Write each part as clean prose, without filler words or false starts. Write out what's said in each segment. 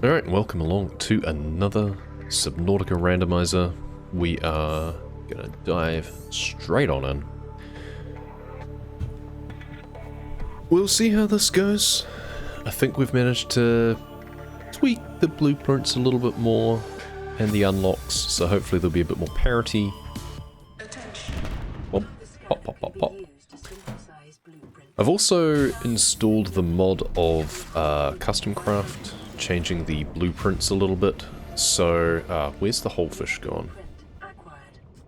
Alright, welcome along to another Subnautica randomizer. We are gonna dive straight on in. We'll see how this goes. I think we've managed to tweak the blueprints a little bit more and the unlocks, so hopefully there'll be a bit more parity. Well, pop, pop, pop, pop. I've also installed the mod of custom craft, changing the blueprints a little bit. So, where's the whole fish gone?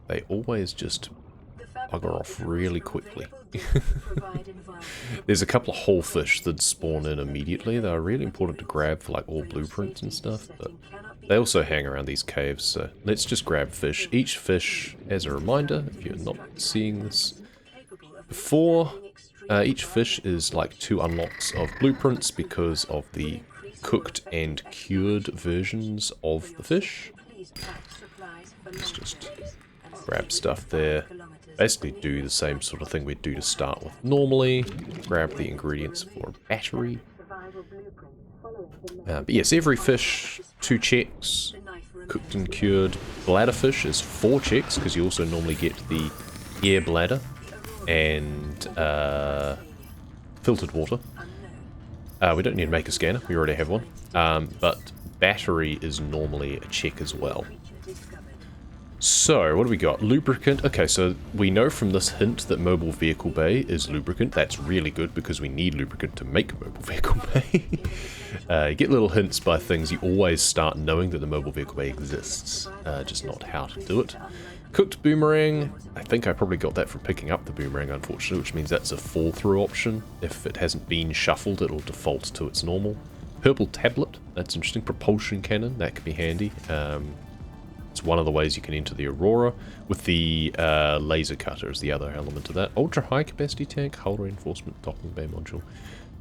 They always just bugger off really quickly. There's a couple of whole fish that spawn in immediately. They're really important to grab for like all blueprints and stuff, but they also hang around these caves, so let's just grab fish. Each fish, as a reminder, if you're not seeing this before, each fish is like 2 unlocks of blueprints because of the cooked and cured versions of the fish. Let's just grab stuff there. Basically do the same sort of thing we'd do to start with normally. Grab the ingredients for a battery. But yes, every fish, 2 checks. Cooked and cured bladderfish is 4 checks, because you also normally get the air bladder and filtered water. We don't need to make a scanner, we already have one. But battery is normally a check as well. So, what do we got? Lubricant. Okay, so we know from this hint that mobile vehicle bay is lubricant. That's really good because we need lubricant to make mobile vehicle bay. You get little hints by things. You always start knowing that the mobile vehicle bay exists, just not how to do it. Cooked boomerang. I think I probably got that from picking up the boomerang, unfortunately, which means that's a fall-through option. If it hasn't been shuffled, it'll default to its normal. Purple tablet. That's interesting. Propulsion cannon. That could be handy. It's one of the ways you can enter the Aurora, with the laser cutter is the other element of that. Ultra high capacity tank, hull reinforcement, docking bay module.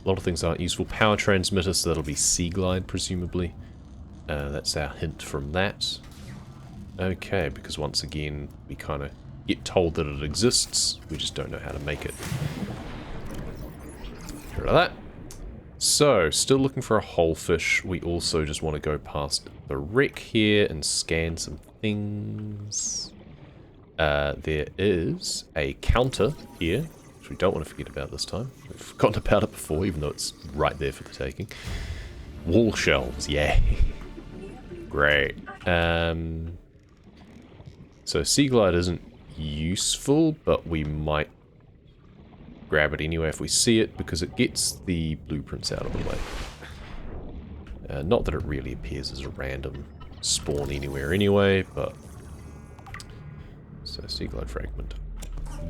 A lot of things aren't useful. Power transmitter, so that'll be Sea Glide, presumably. That's our hint from that. Okay, because once again, we kind of get told that it exists, we just don't know how to make it. Get rid of that. So, still looking for a whole fish. We also just want to go past the wreck here and scan some things. There is a counter here, which we don't want to forget about this time. We've forgotten about it before, even though it's right there for the taking. Wall shelves, yay. Great. So Sea Glide isn't useful, but we might grab it anyway if we see it, because it gets the blueprints out of the way. Not that it really appears as a random spawn anywhere anyway, but... So, Sea Glide fragment.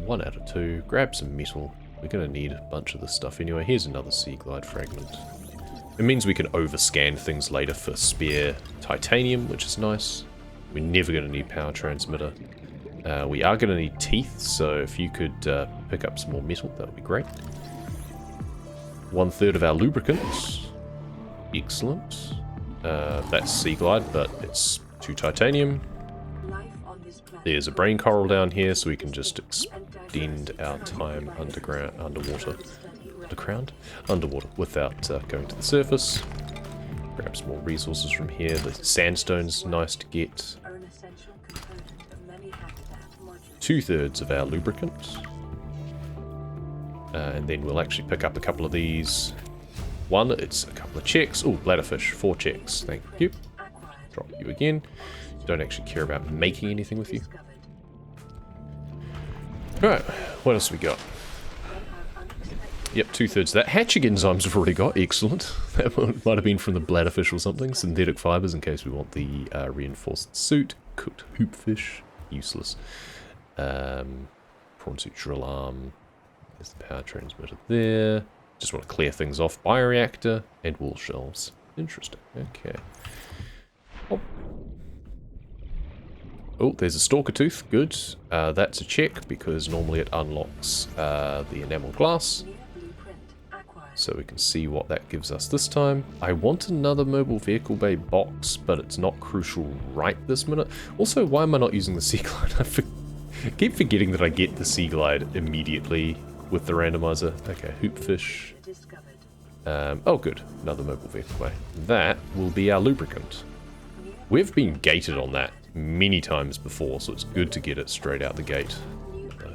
1 out of 2. Grab some metal. We're going to need a bunch of this stuff anyway. Here's another Sea Glide fragment. It means we can overscan things later for spare titanium, which is nice. We're never going to need power transmitter. We are going to need teeth, so if you could pick up some more metal, that would be great. 1/3 of our lubricants. Excellent. That's Sea Glide, but it's 2 titanium. There's a brain coral down here, so we can just extend our time underwater without going to the surface. Grab some more resources from here. The sandstone's nice to get. 2/3 of our lubricant. And then we'll actually pick up a couple of these. One, it's a couple of checks. Oh, bladderfish, 4 checks. Thank you. Drop you again. Don't actually care about making anything with you. Alright, what else we got? Yep, 2/3 of that. Hatching enzymes we've already got. Excellent. That might have been from the bladderfish or something. Synthetic fibers in case we want the reinforced suit. Cooked hoopfish. Useless. Prawn suit drill arm. There's the power transmitter there. Just want to clear things off. Bioreactor and wool shelves. Interesting. Okay. Oh, there's a stalker tooth. Good. That's a check because normally it unlocks the enamel glass. So we can see what that gives us this time. I want another mobile vehicle bay box, but it's not crucial right this minute. Also, why am I not using the Sea Glide? I keep forgetting that I get the Sea Glide immediately with the randomizer. Okay, hoopfish. Oh good, another mobile vehicle bay. That will be our lubricant. We've been gated on that many times before, so it's good to get it straight out the gate.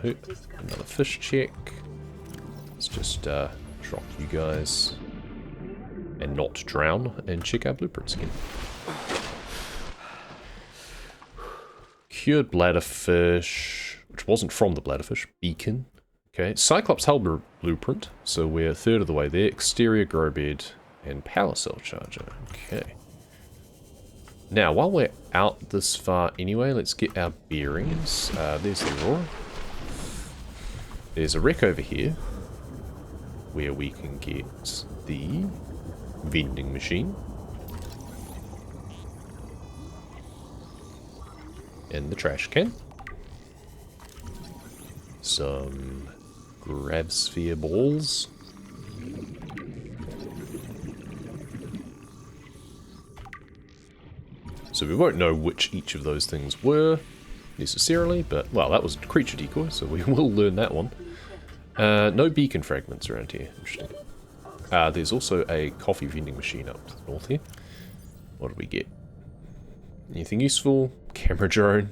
Another fish check. Let's just drop you guys and not drown and check our blueprints again. Cured bladderfish, which wasn't from the bladderfish, beacon. Okay, Cyclops hull blueprint, so we're a third of the way there. Exterior grow bed and power cell charger. Okay. Now, while we're out this far anyway, let's get our bearings. There's the Aurora. There's a wreck over here where we can get the vending machine. And the trash can. Some Gravsphere balls. So we won't know which each of those things were necessarily, but, well, that was creature decoy, so we will learn that one. No beacon fragments around here. Interesting. There's also a coffee vending machine up to the north here. What did we get? Anything useful? Camera drone.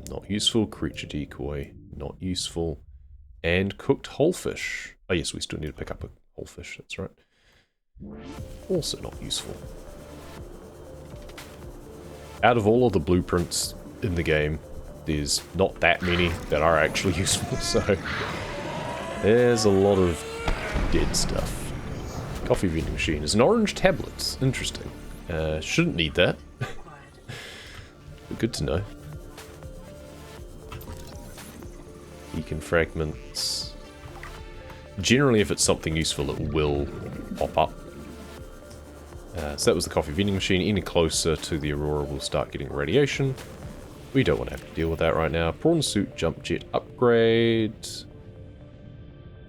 Not useful. Creature decoy. Not useful. And cooked whole fish. Oh yes, we still need to pick up a whole fish, that's right. Also not useful. Out of all of the blueprints in the game, there's not that many that are actually useful, so there's a lot of dead stuff. Coffee vending machine is an orange tablet. Interesting. Shouldn't need that. But good to know. Beacon fragments. Generally, if it's something useful, it will pop up. So that was the coffee vending machine. Any closer to the Aurora, we'll start getting radiation. We don't want to have to deal with that right now. Prawn suit, jump jet upgrade.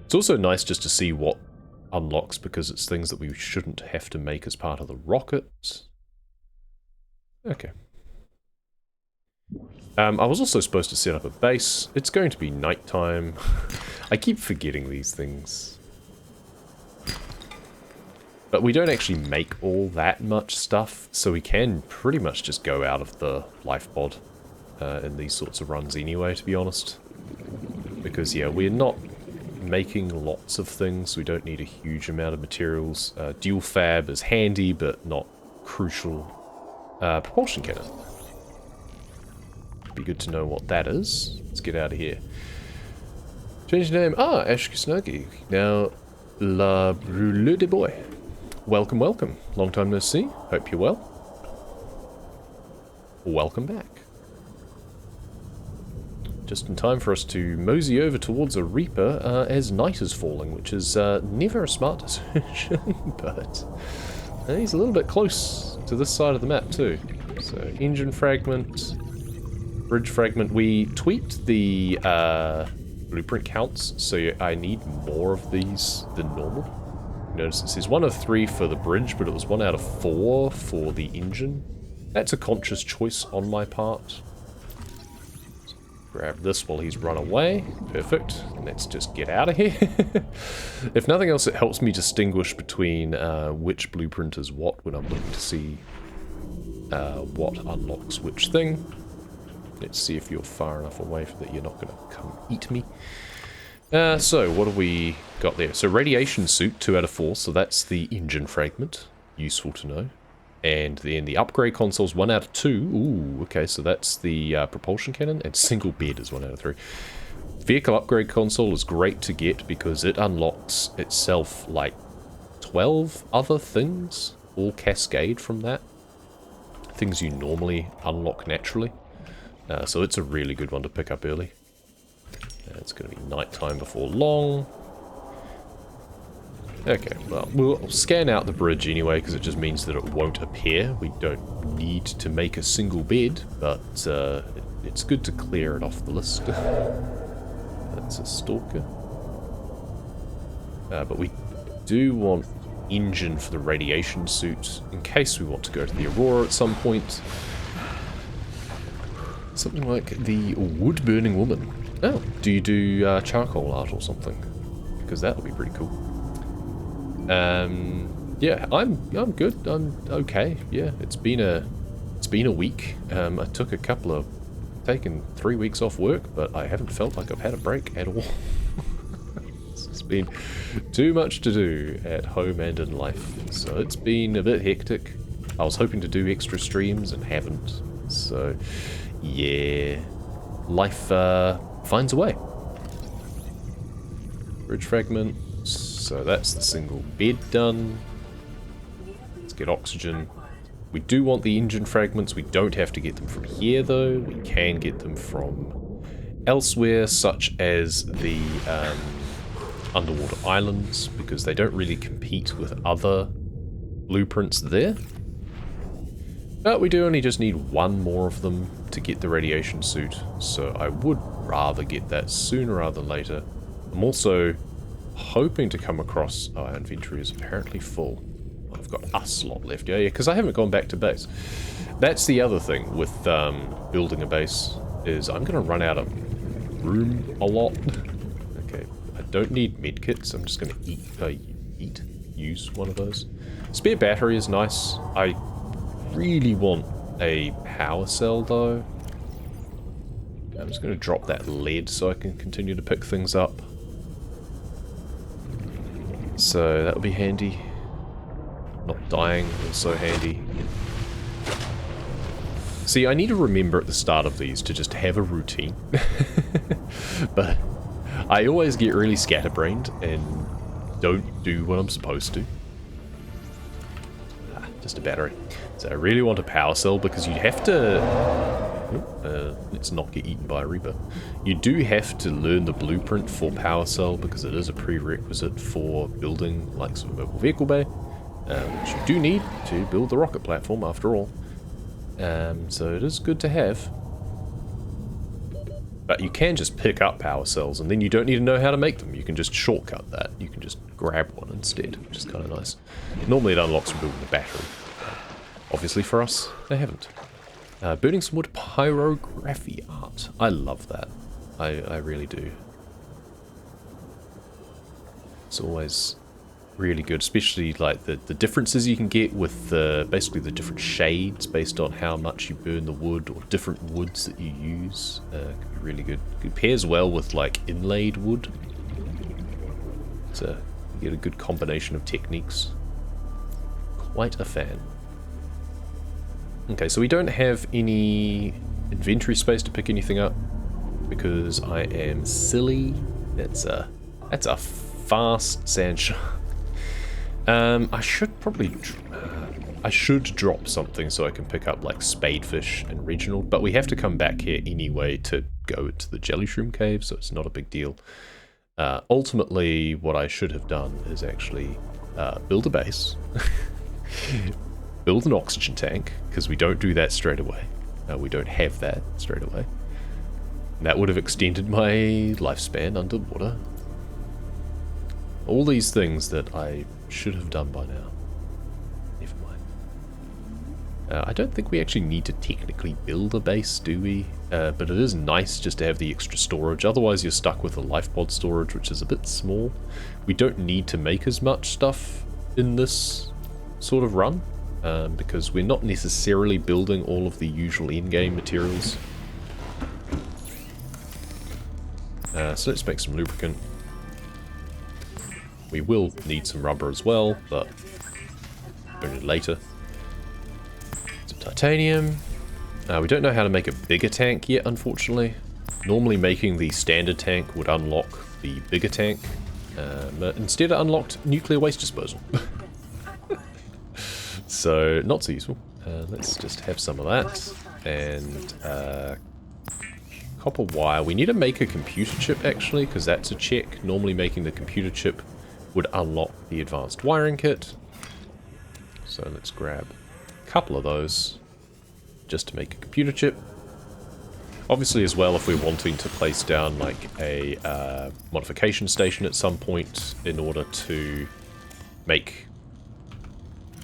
It's also nice just to see what unlocks, because it's things that we shouldn't have to make as part of the rocket. Okay. I was also supposed to set up a base. It's going to be nighttime. I keep forgetting these things. But we don't actually make all that much stuff, so we can pretty much just go out of the life pod in these sorts of runs anyway, to be honest. Because, yeah, we're not making lots of things. We don't need a huge amount of materials. Dual fab is handy, but not crucial. Propulsion cannon. Be good to know what that is. Let's get out of here. Change the name. Ah, Ashka Snuggy. Now, La Brûlure de Boy. Welcome, welcome. Long time no see. Hope you're well. Welcome back. Just in time for us to mosey over towards a Reaper as night is falling, which is never a smart decision, but he's a little bit close to this side of the map too. So, engine fragment, bridge fragment. We tweaked the blueprint counts, so I need more of these than normal. Notice it says 1 of 3 for the bridge, but it was 1 out of 4 for the engine. That's a conscious choice on my part. Grab this while he's run away. Perfect. Let's just get out of here. If nothing else, it helps me distinguish between which blueprint is what when I'm looking to see what unlocks which thing. Let's see if you're far enough away that you're not going to come eat me. So, what have we got there? So, radiation suit, 2 out of 4, so that's the engine fragment. Useful to know. And then the upgrade console's 1 out of 2. Ooh, okay, so that's the propulsion cannon, and single bed is 1 out of 3. Vehicle upgrade console is great to get because it unlocks itself like 12 other things, all cascade from that. Things you normally unlock naturally. So it's a really good one to pick up early. It's going to be nighttime before long. Okay, well, we'll scan out the bridge anyway, because it just means that it won't appear. We don't need to make a single bed, but it's good to clear it off the list. That's a stalker. But we do want engine for the radiation suit, in case we want to go to the Aurora at some point. Something like the wood-burning woman. Oh, do you do charcoal art or something? Because that would be pretty cool. Yeah, I'm good. I'm okay. Yeah, it's been a week. I took taken 3 weeks off work, but I haven't felt like I've had a break at all. It's been too much to do at home and in life, so it's been a bit hectic. I was hoping to do extra streams and haven't, so yeah, life finds a way. Bridge fragment, so that's the single bed done. Let's get oxygen. We do want the engine fragments. We don't have to get them from here though. We can get them from elsewhere, such as the underwater islands, because they don't really compete with other blueprints there. But we do only just need one more of them to get the radiation suit, so I would rather get that sooner rather than later. I'm also hoping to come across... Oh, our inventory is apparently full. I've got a slot left. Yeah, because I haven't gone back to base. That's the other thing with building a base, is I'm going to run out of room a lot. Okay, I don't need medkits. I'm just going to use one of those. Spare battery is nice. I really want a power cell though. I'm just going to drop that lead so I can continue to pick things up. So that'll be handy. Not dying, also handy. See, I need to remember at the start of these to just have a routine. But I always get really scatterbrained and don't do what I'm supposed to. Just a battery. So I really want a power cell because you'd have to... let's not get eaten by a Reaper. You do have to learn the blueprint for power cell because it is a prerequisite for building like some mobile vehicle bay. Which you do need to build the rocket platform after all. So it is good to have. But you can just pick up power cells and then you don't need to know how to make them. You can just shortcut that. You can just grab one instead, which is kind of nice. Normally it unlocks from building a battery. Obviously for us, they haven't. Burning some wood, pyrography art. I love that. I really do. It's always really good, especially like the differences you can get with basically the different shades based on how much you burn the wood or different woods that you use. Can be really good. It pairs well with like inlaid wood. So you get a good combination of techniques. Quite a fan. Okay, so we don't have any inventory space to pick anything up because I am silly. That's a fast sand shark. I should probably... I should drop something so I can pick up like spadefish and regional, but we have to come back here anyway to go to the jelly shroom cave, so it's not a big deal. Ultimately, what I should have done is actually build a base, build an oxygen tank, because we don't do that straight away. We don't have that straight away. And that would have extended my lifespan underwater. All these things that I should have done by now. Never mind. I don't think we actually need to technically build a base, do we? But it is nice just to have the extra storage. Otherwise you're stuck with a life pod storage, which is a bit small. We don't need to make as much stuff in this sort of run, because we're not necessarily building all of the usual in-game materials. So let's make some lubricant. We will need some rubber as well, but only later. Some titanium. We don't know how to make a bigger tank yet, unfortunately. Normally making the standard tank would unlock the bigger tank, but instead it unlocked nuclear waste disposal. So, not so useful. Let's just have some of that. And copper wire. We need to make a computer chip, actually, because that's a check. Normally making the computer chip would unlock the advanced wiring kit. So let's grab a couple of those just to make a computer chip. Obviously as well, if we're wanting to place down like a modification station at some point in order to make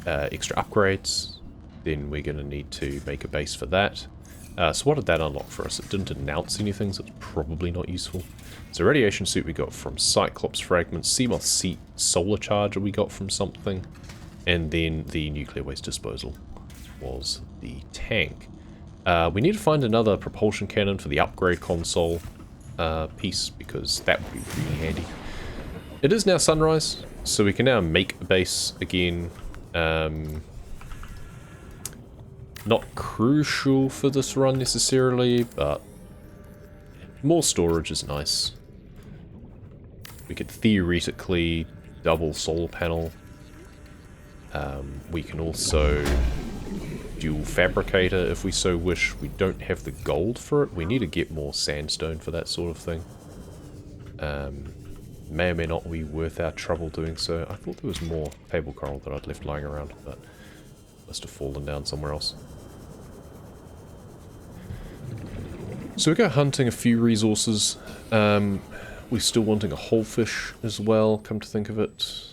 extra upgrades, then we're going to need to make a base for that. So what did that unlock for us? It didn't announce anything, so it's probably not useful. So radiation suit we got from Cyclops fragments, Seamoth seat solar charger we got from something, and then the nuclear waste disposal was the tank. We need to find another propulsion cannon for the upgrade console piece, because that would be really handy. It is now sunrise, so we can now make a base again. Not crucial for this run necessarily, but more storage is nice. We could theoretically double solar panel. We can also dual fabricator if we so wish. We don't have the gold for it. We need to get more sandstone for that sort of thing. May or may not be worth our trouble doing so. I thought there was more table coral that I'd left lying around, but must have fallen down somewhere else. So we go hunting a few resources. We're still wanting a whole fish as well, come to think of it.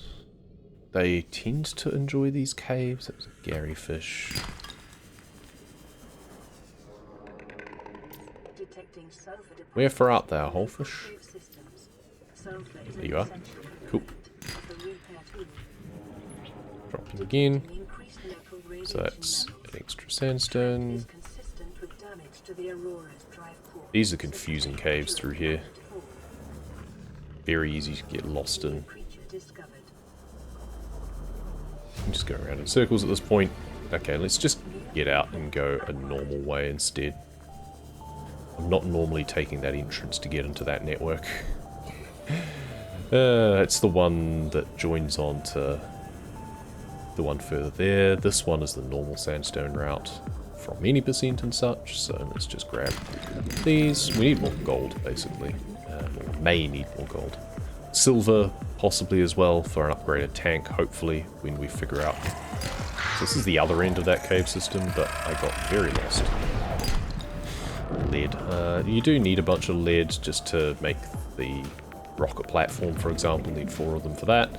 They tend to enjoy these caves. That was a Gary fish. Where far out there, whole fish? There you are. Cool. Drop him again. So that's an extra sandstone. These are confusing caves through here. Very easy to get lost in. Just go around in circles at this point. Okay, let's just get out and go a normal way instead. I'm not normally taking that entrance to get into that network. It's the one that joins on to the one further there. This one is the normal sandstone route from any percent and such, so let's just grab these. We need more gold, basically. Or may need more gold. Silver, possibly as well, for an upgraded tank, hopefully, when we figure out. So this is the other end of that cave system, but I got very lost. Lead. You do need a bunch of lead just to make the rocket platform, for example. Need 4 of them for that.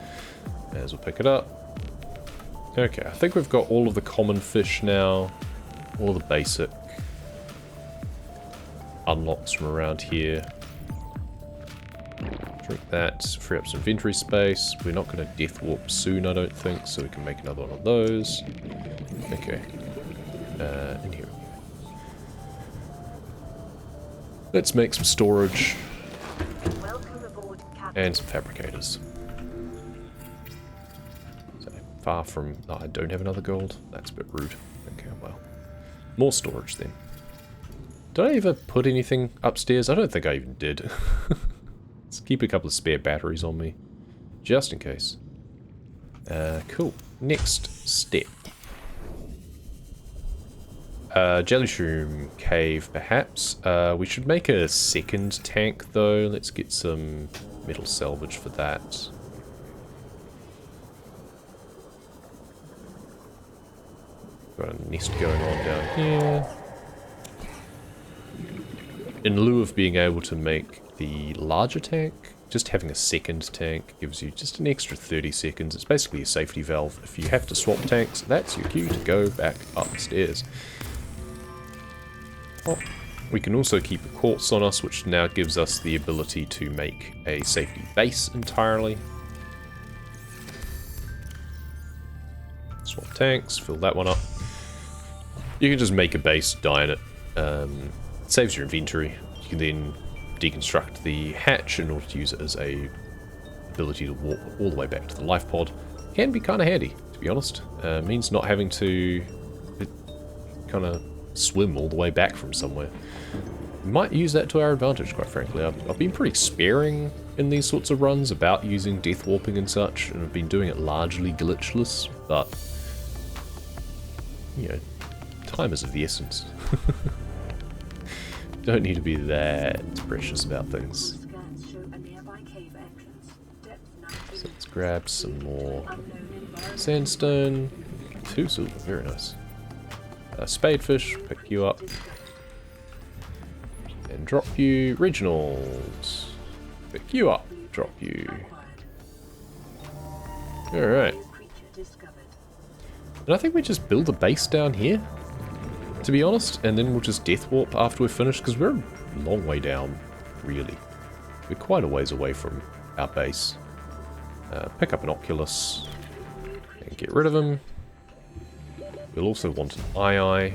As we'll pick it up. Okay, I think we've got all of the common fish now. All the basic unlocks from around here. Drink that, free up some inventory space. We're not going to death warp soon, I don't think, so we can make another one of those. Okay. In here. Let's make some storage. And some fabricators. So, far from... Oh, I don't have another gold. That's a bit rude. Okay, well. More storage then. Did I ever put anything upstairs? I don't think I even did. Let's keep a couple of spare batteries on me. Just in case. Cool. Next step. Jellyshroom cave, perhaps. We should make a second tank, though. Let's get some metal salvage for that. Got a nest going on down here. In lieu of being able to make the larger tank, just having a second tank gives you just an extra 30 seconds. It's basically a safety valve. If you have to swap tanks, that's your cue to go back upstairs. Oh, we can also keep a quartz on us, which now gives us the ability to make a safety base entirely. Swap tanks, fill that one up. You can just make a base, die in it. It saves your inventory. You can then deconstruct the hatch in order to use it as a ability to walk all the way back to the life pod. Can be kind of handy, to be honest. Means not having to kind of swim all the way back from somewhere. Might use that to our advantage, quite frankly. I've been pretty sparing in these sorts of runs about using death warping and such, and I've been doing it largely glitchless, but you know, time is of the essence. Don't need to be that precious about things. So let's grab some more sandstone. 2 silver, very nice. Spadefish, pick you up. And drop you. Reginald. Pick you up, drop you. Alright. And I think we just build a base down here. to be honest, and then we'll just death warp after we're finished, because we're a long way down, really. We're quite a ways away from our base. Pick up an Oculus and get rid of him. We'll also want an II.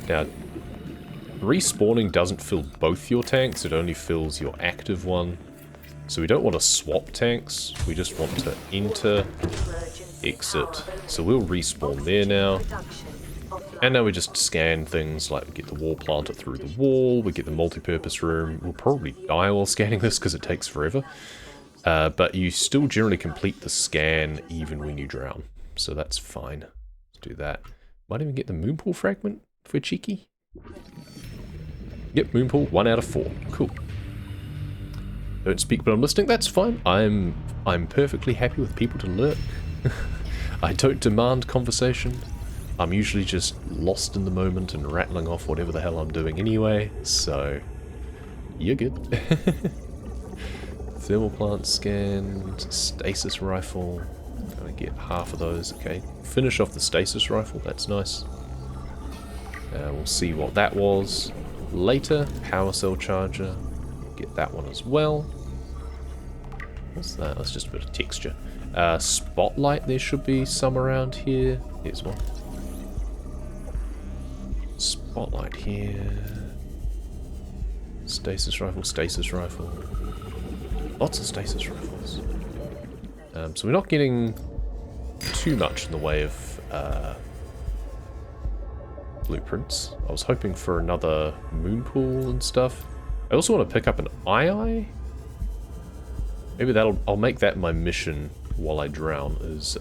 Now, respawning doesn't fill both your tanks, it only fills your active one. So we don't want to swap tanks, we just want to enter, exit. So we'll respawn there now. And now we just scan things like we get the wall planter through the wall, we get the multi-purpose room. We'll probably die while scanning this because it takes forever. But you still generally complete the scan even when you drown. So that's fine. Let's do that. Might even get the moonpool fragment if we're cheeky. Yep, moonpool, 1 out of 4. Cool. Don't speak but I'm listening, that's fine. I'm perfectly happy with people to lurk. I don't demand conversation. I'm usually just lost in the moment and rattling off whatever the hell I'm doing anyway, so you're good. Thermal plant scanned, stasis rifle. Gonna get half of those, okay. Finish off the stasis rifle, that's nice. We'll see what that was later. Power cell charger, get that one as well. What's that? That's just a bit of texture. Spotlight, there should be some around here. Here's one. Spotlight here. Stasis rifle, stasis rifle. Lots of stasis rifles. So we're not getting too much in the way of blueprints. I was hoping for another moon pool and stuff. I also want to pick up an II. Maybe I'll make that my mission while I drown, is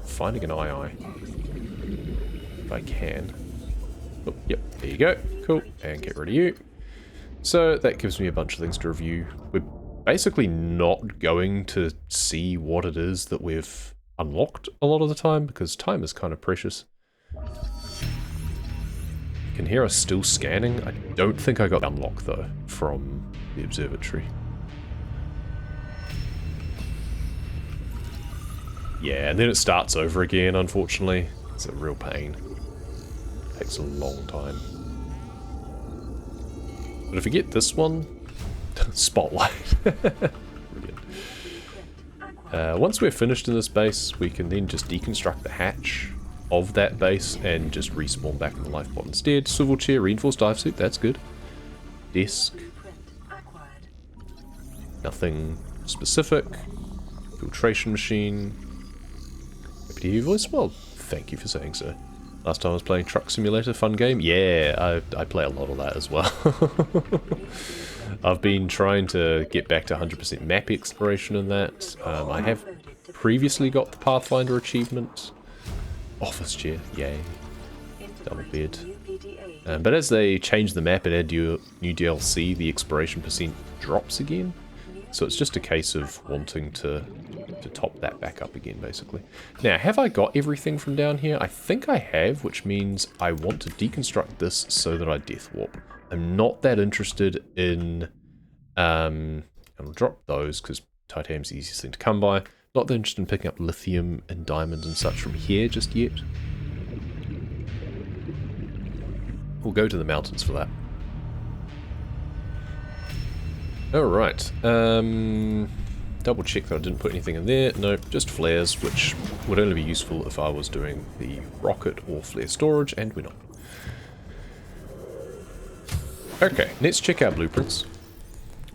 finding an II. If I can. Oh, yep, there you go. Cool. And get rid of you. So that gives me a bunch of things to review. We're basically not going to see what it is that we've unlocked a lot of the time, because time is kind of precious. You can hear us still scanning. I don't think I got unlocked though from the observatory. Yeah, and then it starts over again, unfortunately. It's a real pain. Takes a long time. But if we get this one, spotlight. Brilliant. Once we're finished in this base, we can then just deconstruct the hatch of that base and just respawn back in the life pod instead. Swivel chair, reinforced dive suit, that's good. Desk. Nothing specific. Filtration machine. Happy to hear your voice. Well, thank you for saying so. Last time I was playing Truck Simulator, fun game. Yeah, I play a lot of that as well. I've been trying to get back to 100% map exploration in that. I have previously got the Pathfinder achievement. Office chair, yay. Double bed. But as they change the map and add new DLC, the exploration percent drops again. So it's just a case of wanting to top that back up again, basically. Now, have I got everything from down here? I think I have, which means I want to deconstruct this so that I death warp. I'm not that interested in... I'll drop those, because titanium's the easiest thing to come by. Not that interested in picking up lithium and diamonds and such from here just yet. We'll go to the mountains for that. Alright, double check that I didn't put anything in there. No, just flares, which would only be useful if I was doing the rocket or flare storage, and we're not. Okay, let's check our blueprints.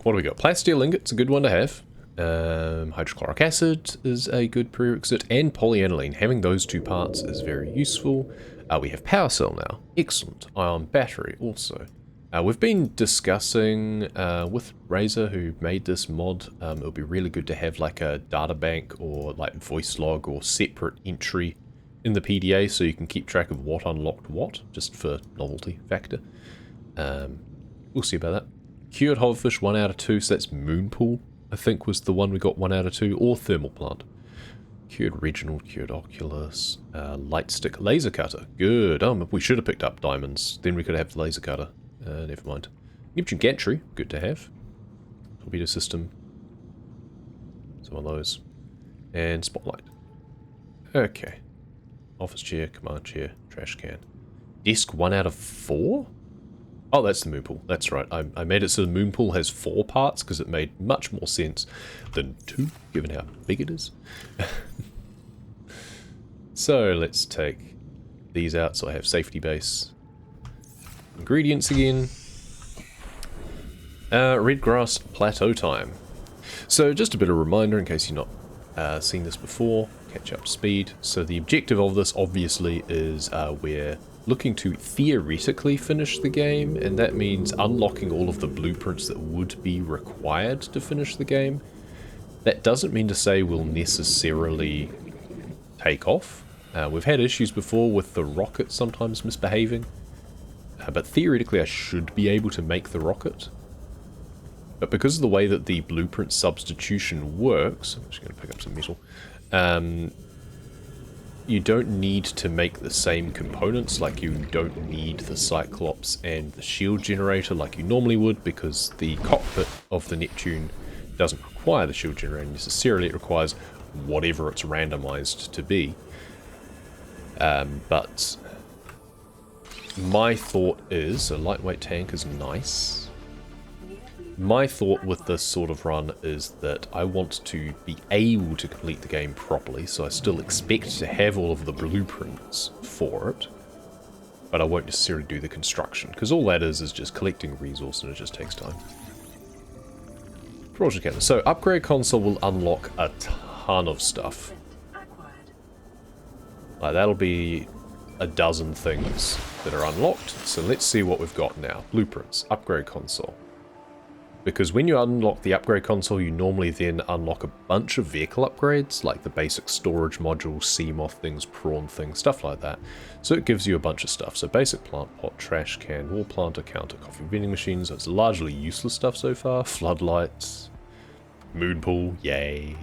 What do we got? Plasteel ingot, a good one to have. Hydrochloric acid is a good prerequisite, and polyaniline. Having those two parts is very useful. We have power cell now. Excellent. Ion battery also. We've been discussing with Razor, who made this mod, it would be really good to have like a data bank or like voice log or separate entry in the PDA so you can keep track of what unlocked what, just for novelty factor. We'll see about that. Cured Hobfish, 1 out of 2, so that's Moonpool, I think was the one we got 1 out of 2, or Thermal Plant. Cured Regional, Cured Oculus, Light Stick Laser Cutter, good. We should have picked up diamonds, then we could have the laser cutter. Never mind. Neptune Gantry, good to have. Torpedo system. Some of those. And Spotlight. Okay. Office chair, command chair, trash can. Desk 1 out of 4? Oh, that's the moon pool. That's right. I made it so the moon pool has 4 parts because it made much more sense than 2, given how big it is. So let's take these out so I have safety base. Ingredients again. Red grass plateau time. So just a bit of a reminder in case you're not seen this before, catch up to speed. So the objective of this obviously is we're looking to theoretically finish the game, and that means unlocking all of the blueprints that would be required to finish the game. That doesn't mean to say we'll necessarily take off. We've had issues before with the rocket sometimes misbehaving, but theoretically I should be able to make the rocket. But because of the way that the blueprint substitution works, I'm just going to pick up some metal, you don't need to make the same components, like you don't need the Cyclops and the shield generator like you normally would, because the cockpit of the Neptune doesn't require the shield generator necessarily, it requires whatever it's randomized to be. But my thought is, a lightweight tank is nice. My thought with this sort of run is that I want to be able to complete the game properly, so I still expect to have all of the blueprints for it, but I won't necessarily do the construction, because all that is just collecting resource and it just takes time. Project calendar. So upgrade console will unlock a ton of stuff. Like, that'll be a dozen things that are unlocked, so let's see what we've got now. Blueprints, upgrade console. Because when you unlock the upgrade console, you normally then unlock a bunch of vehicle upgrades, like the basic storage modules, sea moth things, prawn things, stuff like that. So it gives you a bunch of stuff. So basic plant pot, trash can, wall planter, counter, coffee vending machines. It's largely useless stuff so far. Floodlights, moon pool, yay.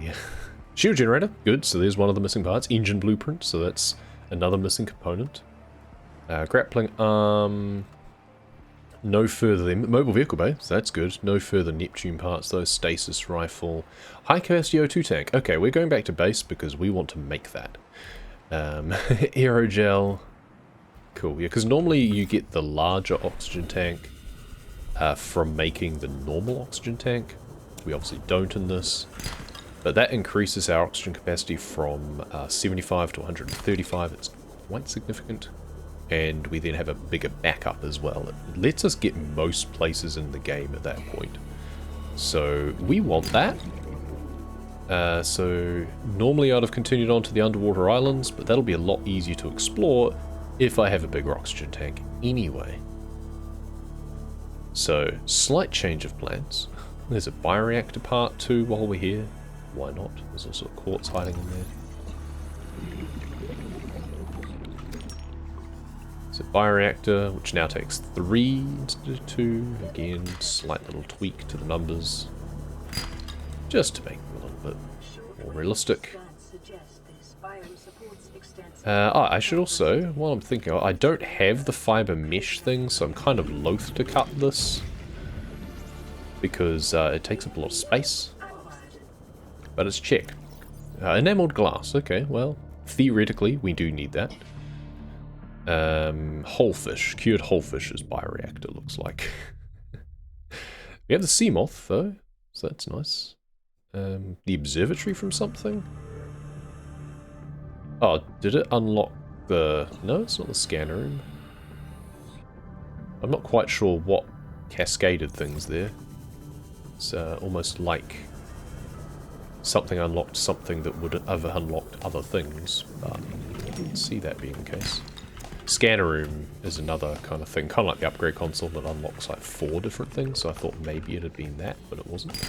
Shield generator, good. So there's one of the missing parts. Engine blueprint, so that's another missing component. Grappling arm. No further than mobile vehicle bay, so that's good. No further Neptune parts though. Stasis rifle. High capacity O2 tank. Okay, we're going back to base because we want to make that. Aerogel. Cool, yeah, because normally you get the larger oxygen tank from making the normal oxygen tank. We obviously don't in this. But that increases our oxygen capacity from 75 to 135. It's quite significant. And we then have a bigger backup as well. It lets us get most places in the game at that point. So we want that. So normally I'd have continued on to the underwater islands, but that'll be a lot easier to explore if I have a bigger oxygen tank anyway. So slight change of plans. There's a bioreactor part too while we're here. Why not? There's also a quartz hiding in there. So bioreactor, which now takes 3 instead of 2. Again, slight little tweak to the numbers, just to make them a little bit more realistic. I should also, while I'm thinking, I don't have the fiber mesh thing, so I'm kind of loath to cut this, because it takes up a lot of space. But it's check. Enameled glass, okay, well, theoretically we do need that. Whole fish. Cured whole fish is bioreactor, looks like. We have the sea moth, though, so that's nice. The observatory from something? Oh, did it unlock the... No, it's not the scanner room. I'm not quite sure what cascaded things there. It's almost like something unlocked something that would have unlocked other things, but I didn't see that being the case. Scanner room is another kind of thing, kind of like the upgrade console that unlocks like 4 different things, so I thought maybe it had been that, but it wasn't.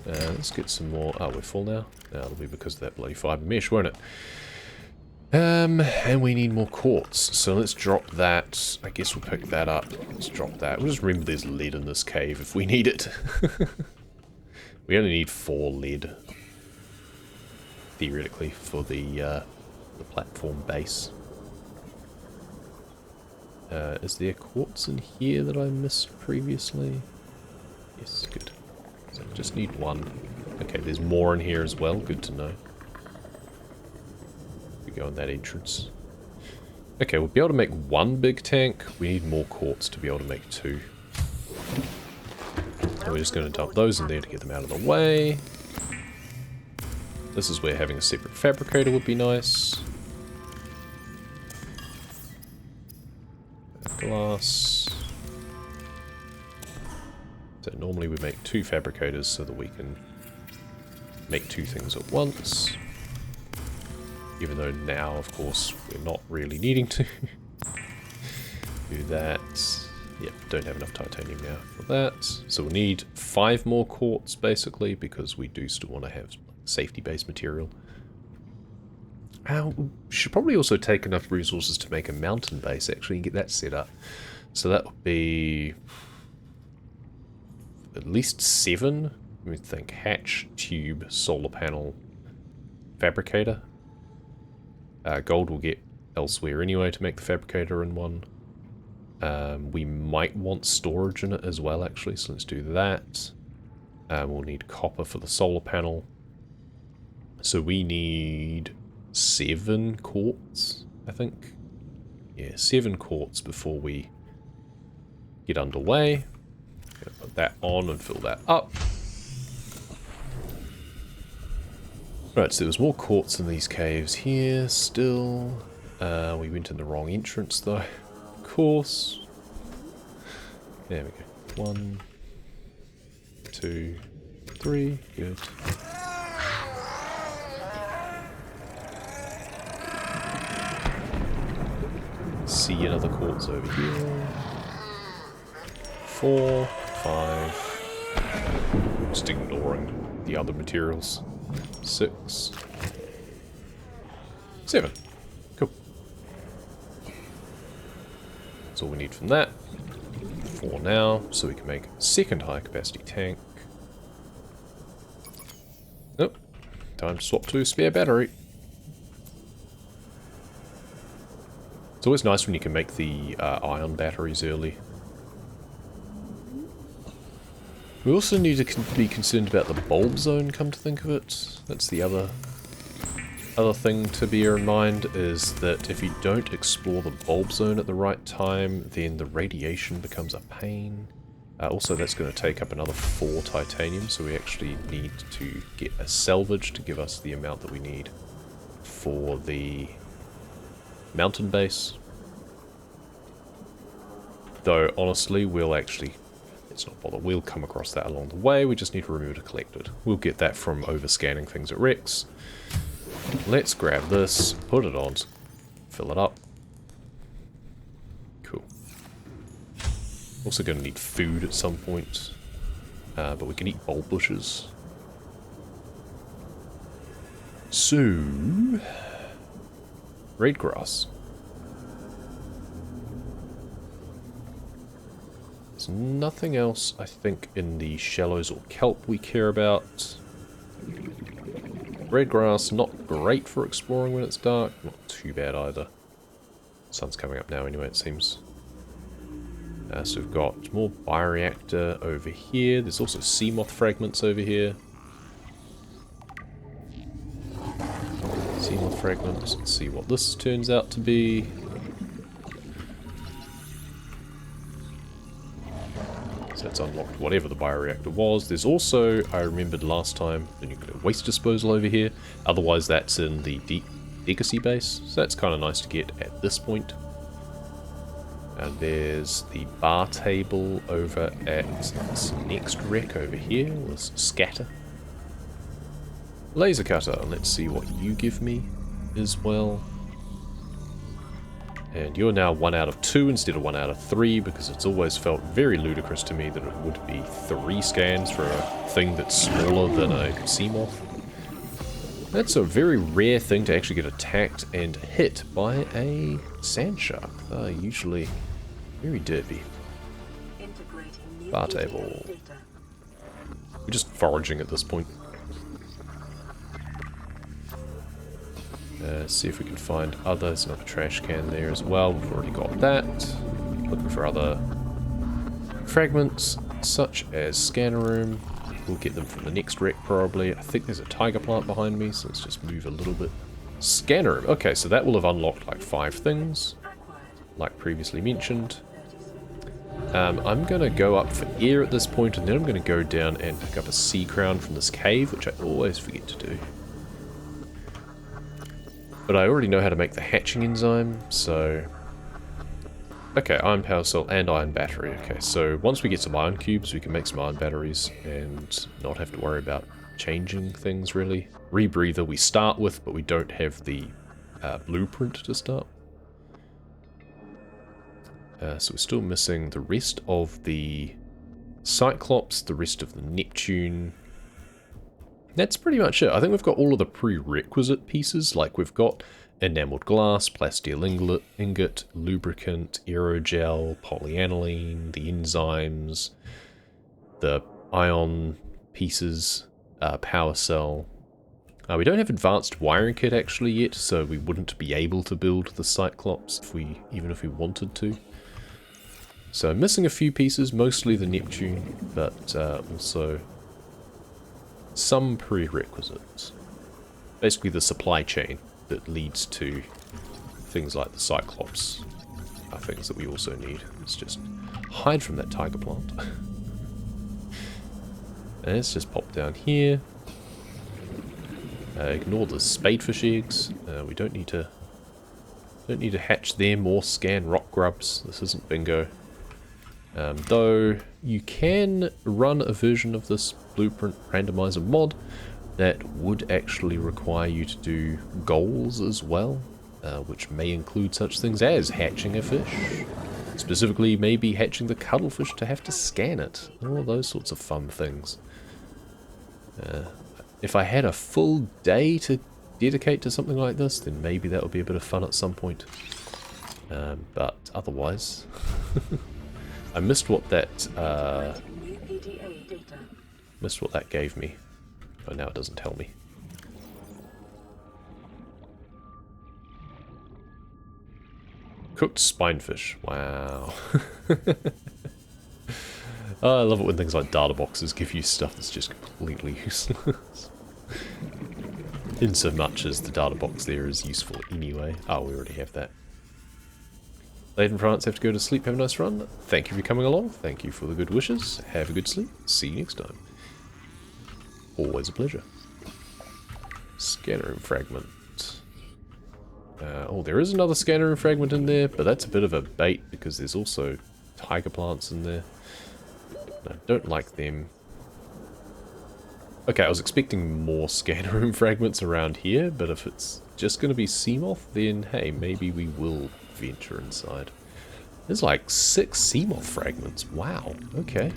Let's get some more... Oh, we're full now? No, it'll be because of that bloody fiber mesh, won't it? And we need more quartz, so let's drop that. I guess we'll pick that up. Let's drop that. We'll just remember there's lead in this cave if we need it. We only need 4 lead, theoretically, for the platform base. Is there quartz in here that I missed previously? Yes, good. So I just need 1. Okay, there's more in here as well, good to know. We go in that entrance. Okay, we'll be able to make one big tank. We need more quartz to be able to make two. And we're just going to dump those in there to get them out of the way. This is where having a separate fabricator would be nice. Glass. So normally we make two fabricators so that we can make two things at once. Even though now, of course, we're not really needing to do that. Yep, don't have enough titanium now for that. So we'll need 5 more quartz, basically, because we do still want to have safety-based material. We should probably also take enough resources to make a mountain base, actually, and get that set up. So that would be at least 7. Let me think. Hatch, tube, solar panel, fabricator. Gold we'll get elsewhere anyway to make the fabricator in one. We might want storage in it as well, actually, so let's do that. We'll need copper for the solar panel. So we need 7 quartz, I think. Yeah, 7 quartz before we get underway. Gonna put that on and fill that up. Right, so there was more quartz in these caves here still. We went in the wrong entrance though. Of course. There we go. 1, 2, 3. Good. See another quartz over here. 4, 5. Just ignoring the other materials. 6, 7. Cool. That's all we need from that. 4 now, so we can make a second high capacity tank. Nope. Time to swap to a spare battery. It's always nice when you can make the ion batteries early. We also need to be concerned about the bulb zone, come to think of it. That's the other thing to bear in mind, is that if you don't explore the bulb zone at the right time, then the radiation becomes a pain. Also, that's going to take up another 4 titanium, so we actually need to get a salvage to give us the amount that we need for the mountain base. Though, honestly, we'll actually... let's not bother. We'll come across that along the way. We just need to remove it collected. We'll get that from over-scanning things at Rex. Let's grab this, put it on, fill it up. Cool. Also going to need food at some point. But we can eat bulb bushes. So... red grass. There's nothing else, I think, in the shallows or kelp we care about. Red grass, not great for exploring when it's dark. Not too bad either. Sun's coming up now anyway, it seems. So we've got more bioreactor over here. There's also sea moth fragments over here. Sea moth fragments. Let's see what this turns out to be. So that's unlocked whatever the bioreactor was. There's also, I remembered last time, the nuclear waste disposal over here. Otherwise that's in the Legacy base. So that's kind of nice to get at this point. And there's the bar table over at this next wreck over here. This scatter. Laser cutter. Let's see what you give me as well. And you're now 1 out of 2 instead of 1 out of 3, because it's always felt very ludicrous to me that it would be 3 scans for a thing that's smaller than a sea moth. That's a very rare thing to actually get attacked and hit by a sand shark. They're usually very derpy. Bar table. We're just foraging at this point. See if we can find others. Another trash can there as well. We've already got that. Looking for other fragments, such as scanner room. We'll get them from the next wreck probably. I think there's a tiger plant behind me, so let's just move a little bit. Scanner room. Okay, so that will have unlocked like 5 things, like previously mentioned. I'm going to go up for air at this point, and then I'm going to go down and pick up a sea crown from this cave, which I always forget to do. But I already know how to make the hatching enzyme, so... Okay, iron power cell and iron battery. Okay, so once we get some iron cubes, we can make some iron batteries and not have to worry about changing things, really. Rebreather we start with, but we don't have the blueprint to start. So we're still missing the rest of the Cyclops, the rest of the Neptune. That's pretty much it. I think we've got all of the prerequisite pieces, like we've got enameled glass, plasteel ingot, lubricant, aerogel, polyaniline, the enzymes, the ion pieces, power cell. We don't have advanced wiring kit actually yet, so we wouldn't be able to build the Cyclops even if we wanted to. So missing a few pieces, mostly the Neptune, but also some prerequisites. Basically the supply chain that leads to things like the Cyclops are things that we also need. Let's just hide from that tiger plant. And let's just pop down here. Ignore the spadefish eggs. We don't need to hatch them or scan rock grubs. This isn't bingo. Though you can run a version of this blueprint randomizer mod that would actually require you to do goals as well, which may include such things as hatching a fish, specifically maybe hatching the cuttlefish to have to scan it, all those sorts of fun things. If I had a full day to dedicate to something like this, then maybe that would be a bit of fun at some point. But otherwise... I missed what that gave me. Oh, now it doesn't tell me. Cooked spinefish. Wow. Oh, I love it when things like data boxes give you stuff that's just completely useless. In so much as the data box there is useful anyway. Oh, we already have that. Late in France, have to go to sleep. Have a nice run. Thank you for coming along. Thank you for the good wishes. Have a good sleep. See you next time. Always a pleasure. Scanner room fragment. Oh, there is another scanner room fragment in there, but that's a bit of a bait because there's also tiger plants in there. I don't like them. Okay, I was expecting more scanner room fragments around here, but if it's just going to be Seamoth, then hey, maybe we will venture inside. There's like 6 Seamoth fragments. Wow, okay.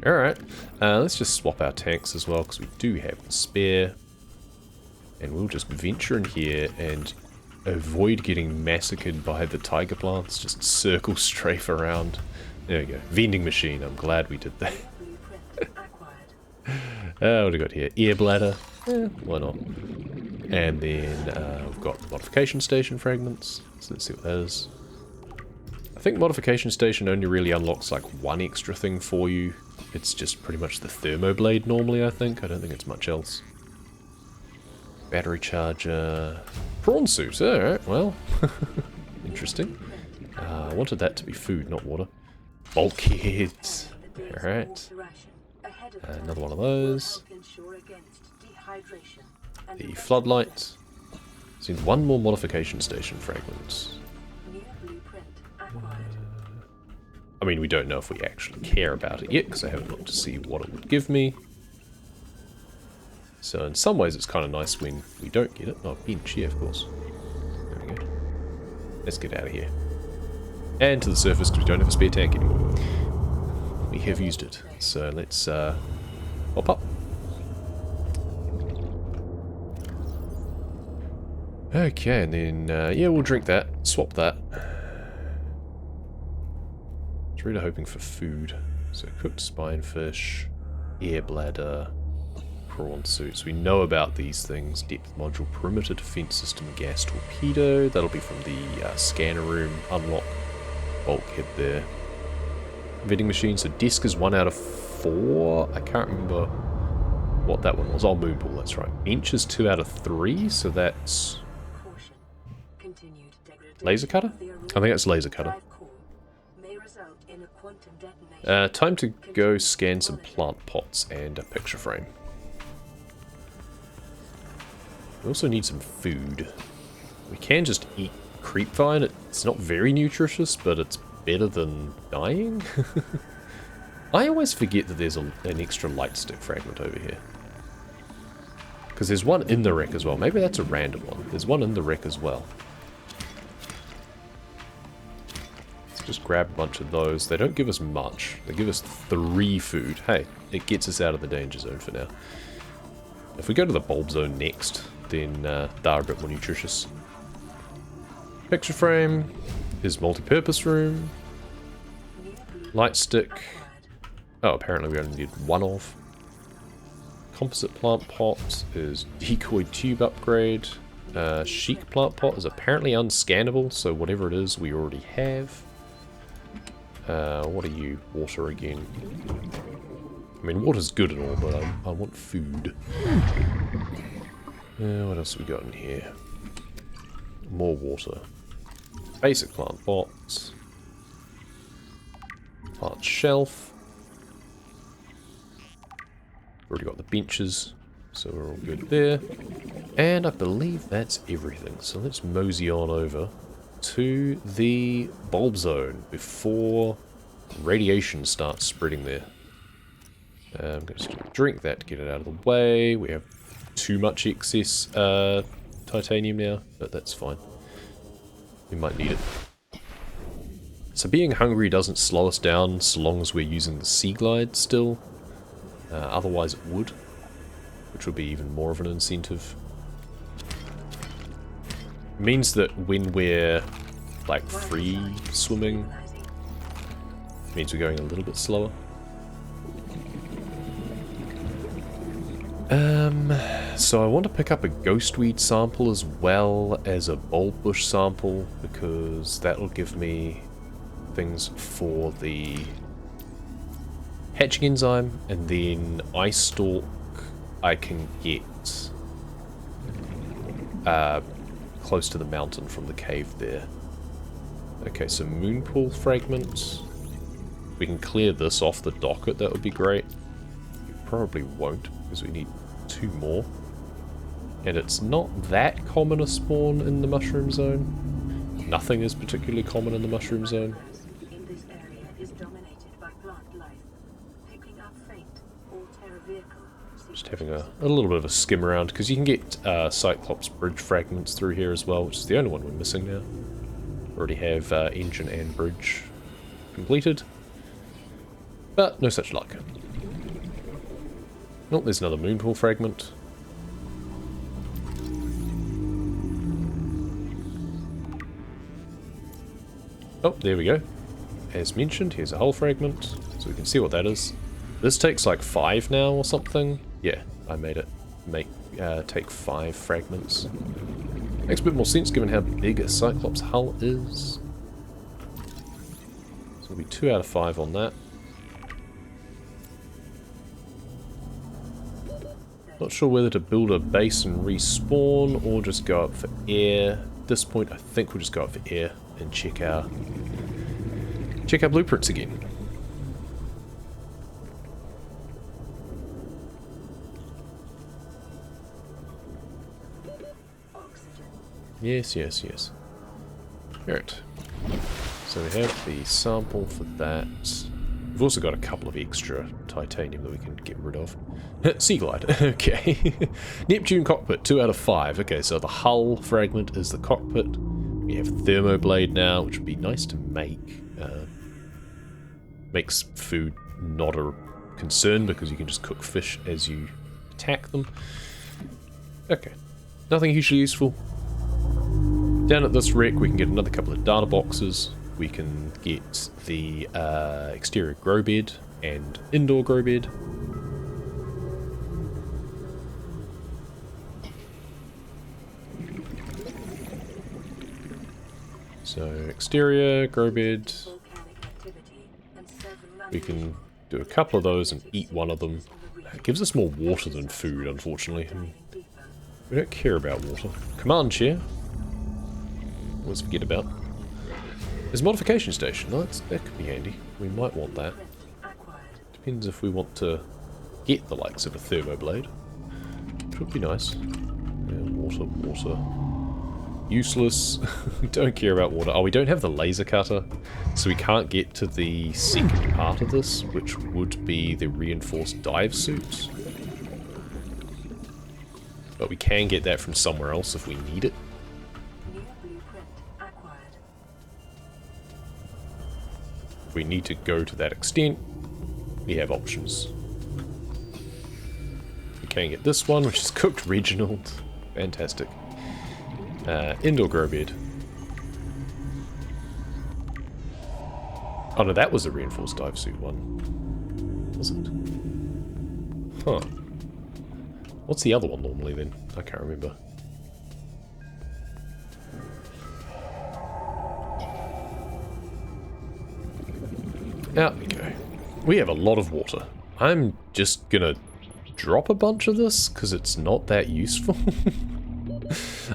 Alright, let's just swap our tanks as well, because we do have the spare. And we'll just venture in here and avoid getting massacred by the tiger plants. Just circle strafe around. There we go. Vending machine. I'm glad we did that. What do we got here? Air bladder. Why not? And then we've got modification station fragments. So let's see what that is. I think modification station only really unlocks like one extra thing for you. It's just pretty much the thermoblade normally, I think. I don't think it's much else. Battery charger. Prawn suit. Alright, well. Interesting. I wanted that to be food, not water. Bulkheads. Alright. Another one of those. The floodlight. So one more modification station fragment. I mean, we don't know if we actually care about it yet, because I haven't looked to see what it would give me. So in some ways it's kind of nice when we don't get it. Oh, bench, yeah, of course. There we go. Let's get out of here. And to the surface, because we don't have a spare tank anymore. We have used it. So let's hop up. Okay, and then, yeah, we'll drink that. Swap that. I was really hoping for food. So cooked spinefish, air bladder, prawn suits. We know about these things. Depth module, perimeter defense system, gas torpedo. That'll be from the scanner room unlock. Bulkhead there. Vending machine. So desk is 1 out of 4. I can't remember what that one was. Oh, moonpool, that's right. Bench is 2 out of 3, so that's Laser cutter? I think it's laser cutter. Time to go scan some plant pots and a picture frame. We also need some food. We can just eat creep vine. It's not very nutritious, but it's better than dying. I always forget that there's an extra light stick fragment over here. Because there's one in the wreck as well. Maybe that's a random one. There's one in the wreck as well. Let's just grab a bunch of those. They don't give us much. They give us 3 food. Hey, it gets us out of the danger zone for now. If we go to the bulb zone next, then they're a bit more nutritious. Picture frame is multi-purpose room. Light stick. Oh, apparently we only need 1 of. Composite plant pot is decoy tube upgrade. Chic plant pot is apparently unscannable, so whatever it is, we already have. What are you? Water again. I mean, water's good and all, but I want food. What else we got in here? More water. Basic plant pots. Plant shelf. Already got the benches, so we're all good there. And I believe that's everything. So let's mosey on over to the bulb zone before radiation starts spreading there. I'm going to drink that to get it out of the way. We have too much excess titanium now, but that's fine. We might need it. So being hungry doesn't slow us down so long as we're using the sea glide still. Otherwise it would, which would be even more of an incentive. It means that when we're like free swimming, it means we're going a little bit slower. So I want to pick up a ghostweed sample as well as a bulb bush sample, because that'll give me things for the hatching enzyme, and then ice stalk I can get close to the mountain from the cave there. Okay, so moonpool fragments. We can clear this off the docket, that would be great. We probably won't, because we need 2 more. And it's not that common a spawn in the mushroom zone. Nothing is particularly common in the mushroom zone. Just having a little bit of a skim around, because you can get Cyclops bridge fragments through here as well, which is the only one we're missing now. Already have engine and bridge completed, but no such luck. Oh, there's another moonpool fragment. Oh, there we go. As mentioned, here's a hull fragment, so we can see what that is. This takes like 5 now or something. Yeah, I made it take 5 fragments. Makes a bit more sense given how big a Cyclops hull is. So it'll be 2 out of 5 on that. Not sure whether to build a base and respawn or just go up for air. At this point I think we'll just go up for air and check our blueprints again. Yes, yes, yes. Alright. So we have the sample for that. We've also got a couple of extra titanium that we can get rid of. Sea glide. Okay. Neptune cockpit, 2 out of 5. Okay, so the hull fragment is the cockpit. We have thermoblade now, which would be nice to make. Makes food not a concern because you can just cook fish as you attack them. Okay. Nothing hugely useful. Down at this wreck we can get another couple of data boxes. We can get the exterior grow bed and indoor grow bed. So exterior grow bed. We can do a couple of those and eat one of them. It gives us more water than food, unfortunately. We don't care about water. Command chair. always forget about. There's a modification station. Oh, that could be handy. We might want that. Depends if we want to get the likes of a thermoblade. Which would be nice. Yeah, water, water. Useless. Don't care about water. Oh, we don't have the laser cutter, so we can't get to the second part of this, which would be the reinforced dive suits. But we can get that from somewhere else if we need it. If we need to go to that extent, we have options. We can get this one, which is cooked regional. Fantastic. Indoor grow bed. Oh no, that was a reinforced dive suit one. Was it? Huh. What's the other one normally then? I can't remember. Out we go. We have a lot of water. I'm just gonna drop a bunch of this because it's not that useful.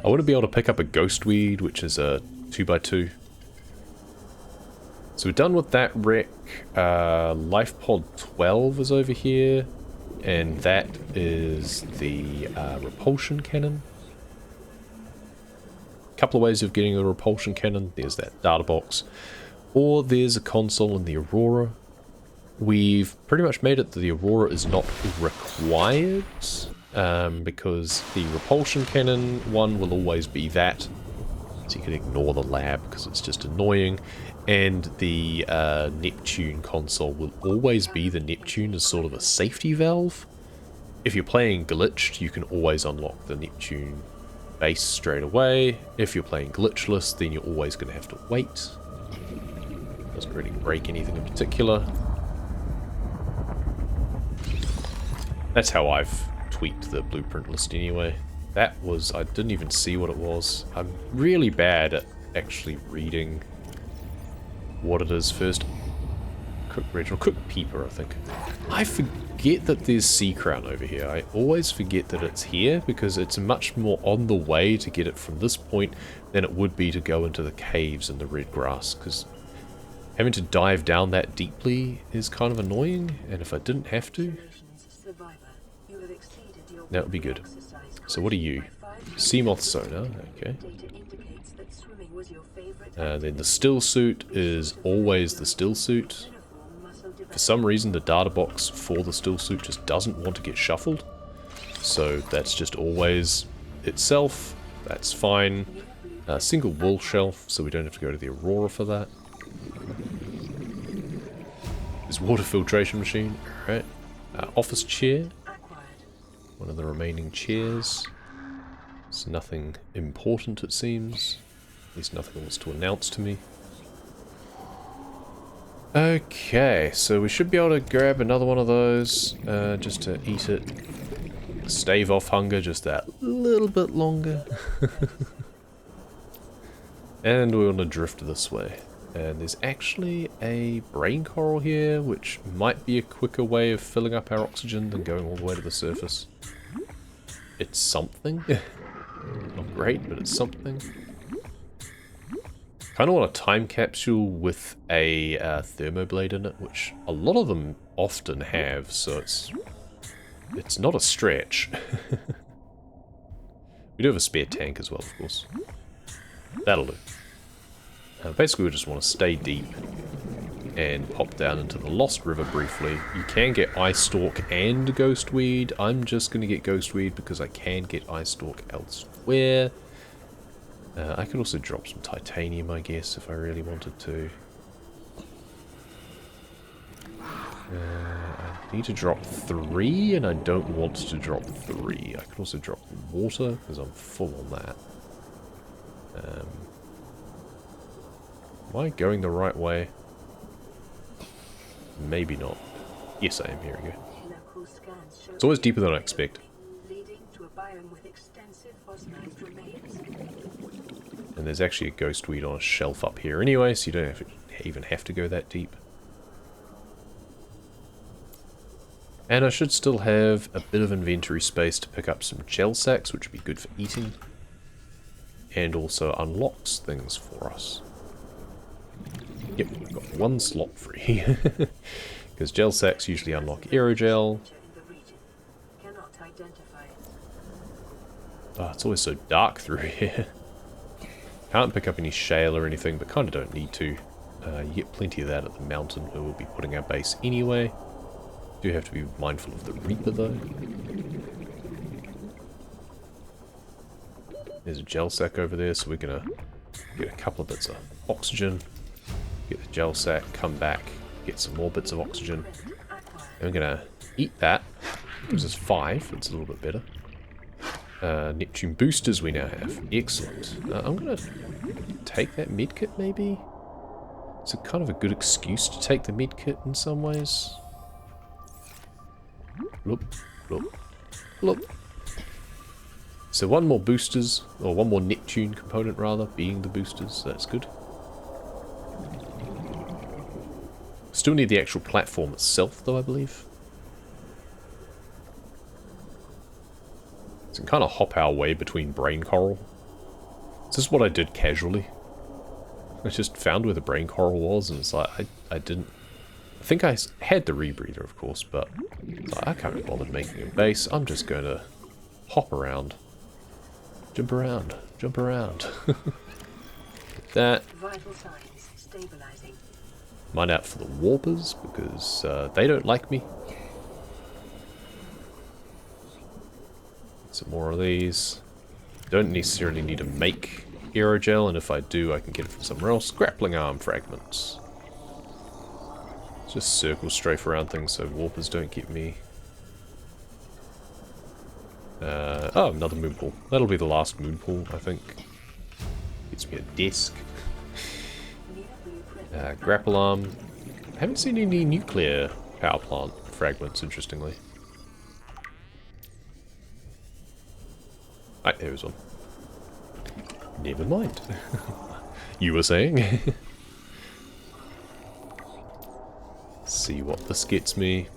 I want to be able to pick up a ghostweed, which is a 2x2. So we're done with that wreck. Life pod 12 is over here, and that is the repulsion cannon. A couple of ways of getting a repulsion cannon. There's that data box, or there's a console in the Aurora. We've pretty much made it that the Aurora is not required, because the repulsion cannon one will always be that, so you can ignore the lab because it's just annoying, and the Neptune console will always be the Neptune as sort of a safety valve. If you're playing glitched, you can always unlock the Neptune base straight away. If you're playing glitchless, then you're always going to have to wait. Doesn't really break anything in particular. That's how I've tweaked the blueprint list anyway. That was, I didn't even see what it was. I'm really bad at actually reading what it is first. Cooked regional, cooked peeper, I think. I forget that there's sea crown over here. I always forget that it's here because it's much more on the way to get it from this point than it would be to go into the caves in the red grass, because having to dive down that deeply is kind of annoying, and if I didn't have to, that would be good. So what are you? Seamoth sonar, okay. Then the still suit is always the still suit. For some reason the data box for the still suit just doesn't want to get shuffled. So that's just always itself. That's fine. Single wool shelf, so we don't have to go to the Aurora for that. There's water filtration machine, alright. Office chair. One of the remaining chairs. It's nothing important, it seems. At least nothing else to announce to me. Okay, so we should be able to grab another one of those, just to eat it. Stave off hunger just that little bit longer. And we want to drift this way. And there's actually a brain coral here, which might be a quicker way of filling up our oxygen than going all the way to the surface. It's something. Not great, but it's something. Kind of want a time capsule with a thermoblade in it, which a lot of them often have, so it's not a stretch. We do have a spare tank as well, of course. That'll do. Basically, we just want to stay deep and pop down into the Lost River briefly. You can get Ice Stalk and Ghostweed. I'm just going to get Ghostweed because I can get Ice Stalk elsewhere. I could also drop some titanium, I guess, if I really wanted to. I need to drop 3, and I don't want to drop 3. I could also drop water, because I'm full on that. Am I going the right way? Maybe not. Yes, I am. Here we go. It's always deeper than I expect. And there's actually a ghostweed on a shelf up here anyway, so you don't even have to go that deep. And I should still have a bit of inventory space to pick up some gel sacks, which would be good for eating. and also unlocks things for us. Yep, we've got one slot free. Because gel sacks usually unlock aerogel. Oh, it's always so dark through here. Can't pick up any shale or anything, but kind of don't need to. You get plenty of that at the mountain where we'll be putting our base anyway. Do have to be mindful of the Reaper though. There's a gel sack over there, so we're gonna get a couple of bits of oxygen. Get the gel sack, come back, get some more bits of oxygen. And we're gonna eat that. Gives us 5, it's a little bit better. Neptune boosters we now have. Excellent. I'm gonna take that medkit maybe? It's a kind of a good excuse to take the medkit in some ways. Look, look, look. So one more boosters, or one more Neptune component rather, being the boosters, that's good. Still need the actual platform itself though, I believe. So we can kind of hop our way between brain coral. This is what I did casually. I just found where the brain coral was, and it's like, I didn't... I think I had the rebreather, of course, but like, I can't be bothered making a base. I'm just going to hop around. Jump around. Jump around. That. Vital signs stabilizing. Mind out for the warpers, because they don't like me. Some more of these. Don't necessarily need to make aerogel, and if I do, I can get it from somewhere else. Grappling arm fragments. Just circle strafe around things so warpers don't get me. Oh, another moon pool. That'll be the last moon pool, I think. Gets me a desk. Grapple arm. I haven't seen any nuclear power plant fragments, interestingly. Right, there was one. Never mind. You were saying? See what this gets me.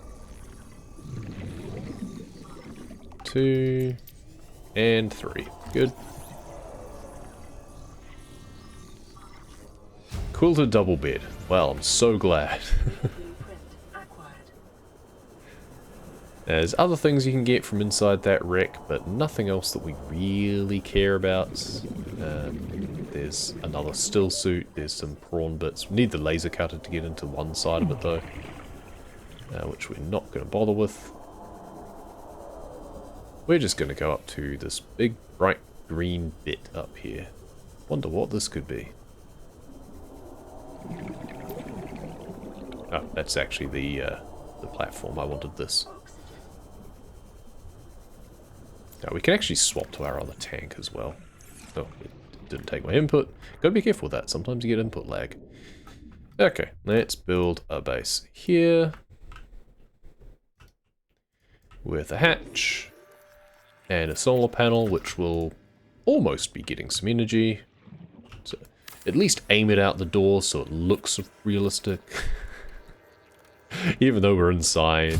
2 and 3. Good. Quilted double bed. Well, I'm so glad. There's other things you can get from inside that wreck, but nothing else that we really care about. There's another still suit, there's some prawn bits. We need the laser cutter to get into one side of it though, which we're not going to bother with. We're just going to go up to this big bright green bit up here. Wonder what this could be. Oh, that's actually the platform. I wanted this. Now we can actually swap to our other tank as well. Oh, it didn't take my input. Gotta be careful with that. Sometimes you get input lag. Okay, let's build a base here. With a hatch. And a solar panel, which will almost be getting some energy. So at least aim it out the door so it looks realistic. Even though we're inside.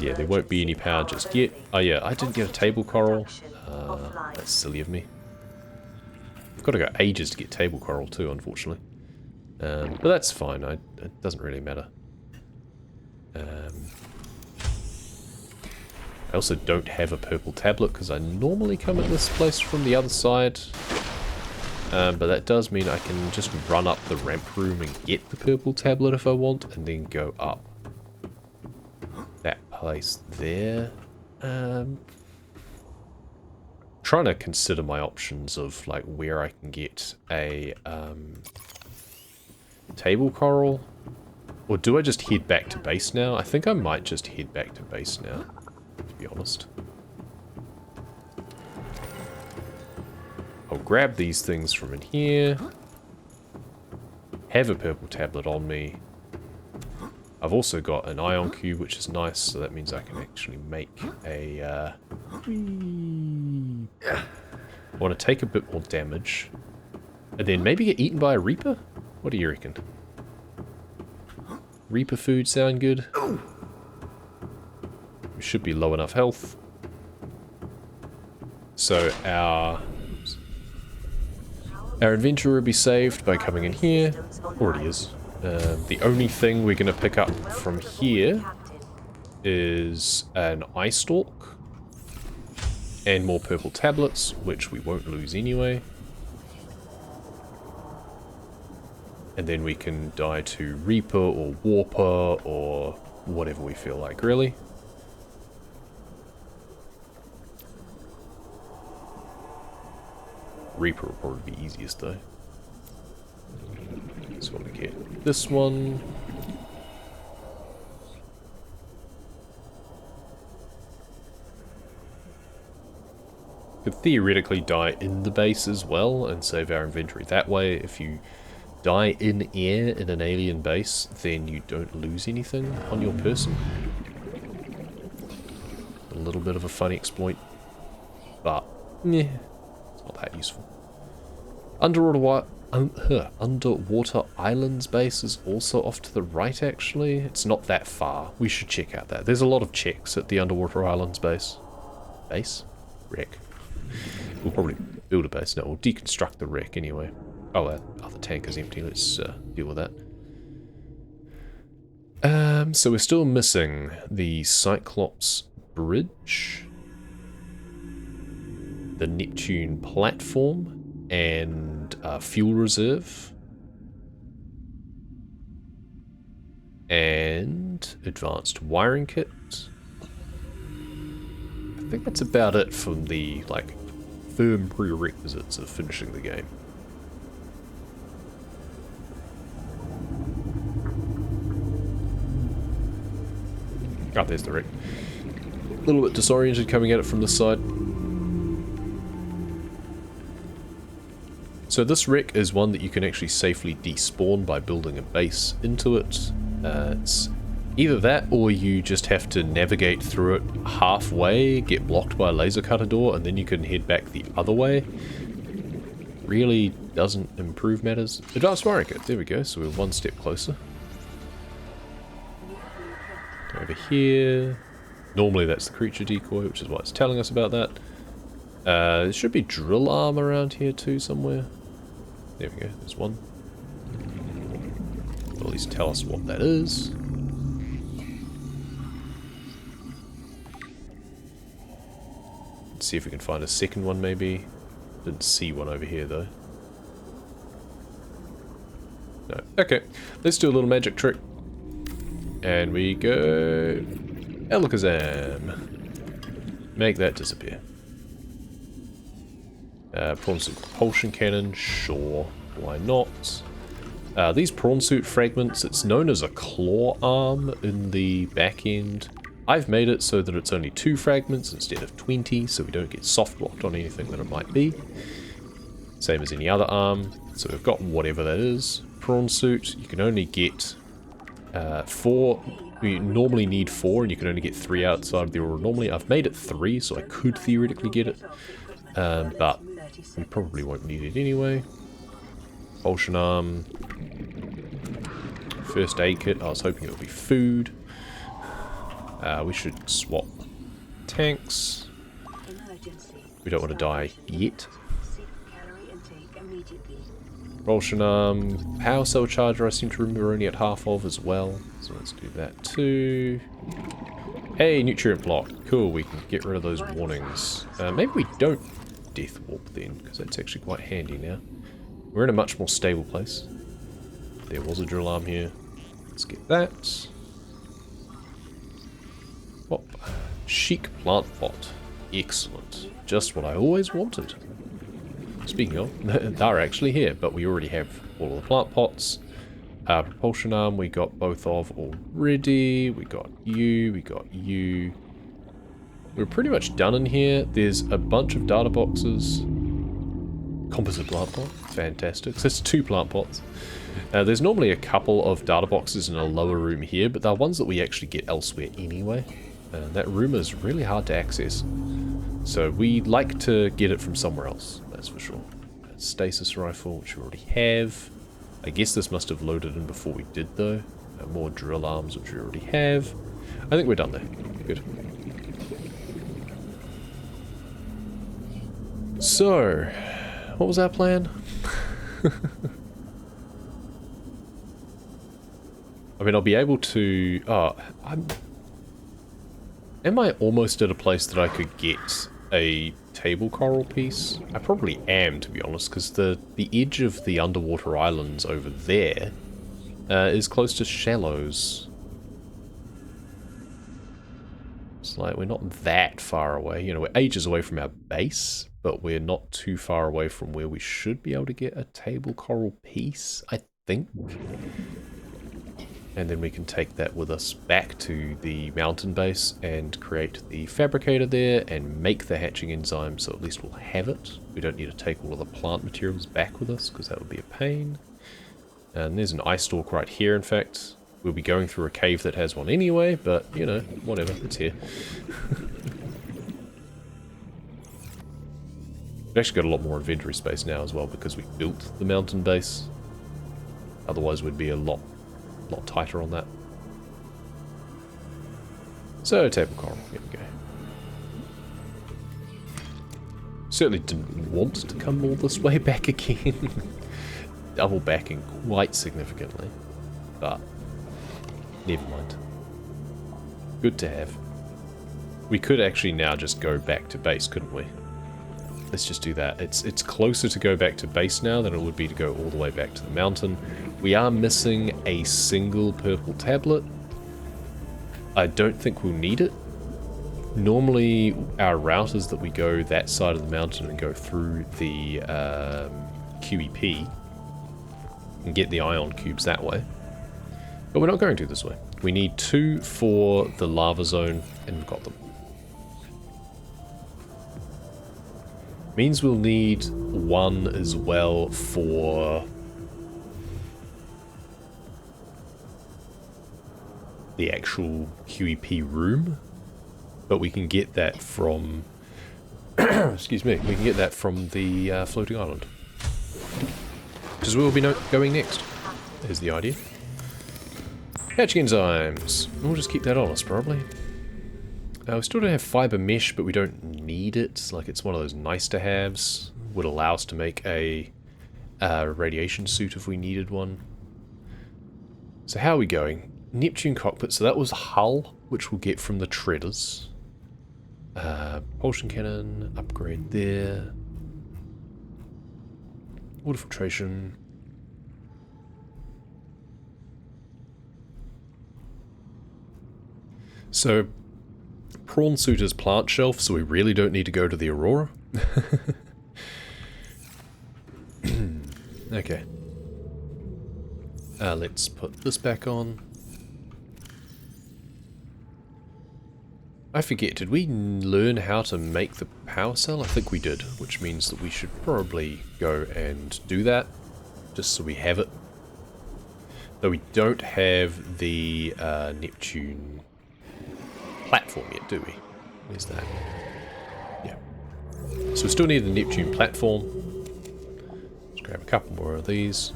Yeah, there won't be any power just yet. Oh yeah, I didn't get a table coral. That's silly of me. I've got to go ages to get table coral too, unfortunately. But that's fine, it doesn't really matter. I also don't have a purple tablet because I normally come at this place from the other side. But that does mean I can just run up the ramp room and get the purple tablet if I want, and then go up that place there. Trying to consider my options of like where I can get a table coral, or do I just head back to base now? I think I might just head back to base now, to be honest. I'll grab these things from in here. Have a purple tablet on me. I've also got an ion cube, which is nice, so that means I can actually make a... I want to take a bit more damage. And then maybe get eaten by a Reaper? What do you reckon? Reaper food sound good? We should be low enough health. So our... Our inventory will be saved by coming in here. Already is. The only thing we're going to pick up from here is an eye stalk and more purple tablets, which we won't lose anyway. And then we can die to Reaper or Warper or whatever we feel like, really. Reaper will probably be easiest though. Just want to get this one. Could theoretically die in the base as well and save our inventory that way. If you die in air in an alien base, then you don't lose anything on your person. A little bit of a funny exploit, but yeah, it's not that useful. Underwater Islands base is also off to the right, actually. It's not that far. We should check out that. There's a lot of checks at the Underwater Islands base. Base? Wreck. We'll probably build a base. No, we'll deconstruct the wreck anyway. Oh, that other tank is empty. Let's deal with that. So we're still missing the Cyclops Bridge, the Neptune platform, and fuel reserve, and advanced wiring kit. I think that's about it from the like firm prerequisites of finishing the game. Oh, there's the wreck. A little bit disoriented coming at it from this side. So this wreck is one that you can actually safely despawn by building a base into it. It's either that or you just have to navigate through it halfway, get blocked by a laser cutter door, and then you can head back the other way. Really doesn't improve matters. Advanced wiring kit, there we go, so we're one step closer. Over here. Normally that's the creature decoy, which is why it's telling us about that. There should be drill arm around here too somewhere. There we go, there's one. Or at least tell us what that is. Let's see if we can find a second one maybe. Didn't see one over here though. No. Okay, let's do a little magic trick. And we go Alakazam. Make that disappear. Prawn suit propulsion cannon, sure, why not? These prawn suit fragments, it's known as a claw arm in the back end. I've made it so that it's only 2 fragments instead of 20, so we don't get soft locked on anything that it might be. Same as any other arm, so we've got whatever that is. Prawn suit, you can only get 4. We normally need 4, and you can only get 3 outside of the order normally. I've made it 3, so I could theoretically get it, but we probably won't need it anyway. Propulsion arm. First aid kit. I was hoping it would be food. We should swap tanks. We don't want to die yet. Propulsion arm. Power cell charger I seem to remember only at half of as well. So let's do that too. Hey, nutrient block. Cool, we can get rid of those warnings. Maybe we don't death warp then, because that's actually quite handy now. We're in a much more stable place. There was a drill arm here. Let's get that. Oh, chic plant pot. Excellent. Just what I always wanted. Speaking of, they're actually here, but we already have all of the plant pots. Propulsion arm we got both of already. We got you, we got you. We're pretty much done in here. There's a bunch of data boxes. Composite plant pot. Fantastic. So it's 2 plant pots. There's normally a couple of data boxes in a lower room here, but they're ones that we actually get elsewhere anyway. That room is really hard to access. So we like to get it from somewhere else, that's for sure. Stasis rifle, which we already have. I guess this must have loaded in before we did though. More drill arms, which we already have. I think we're done there. Good. So, what was our plan? I mean, I'll be able to... Oh, am I almost at a place that I could get a table coral piece? I probably am, to be honest, because the edge of the underwater islands over there is close to shallows. It's like we're not that far away. You know, we're ages away from our base, but we're not too far away from where we should be able to get a table coral piece, I think. And then we can take that with us back to the mountain base and create the fabricator there and make the hatching enzyme, so at least we'll have it. We don't need to take all of the plant materials back with us because that would be a pain. And there's an ice stalk right here, in fact. We'll be going through a cave that has one anyway, but, you know, whatever, it's here. We've actually got a lot more inventory space now as well because we built the mountain base. Otherwise we'd be a lot tighter on that. So, table coral, here we go. Certainly didn't want to come all this way back again. Double backing quite significantly, but never mind. Good to have. We could actually now just go back to base, couldn't we? Let's just do that. It's closer to go back to base now than it would be to go all the way back to the mountain. We are missing a single purple tablet. I don't think we'll need it. Normally, our route is that we go that side of the mountain and go through the QEP and get the ion cubes that way. But we're not going to this way. We need 2 for the lava zone, and we've got them. Means we'll need 1 as well for the actual QEP room, but we can get that from excuse me, we can get that from the floating island, which is where we'll be going next. There's the idea. Hatching enzymes. We'll just keep that on us, probably. We still don't have fiber mesh, but we don't need it. Like, it's one of those nice-to-haves. Would allow us to make a radiation suit if we needed one. So how are we going? Neptune cockpit. So that was hull, which we'll get from the treaders. Propulsion cannon, upgrade there. Water filtration. So, prawn suit is plant shelf, so we really don't need to go to the Aurora. Okay. Let's put this back on. I forget, did we learn how to make the power cell? I think we did, which means that we should probably go and do that, just so we have it. Though we don't have the Neptune platform yet, do we? Where's that? Yeah. So we still need the Neptune platform. Let's grab a couple more of these.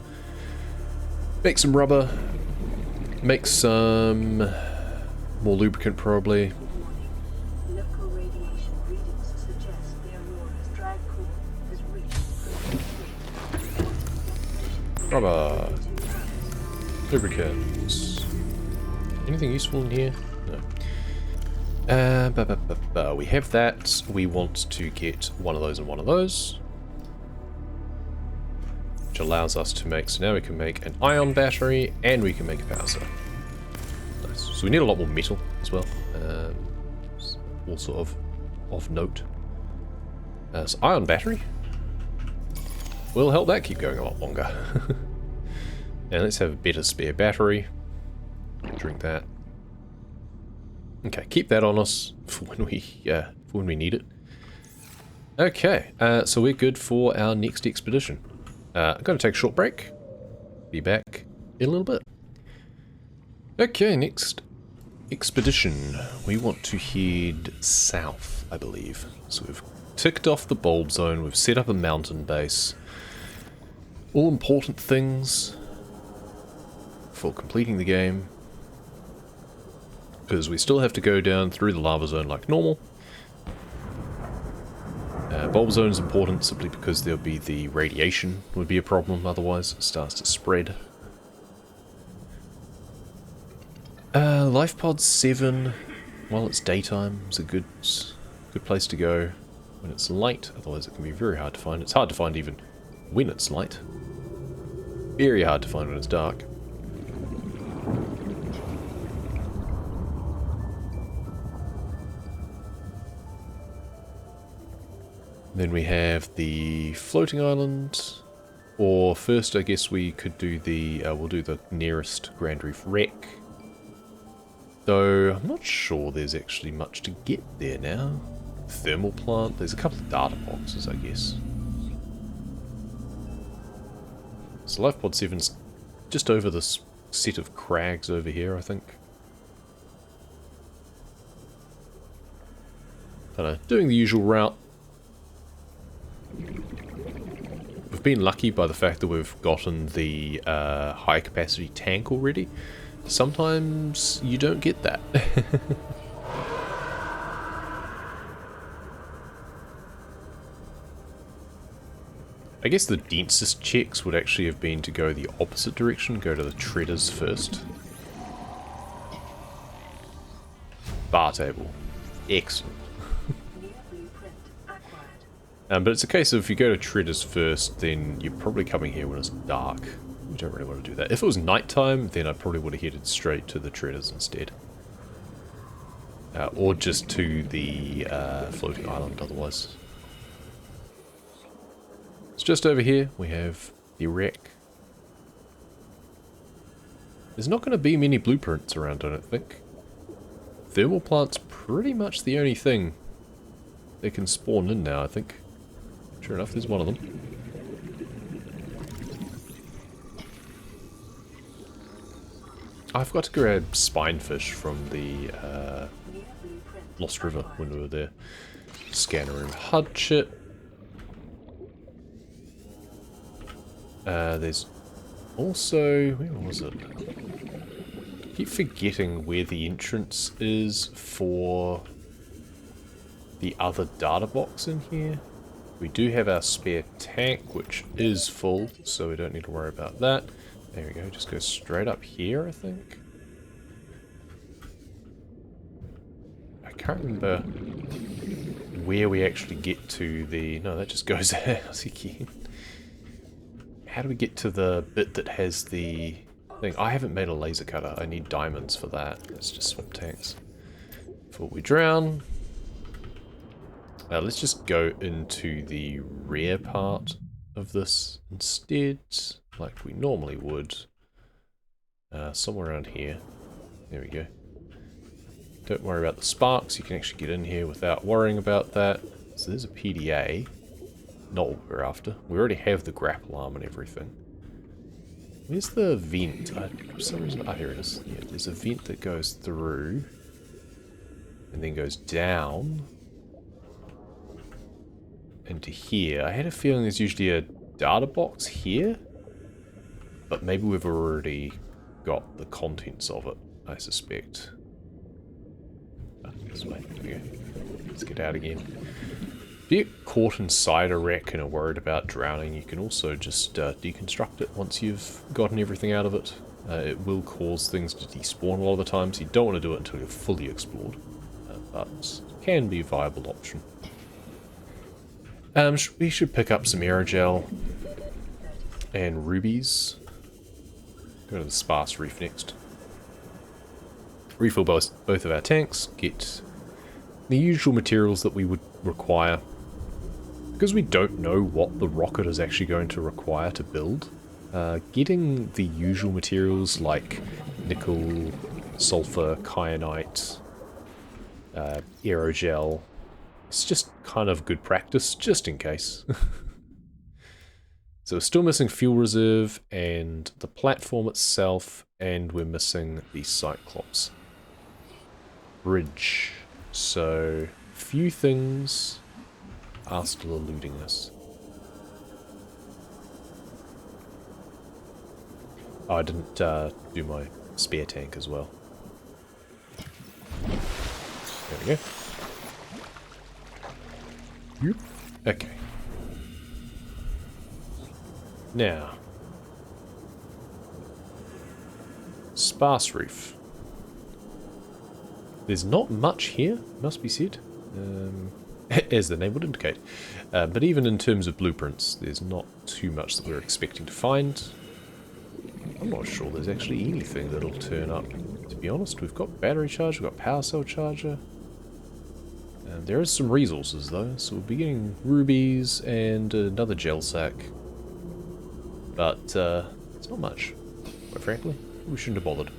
Make some rubber. Make some more lubricant, probably. Local radiation readings suggest the Aurora's drag core has reached. Rubber. Lubricants. Anything useful in here? No. We have that. We want to get one of those and one of those, which allows us to make, so now we can make an ion battery and we can make a power cell. Nice. So we need a lot more metal as well, also of note. So ion battery will help that keep going a lot longer. And let's have a better spare battery. Drink that. Okay, keep that on us for when we need it. Okay, so we're good for our next expedition. I'm going to take a short break. Be back in a little bit. Okay, next expedition. We want to head south, I believe. So we've ticked off the bulb zone. We've set up a mountain base. All important things for completing the game. Because we still have to go down through the lava zone like normal. bulb zone is important simply because there'll be the radiation would be a problem otherwise. It starts to spread. Life pod 7, while it's daytime, is a good place to go when it's light, otherwise it can be very hard to find. It's hard to find even when it's light. Very hard to find when it's dark. Then we have the floating island, or first I guess we could do the, we'll do the nearest Grand Reef wreck. Though, I'm not sure there's actually much to get there now. Thermal plant, there's a couple of data boxes I guess. So Life Pod 7's just over this set of crags over here, I think. I don't know, doing the usual route. We've been lucky by the fact that we've gotten the high capacity tank already. Sometimes you don't get that. I guess the densest checks would actually have been to go the opposite direction, go to the treaders first. Bar table. Excellent. But it's a case of if you go to treaders first, then you're probably coming here when it's dark. You don't really want to do that. If it was nighttime, then I probably would have headed straight to the treaders instead. Or just to the floating island otherwise. So just over here we have the wreck. There's not going to be many blueprints around, I don't think. Thermal plant's pretty much the only thing that can spawn in now, I think. Sure enough, there's one of them. I forgot to grab spinefish from the Lost River when we were there. Scanner room HUD chip. There's also... where was it? I keep forgetting where the entrance is for the other data box in here. We do have our spare tank, which is full, so we don't need to worry about that. There we go, just go straight up here, I think. I can't remember where we actually get to the... no, that just goes out again. How do we get to the bit that has the thing? I haven't made a laser cutter. I need diamonds for that. Let's just swap tanks. Before we drown. Let's just go into the rear part of this instead, like we normally would. Somewhere around here. There we go. Don't worry about the sparks. You can actually get in here without worrying about that. So there's a PDA. Not what we're after. We already have the grapple arm and everything. Where's the vent? For some reason, here it is. Yeah, there's a vent that goes through and then goes down into here. I had a feeling there's usually a data box here, but maybe we've already got the contents of it, I suspect. This way. There we go. Let's get out again. If you get caught inside a wreck and are worried about drowning, you can also just deconstruct it once you've gotten everything out of it. It will cause things to despawn a lot of the time, so you don't want to do it until you're fully explored. But it can be a viable option. We should pick up some aerogel and rubies. Go to the sparse reef next. Refill both of our tanks, get the usual materials that we would require. Because we don't know what the rocket is actually going to require to build, getting the usual materials like nickel, sulfur, kyanite, aerogel, it's just kind of good practice, just in case. So we're still missing fuel reserve and the platform itself, and we're missing the Cyclops bridge. So, few things are still eluding us. Oh, I didn't do my spare tank as well. There we go. Yep. Okay. Now. Sparse reef. There's not much here, must be said. As the name would indicate. But even in terms of blueprints, there's not too much that we're expecting to find. I'm not sure there's actually anything that'll turn up, to be honest. We've got battery charge, we've got power cell charger. There is some resources though, so we'll be getting rubies and another gel sack. But it's not much, quite frankly. We shouldn't have bothered.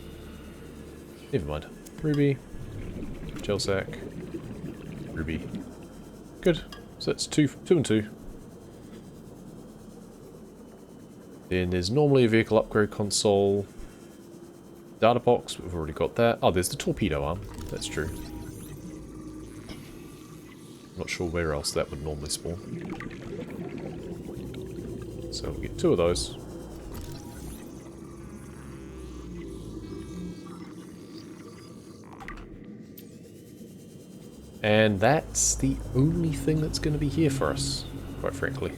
Never mind. Ruby, gel sack, ruby. Good. So that's two and two. Then there's normally a vehicle upgrade console. Data box, we've already got that. Oh, there's the torpedo arm. That's true. Not sure where else that would normally spawn. So we'll get two of those. And that's the only thing that's going to be here for us, quite frankly.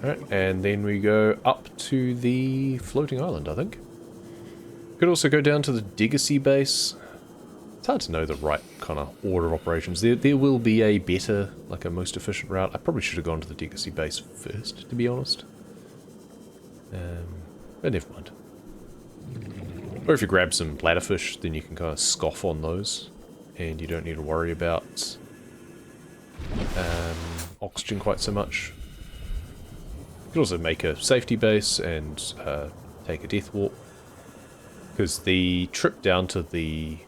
Alright, and then we go up to the floating island, I think. Could also go down to the Digacy base. It's hard to know the right kind of order of operations. There will be a better, like a most efficient route. I probably should have gone to the Digacy base first, to be honest. But never mind. Or if you grab some bladderfish, then you can kind of scoff on those. And you don't need to worry about oxygen quite so much. You can also make a safety base and take a death warp. Because the trip down to the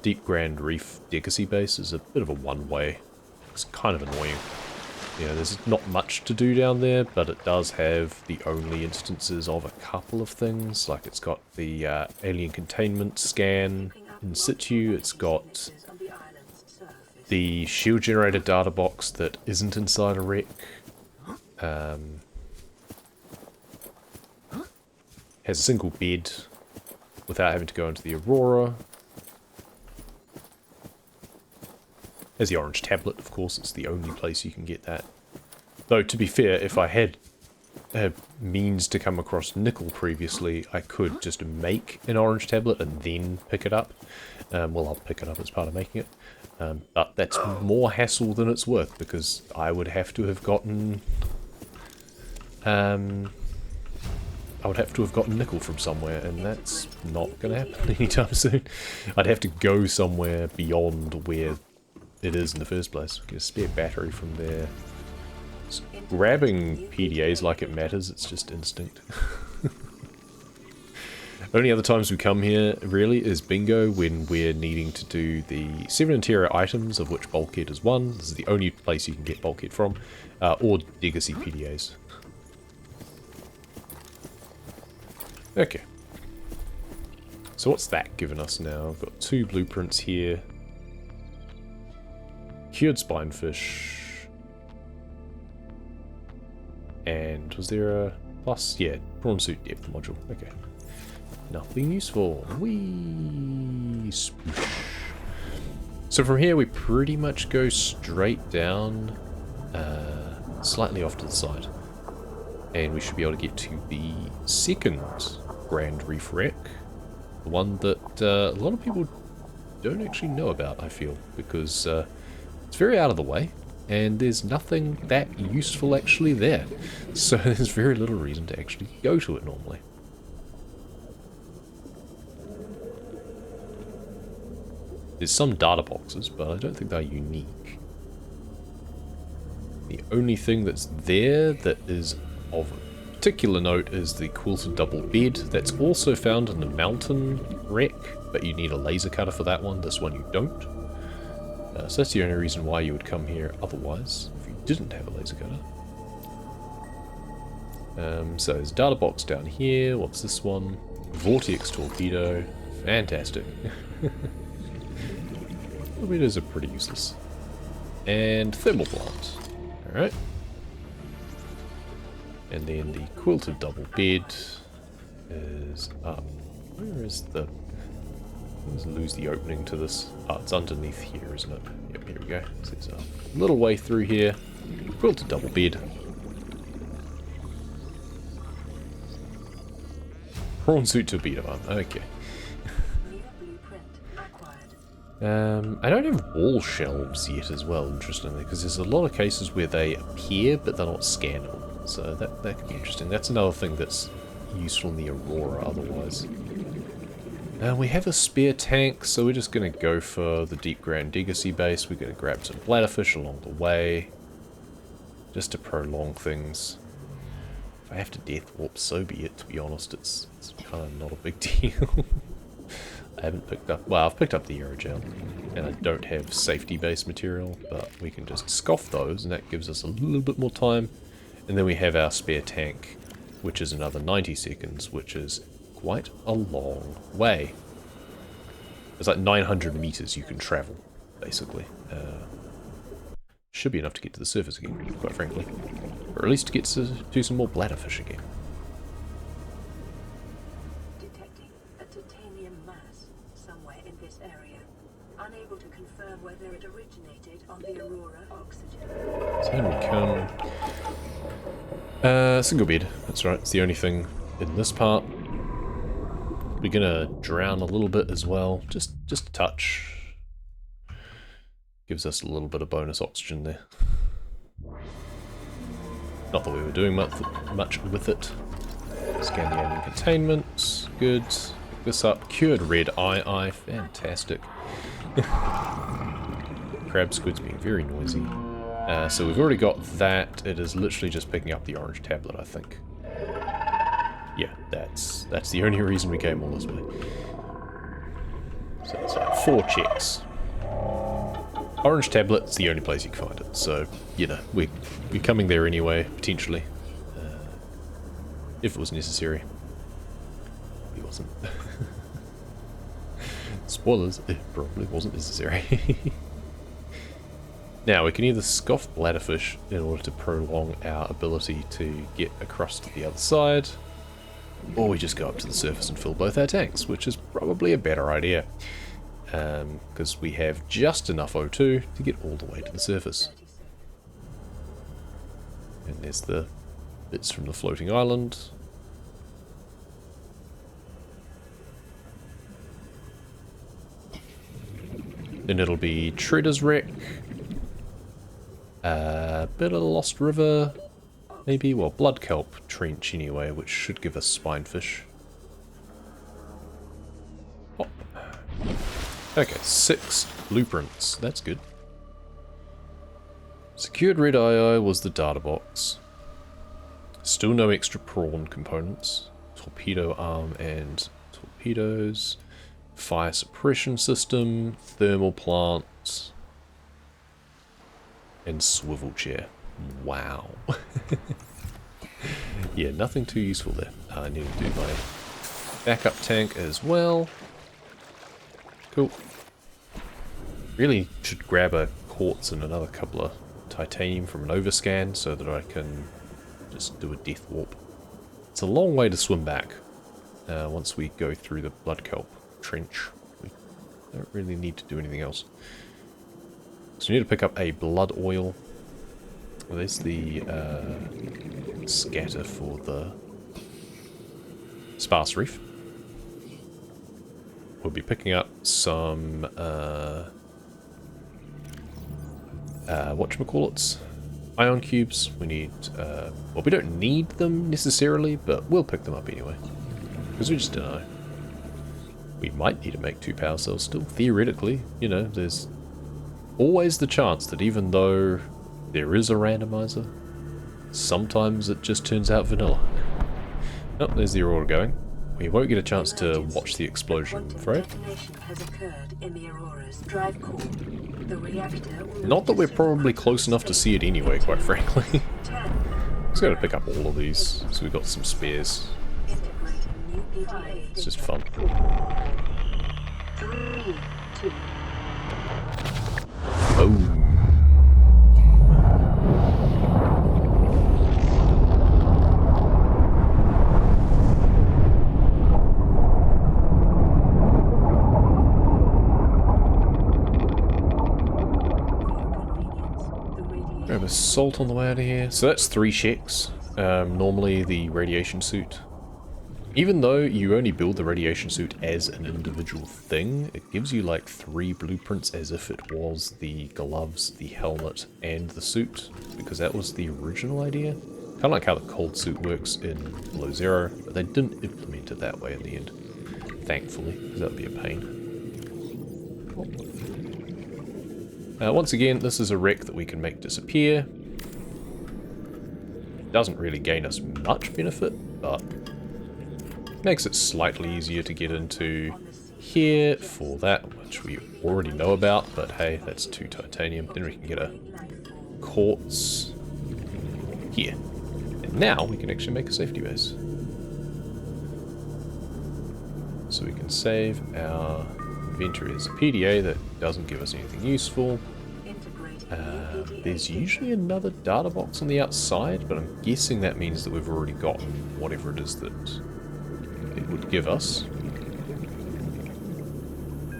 Deep Grand Reef Digacy base is a bit of a one-way. It's kind of annoying. You know, there's not much to do down there, but it does have the only instances of a couple of things. Like it's got the alien containment scan in situ, it's got the shield generator data box that isn't inside a wreck. Has a single bed without having to go into the Aurora. Has the orange tablet, of course, it's the only place you can get that. Though, to be fair, if I had a means to come across nickel previously, I could just make an orange tablet and then pick it up. Well, I'll pick it up as part of making it. But that's more hassle than it's worth, because I would have to have gotten... I would have to have gotten nickel from somewhere, and that's not going to happen anytime soon. I'd have to go somewhere beyond where it is in the first place. Get a spare battery from there. Just grabbing PDAs like it matters, it's just instinct. Only other times we come here, really, is bingo, when we're needing to do the 7 interior items, of which bulkhead is one. This is the only place you can get bulkhead from. Or Digacy PDAs. Okay. So what's that given us now? I've got 2 blueprints here. Cured spinefish. And was there a plus? Yeah, prawn suit depth module. Okay. Nothing useful. Whee! Sploosh. So from here we pretty much go straight down, slightly off to the side. And we should be able to get to the second Grand Reef wreck. The one that a lot of people don't actually know about, I feel, because it's very out of the way, and there's nothing that useful actually there. So there's very little reason to actually go to it normally. There's some data boxes, but I don't think they're unique. The only thing that's there that is of particular note is the quilted double bed. That's also found in the mountain wreck, but you need a laser cutter for that one. This one you don't. So that's the only reason why you would come here otherwise, if you didn't have a laser cutter. So there's a data box down here. What's this one? Vortex torpedo. Fantastic. Torpedoes are pretty useless. And thermal plant. Alright. And then the quilted double bed is up. Where is the... Let's lose the opening to this. Oh, it's underneath here, isn't it? Yep, here we go. So there's a little way through here. Built a double bed. Prawn suit torpedo arm. Okay. I don't have wall shelves yet as well, interestingly, because there's a lot of cases where they appear, but they're not scannable. So that could be interesting. That's another thing that's useful in the Aurora otherwise. We have a spare tank, so we're just going to go for the Deep Ground Legacy base. We're going to grab some bladderfish along the way, just to prolong things. If I have to death warp, so be it, to be honest. It's kind of not a big deal. I haven't picked up... Well, I've picked up the aerogel, and I don't have safety base material, but we can just scoff those, and that gives us a little bit more time. And then we have our spare tank, which is another 90 seconds, which is quite a long way. It's like 900 meters you can travel, basically. Should be enough to get to the surface again, quite frankly. Or at least to get to do some more bladderfish again. Detecting a titanium mass somewhere in this area. Unable to confirm whether it originated on the Aurora oxygen. So here we come. Single bed. That's right. It's the only thing in this part. We're gonna drown a little bit as well. Just a touch. Gives us a little bit of bonus oxygen there. Not that we were doing much with it. Scan the alien containment. Good. Pick this up. Cured red eye. Fantastic. Crab squid's being very noisy. So we've already got that. It is literally just picking up the orange tablet, I think. Yeah, that's the only reason we came all this way. So it's like 4 checks. Orange tablet's the only place you can find it, so, you know, we're coming there anyway, potentially. If it was necessary. It wasn't. Spoilers, it probably wasn't necessary. Now, we can either scoff bladderfish in order to prolong our ability to get across to the other side, or we just go up to the surface and fill both our tanks, which is probably a better idea. Because we have just enough O2 to get all the way to the surface. And there's the bits from the floating island. Then it'll be Treader's Wreck. A bit of Lost River, maybe. Well, Blood Kelp Trench anyway, which should give us spinefish. Oh. Okay, 6 blueprints. That's good. Secured red eye was the data box. Still no extra prawn components. Torpedo arm and torpedoes. Fire suppression system. Thermal plant. And swivel chair. Wow. Yeah, nothing too useful there. I need to do my backup tank as well. Cool. Really should grab a quartz and another couple of titanium from an overscan so that I can just do a death warp. It's a long way to swim back once we go through the blood kelp trench. We don't really need to do anything else. So we need to pick up a blood oil. Well, there's the scatter for the sparse reef. We'll be picking up some whatchamacallits, ion cubes. We need, well, we don't need them necessarily, but we'll pick them up anyway. Because we just don't know. We might need to make 2 power cells still, theoretically. You know, there's always the chance that even though there is a randomizer, sometimes it just turns out vanilla. Oh, there's the Aurora going. We won't get a chance to watch the explosion, I'm afraid. Has occurred in the Aurora's drive core. The reactor will Not that we're probably close enough to see it anyway, quite frankly. Just gotta pick up all of these, so we've got some spares. It's just fun. 3, 2. Boom. Grab a salt on the way out of here. So that's 3 checks. Normally the radiation suit. Even though you only build the radiation suit as an individual thing, it gives you like 3 blueprints as if it was the gloves, the helmet, and the suit, because that was the original idea. Kind of like how the cold suit works in Below Zero, but they didn't implement it that way in the end. Thankfully, because that would be a pain. Once again, this is a wreck that we can make disappear. Doesn't really gain us much benefit, but makes it slightly easier to get into here for that, which we already know about, but hey, that's 2 titanium. Then we can get a quartz here. And now we can actually make a safety base. So we can save our inventory as a PDA that doesn't give us anything useful. There's usually another data box on the outside, but I'm guessing that means that we've already got whatever it is that it would give us.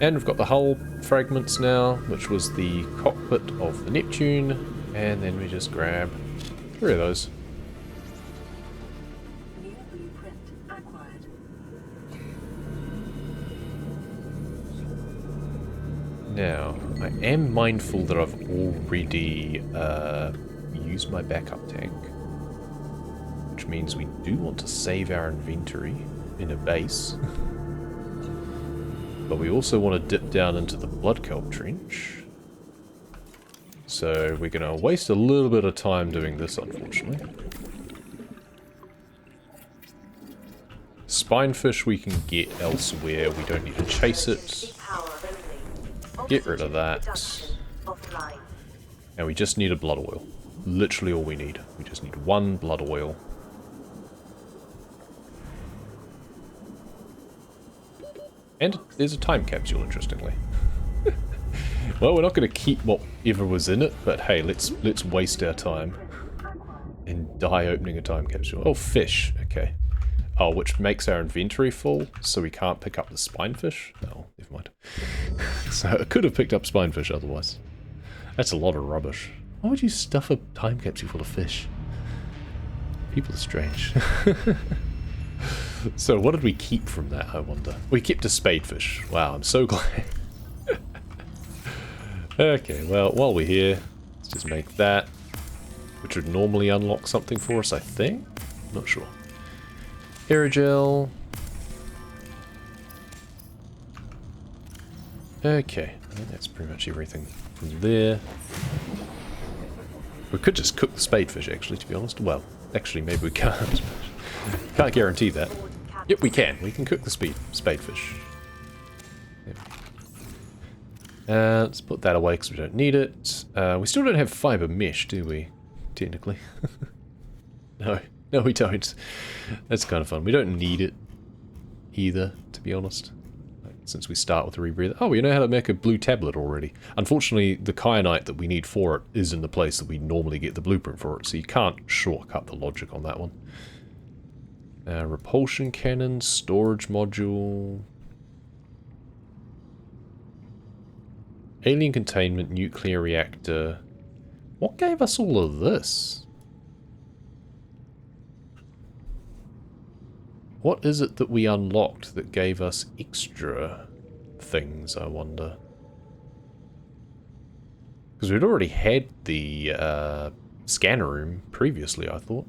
And we've got the hull fragments now, which was the cockpit of the Neptune, and then we just grab 3 of those. New blueprint acquired. Now, I am mindful that I've already used my backup tank, which means we do want to save our inventory in a base. But we also want to dip down into the blood kelp trench. So we're going to waste a little bit of time doing this, unfortunately. Spinefish we can get elsewhere, we don't need to chase it. Get rid of that. And we just need a blood oil. Literally all we need. We just need 1 blood oil. And there's a time capsule, interestingly. Well, we're not going to keep whatever was in it, but hey, let's waste our time and die opening a time capsule. Oh, fish. Okay. Oh, which makes our inventory full, so we can't pick up the spinefish? No, never mind. So I could have picked up spinefish otherwise. That's a lot of rubbish. Why would you stuff a time capsule full of fish? People are strange. So what did we keep from that, I wonder? We kept a spadefish. Wow, I'm so glad. Okay, well, while we're here, let's just make that, which would normally unlock something for us, I think? Not sure. Aerogel. Okay, I think that's pretty much everything from there. We could just cook the spadefish, actually, to be honest. Well, actually, maybe we can't. Can't guarantee that. Yep, we can. We can cook the spadefish. Let's put that away because we don't need it. We still don't have fiber mesh, do we? Technically. No, we don't. That's kind of fun. We don't need it either, to be honest. Since we start with the rebreather. Oh, we know how to make a blue tablet already. Unfortunately, the kyanite that we need for it is in the place that we normally get the blueprint for it, so you can't shortcut the logic on that one. Repulsion cannon, storage module, alien containment, nuclear reactor. What gave us all of this? What is it that we unlocked that gave us extra things, I wonder? Because we'd already had the scanner room previously, I thought.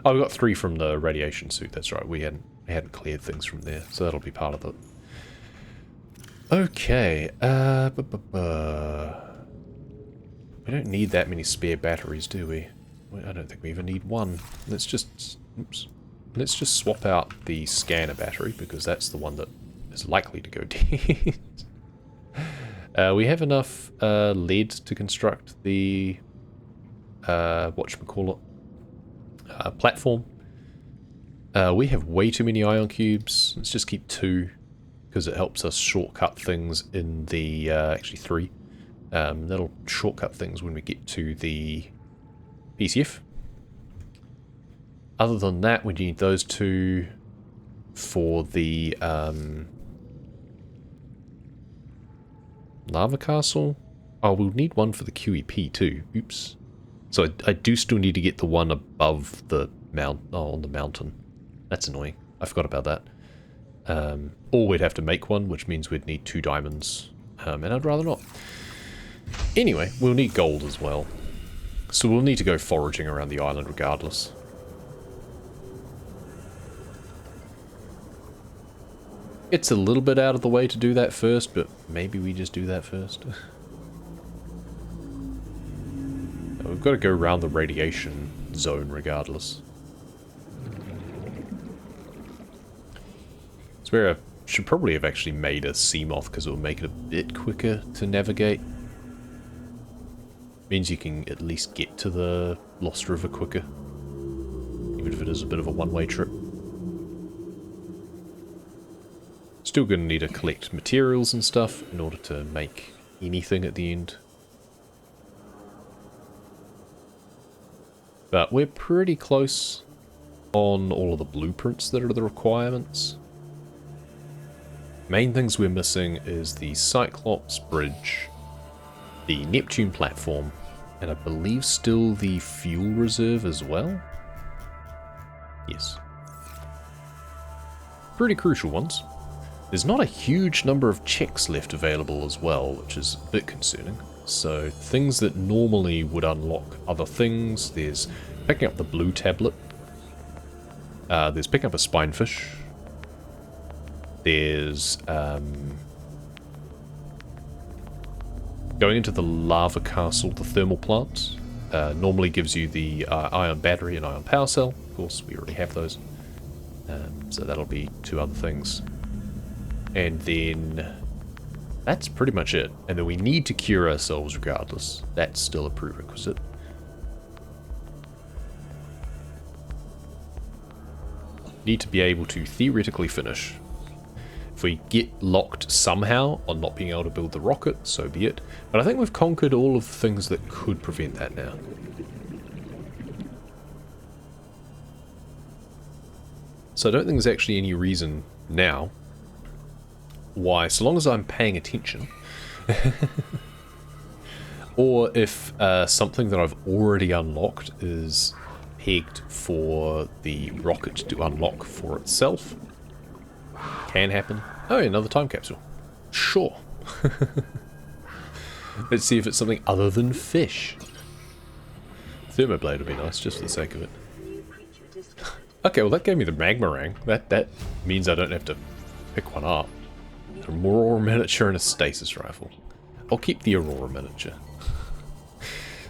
Oh, we got 3 from the radiation suit, that's right. We hadn't cleared things from there, so that'll be part of it. Okay, we don't need that many spare batteries, do we? I don't think we even need 1. Let's just... Oops. Let's just swap out the scanner battery, because that's the one that is likely to go dead. We have enough lead to construct the... whatchamacallit? Platform. We have way too many ion cubes. Let's just keep 2, because it helps us shortcut things in the... actually 3. That'll shortcut things when we get to the PCF. Other than that, we need those 2 for the lava castle. Oh, we'll need one for the QEP too. Oops. So I do still need to get the one above the on the mountain. That's annoying. I forgot about that. Or we'd have to make one, which means we'd need 2 diamonds. And I'd rather not. Anyway, we'll need gold as well. So we'll need to go foraging around the island regardless. It's a little bit out of the way to do that first, but maybe we just do that first. We've got to go around the radiation zone regardless. It's where I should probably have actually made a Seamoth because it will make it a bit quicker to navigate. Means you can at least get to the Lost River quicker, even if it is a bit of a one-way trip. Still going to need to collect materials and stuff in order to make anything at the end. But we're pretty close on all of the blueprints that are the requirements. Main things we're missing is the Cyclops Bridge, the Neptune platform, and I believe still the fuel reserve as well? Yes. Pretty crucial ones. There's not a huge number of checks left available as well, which is a bit concerning. So things that normally would unlock other things, there's picking up the blue tablet, there's picking up a spinefish, there's going into the lava castle, the thermal plant, normally gives you the ion battery and ion power cell. Of course, we already have those, so that'll be 2 other things. And then that's pretty much it. And then we need to cure ourselves regardless. That's still a prerequisite. Need to be able to theoretically finish. If we get locked somehow on not being able to build the rocket, so be it. But I think we've conquered all of the things that could prevent that now. So I don't think there's actually any reason now why, so long as I'm paying attention, or if something that I've already unlocked is pegged for the rocket to unlock for itself, can happen. Oh, another time capsule. Sure. Let's see if it's something other than fish. Thermoblade would be nice, just for the sake of it. Okay, well that gave me the magmarang. That means I don't have to pick one up. Aurora miniature and a stasis rifle. I'll keep the Aurora miniature.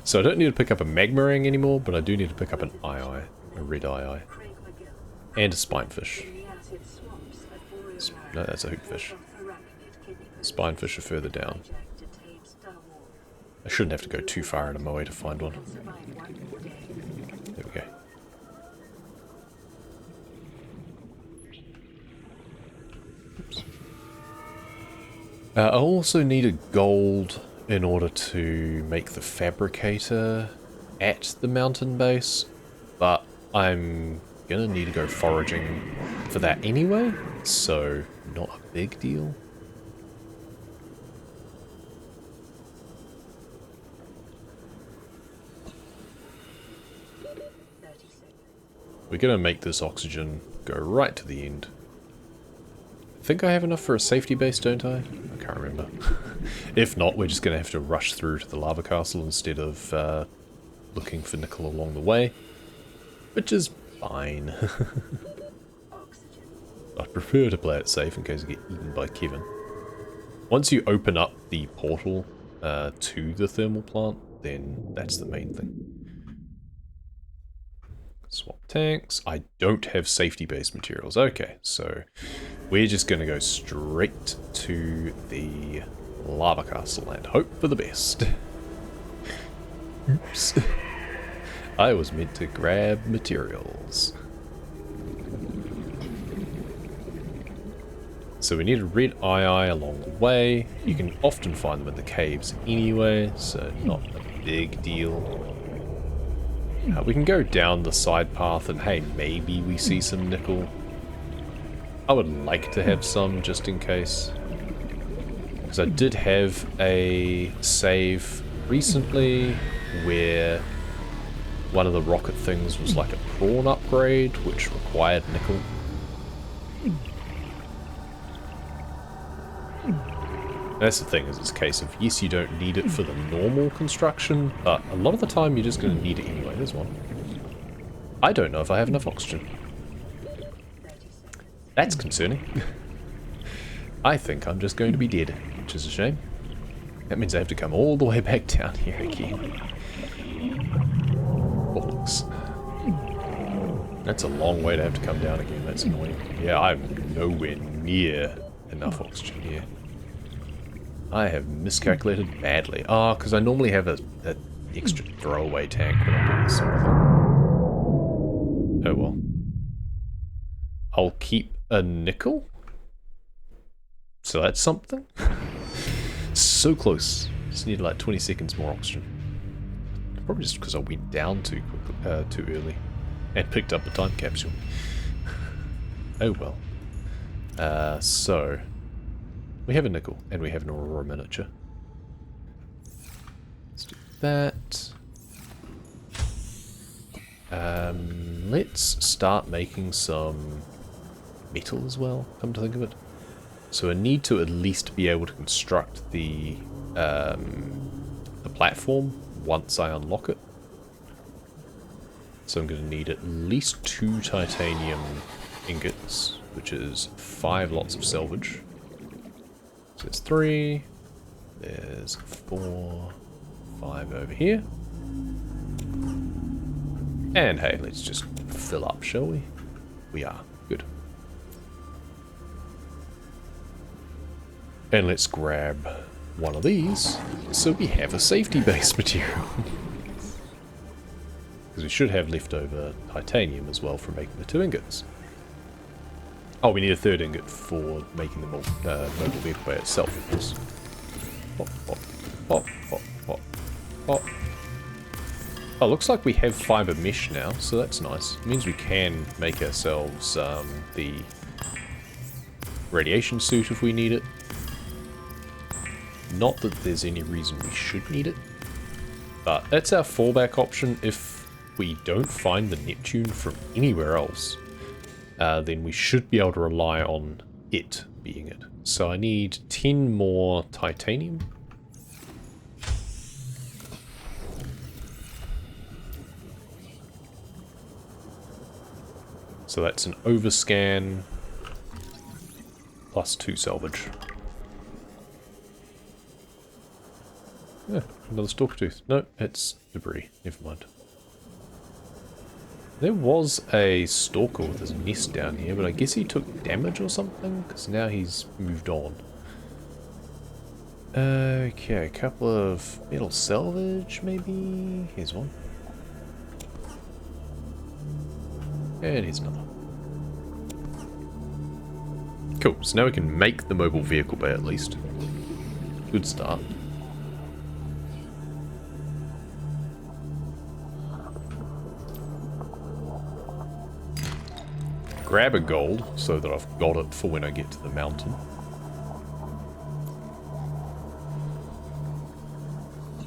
So I don't need to pick up a magmarang anymore, but I do need to pick up an eye, a red eye, and a spinefish. No, that's a hoopfish. Spinefish are further down. I shouldn't have to go too far out of my way to find one. There we go. I also need a gold in order to make the fabricator at the mountain base, but I'm gonna need to go foraging for that anyway, so not a big deal. We're gonna make this oxygen go right to the end. I think I have enough for a safety base, don't I? I can't remember. If not, we're just going to have to rush through to the lava castle instead of looking for nickel along the way. Which is fine. I'd prefer to play it safe in case I get eaten by Kevin. Once you open up the portal to the thermal plant, then that's the main thing. Swap tanks. I don't have safety base materials. Okay, so we're just going to go straight to the lava castle and hope for the best. Oops. I was meant to grab materials. So we need a red eye along the way. You can often find them in the caves anyway, so not a big deal. We can go down the side path and hey, maybe we see some nickel. I would like to have some just in case. Because I did have a save recently where one of the rocket things was like a prawn upgrade, which required nickel. That's the thing, is it's a case of, yes, you don't need it for the normal construction, but a lot of the time you're just going to need it anyway. There's one. I don't know if I have enough oxygen. That's concerning. I think I'm just going to be dead, which is a shame. That means I have to come all the way back down here again. Bollocks. That's a long way to have to come down again. That's annoying. Yeah, I'm nowhere near enough oxygen here. I have miscalculated badly. Ah, because I normally have an extra throwaway tank when I'm doing this sort of thing. Oh well. I'll keep a nickel? So that's something? So close. Just need like 20 seconds more oxygen. Probably just because I went down too quickly, too early. And picked up a time capsule. Oh well. So... we have a nickel, and we have an Aurora miniature. Let's do that. Let's start making some metal as well, come to think of it. So I need to at least be able to construct the platform once I unlock it. So I'm going to need at least 2 titanium ingots, which is 5 lots of salvage. So there's 3, there's 4, 5 over here. And hey, let's just fill up, shall we? We are. Good. And let's grab one of these, so we have a safety base material. Because we should have leftover titanium as well for making the 2 ingots. Oh, we need a 3rd ingot for making the mobile vehicle by itself, of course. Pop, pop, pop, pop, pop, pop. Oh, looks like we have fiber mesh now, so that's nice. It means we can make ourselves the radiation suit if we need it. Not that there's any reason we should need it, but that's our fallback option if we don't find the Neptune from anywhere else. Then we should be able to rely on it being it. So I need 10 more titanium. So that's an overscan plus 2 salvage. Yeah, another stalker tooth. No, it's debris. Never mind. There was a stalker with his nest down here, but I guess he took damage or something, because now he's moved on. Okay, a couple of metal salvage, maybe? Here's one. And here's another. Cool, so now we can make the mobile vehicle bay at least. Good start. Grab a gold so that I've got it for when I get to the mountain.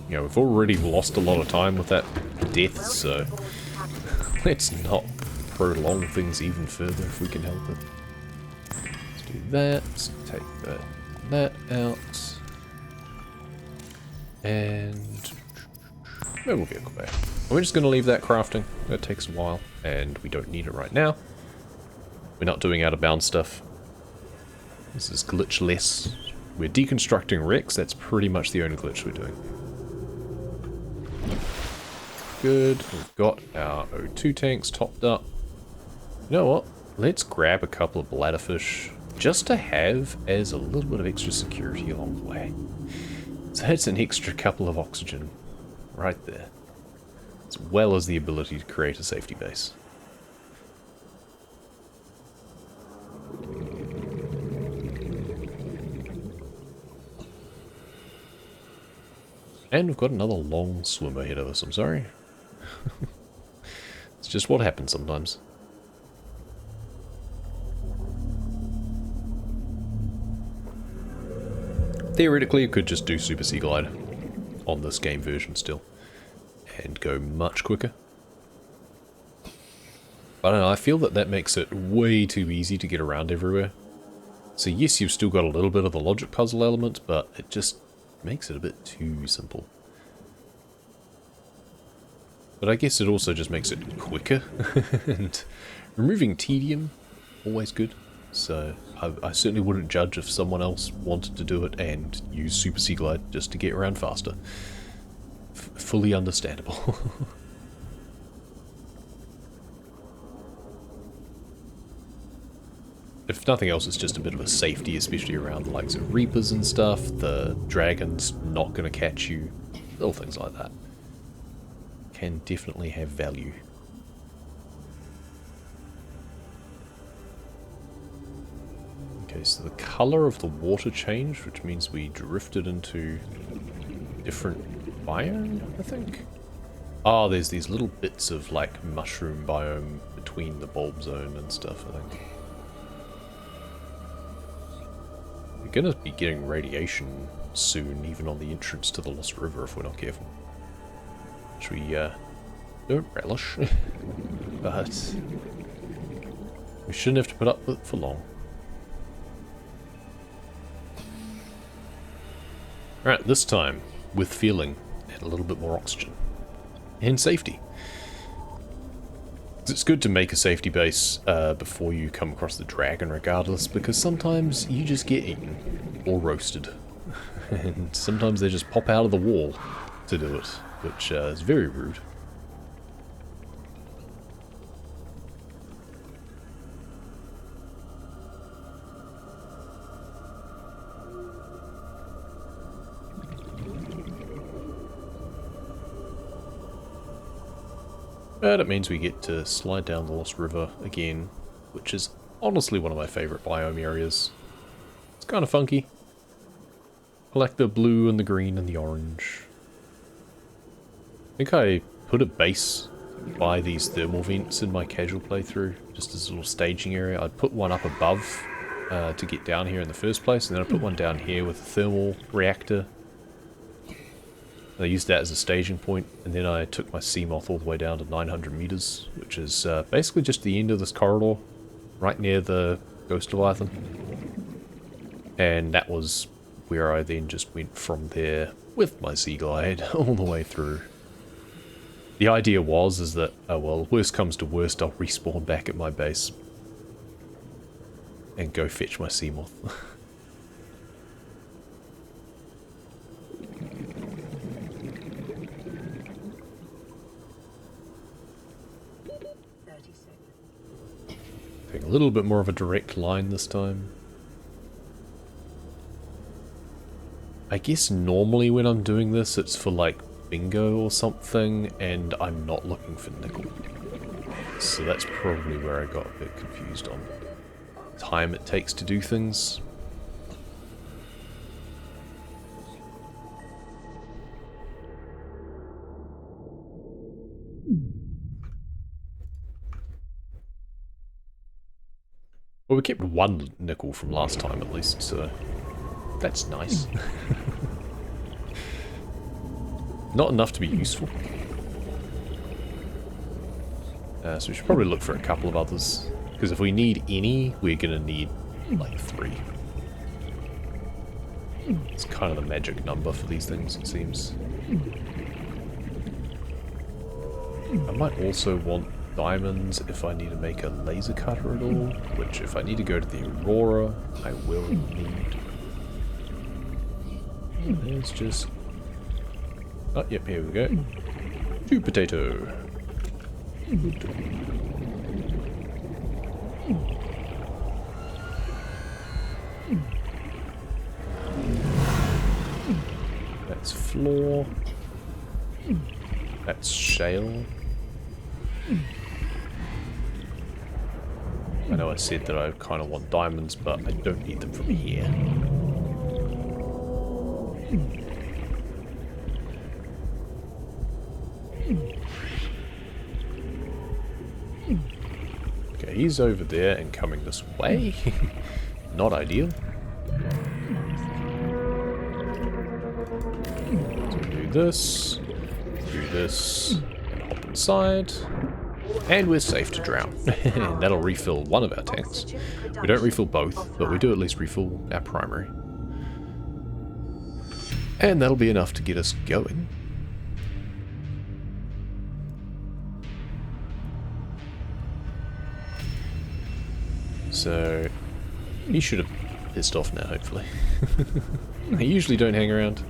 You know, we've already lost a lot of time with that death, so let's not prolong things even further if we can help it. Let's do that, take that out, and mobile vehicle bay. We're just going to leave that crafting. That takes a while, and we don't need it right now. We're not doing out-of-bounds stuff. This is glitchless. We're deconstructing wrecks. That's pretty much the only glitch we're doing. Good. We've got our O2 tanks topped up. You know what? Let's grab a couple of bladderfish just to have as a little bit of extra security along the way. So that's an extra couple of oxygen right there. As well as the ability to create a safety base. And we've got another long swim ahead of us, I'm sorry. It's just what happens sometimes. Theoretically, it could just do Super Sea Glide on this game version still, and go much quicker. I don't know, I feel that that makes it way too easy to get around everywhere. So yes, you've still got a little bit of the logic puzzle element, but it just makes it a bit too simple. But I guess it also just makes it quicker, and removing tedium, always good. So I certainly wouldn't judge if someone else wanted to do it and use Super Sea Glide just to get around faster. Fully understandable. If nothing else, it's just a bit of a safety, especially around the likes of Reapers and stuff. The dragon's not going to catch you. Little things like that can definitely have value. Okay, so the colour of the water changed, which means we drifted into different biome, I think? Oh, there's these little bits of, like, mushroom biome between the bulb zone and stuff, I think. We're gonna be getting radiation soon, even on the entrance to the Lost River, if we're not careful. Which we, don't relish. But we shouldn't have to put up with it for long. Alright, this time, with feeling, and a little bit more oxygen. And safety. It's good to make a safety base before you come across the dragon regardless, because sometimes you just get eaten, or roasted. And sometimes they just pop out of the wall to do it, which is very rude. But it means we get to slide down the Lost River again, which is honestly one of my favourite biome areas. It's kind of funky. I like the blue and the green and the orange. I think I put a base by these thermal vents in my casual playthrough, just as a little staging area. I'd put one up above to get down here in the first place, and then I put one down here with a thermal reactor. I used that as a staging point, and then I took my Seamoth all the way down to 900 meters, which is basically just the end of this corridor, right near the Ghost Leviathan. And that was where I then just went from there with my Sea Glide all the way through. The idea is that, oh well, worst comes to worst, I'll respawn back at my base and go fetch my Seamoth. A little bit more of a direct line this time. I guess normally when I'm doing this it's for like bingo or something, and I'm not looking for nickel. So that's probably where I got a bit confused on time it takes to do things. Well, we kept one nickel from last time at least, so that's nice. Not enough to be useful. So we should probably look for a couple of others, because if we need any, we're going to need like 3. It's kind of the magic number for these things, it seems. I might also want diamonds if I need to make a laser cutter at all, which if I need to go to the Aurora, I will need. There's just... oh, yep, here we go. 2 potato. That's floor. That's shale. I know I said that I kind of want diamonds, but I don't need them from here. Okay, he's over there and coming this way. Not ideal. this, and hop inside. And we're safe to drown. And that'll refill one of our tanks. We don't refill both, but we do at least refill our primary. And that'll be enough to get us going. So, he should have pissed off now, hopefully. They usually don't hang around.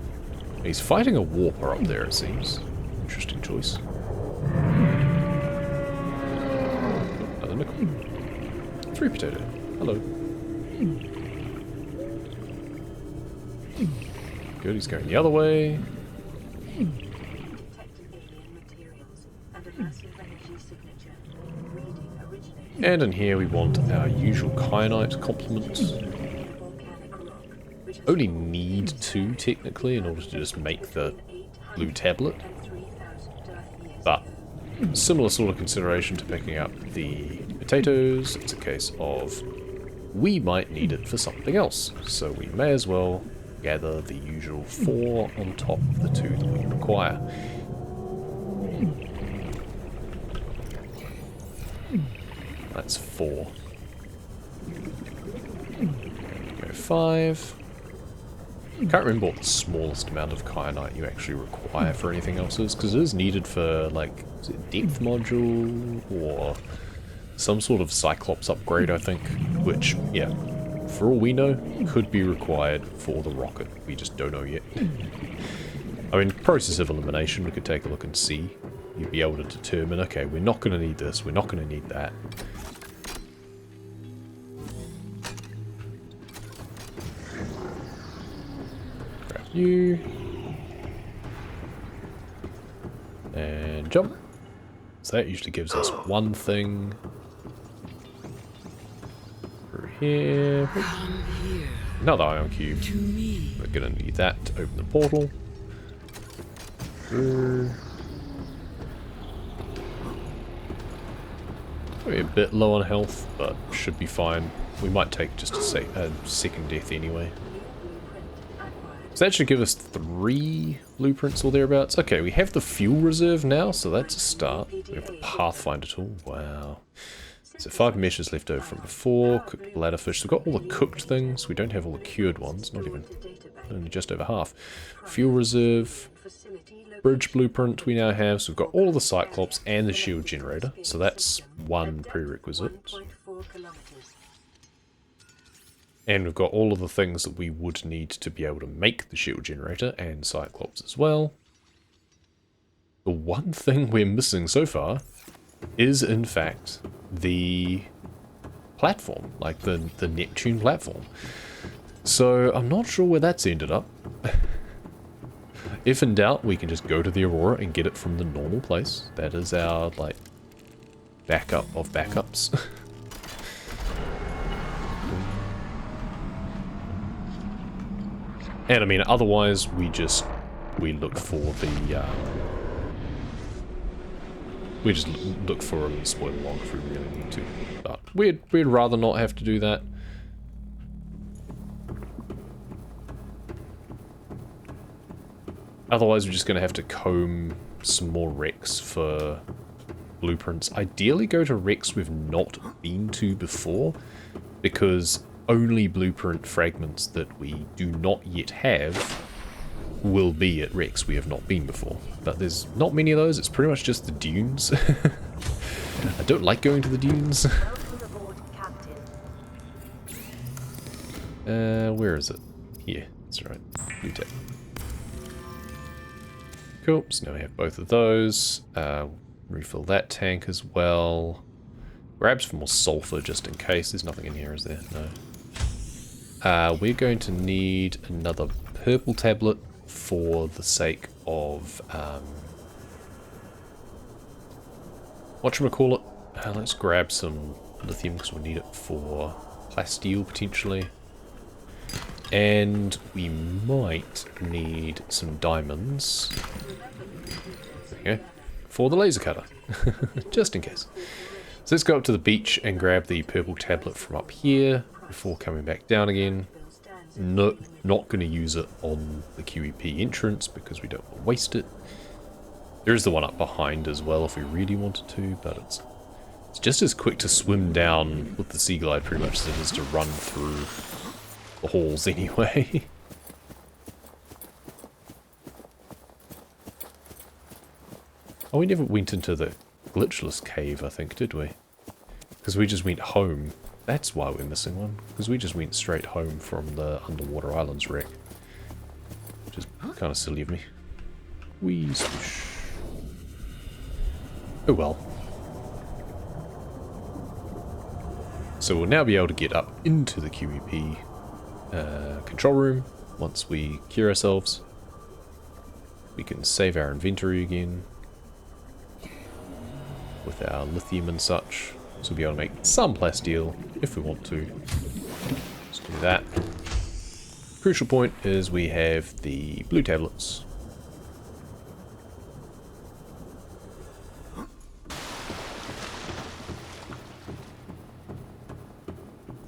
He's fighting a warper up there, it seems. Interesting choice. Another nickel. 3 potato. Hello. Good, he's going the other way. And in here we want our usual kyanite complement. Only need 2 technically in order to just make the blue tablet. But similar sort of consideration to picking up the potatoes. It's a case of we might need it for something else. So we may as well gather the usual 4 on top of the 2 that we require. That's 4. Go 5. Can't remember what the smallest amount of kyanite you actually require for anything else is, because it is needed for, like, is it depth module or some sort of Cyclops upgrade, I think, which, yeah, for all we know, could be required for the rocket. We just don't know yet. I mean, process of elimination, we could take a look and see. You'd be able to determine, okay, we're not going to need this, we're not going to need that. Grab you. And jump. So that usually gives us 1 thing. Through here. Another ion cube. We're going to need that to open the portal. Through. We're a bit low on health, but should be fine. We might take just a second death anyway. So that should give us 3 blueprints or thereabouts. Okay, we have the fuel reserve now, so that's a start. We have the Pathfinder tool. Wow. So 5 meshes left over from before. Cooked bladderfish. We've got all the cooked things. We don't have all the cured ones. Not even. Only just over half. Fuel reserve. Bridge blueprint we now have, so we've got all the Cyclops and the shield generator, so that's 1 prerequisite. And we've got all of the things that we would need to be able to make the shield generator and Cyclops as well. The one thing we're missing so far is, in fact, the platform, like the Neptune platform. So I'm not sure where that's ended up. If in doubt, we can just go to the Aurora and get it from the normal place. That is our, like, backup of backups. And I mean, otherwise, we look for the, we just look for a spoiler log if we really need to. But we'd rather not have to do that. Otherwise, we're just going to have to comb some more wrecks for blueprints. Ideally, go to wrecks we've not been to before, because only blueprint fragments that we do not yet have will be at wrecks we have not been before. But there's not many of those. It's pretty much just the dunes. I don't like going to the dunes. Where is it? Here. That's right. Blue tech. Cool, so now we have both of those. Refill that tank as well. Grab some more sulfur just in case. There's nothing in here, is there? No. We're going to need another purple tablet for the sake of... whatchamacallit? Let's grab some lithium because we'll need it for plasteel potentially. And we might need some diamonds. There we go. For the laser cutter. Just in case. So let's go up to the beach and grab the purple tablet from up here before coming back down again. not going to use it on the QEP entrance because we don't want to waste it. There is the one up behind as well if we really wanted to, but it's just as quick to swim down with the Sea Glide pretty much as it is to run through the halls anyway. Oh, we never went into the glitchless cave, I think, did we? Because we just went home. That's why we're missing one. Because we just went straight home from the Underwater Islands wreck. Which is kind of silly of me. Wee swoosh. Oh well. So we'll now be able to get up into the QEP control room once we cure ourselves. We can save our inventory again with our lithium and such. So we'll be able to make some plasteel if we want to. Let's do that. Crucial point is we have the blue tablets.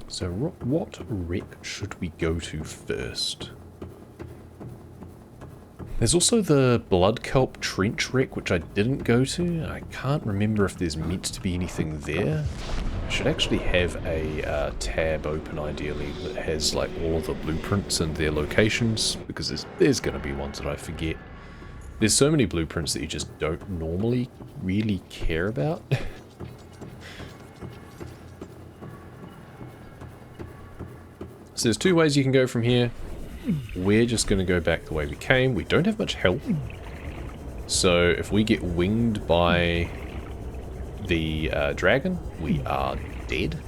So what wreck should we go to first? There's also the Blood Kelp Trench wreck, which I didn't go to. I can't remember if there's meant to be anything there. I should actually have a tab open, ideally, that has like all of the blueprints and their locations, because there's going to be ones that I forget. There's so many blueprints that you just don't normally really care about. So there's two ways you can go from here. We're just going to go back the way we came. We don't have much health. So if we get winged by the dragon, we are dead.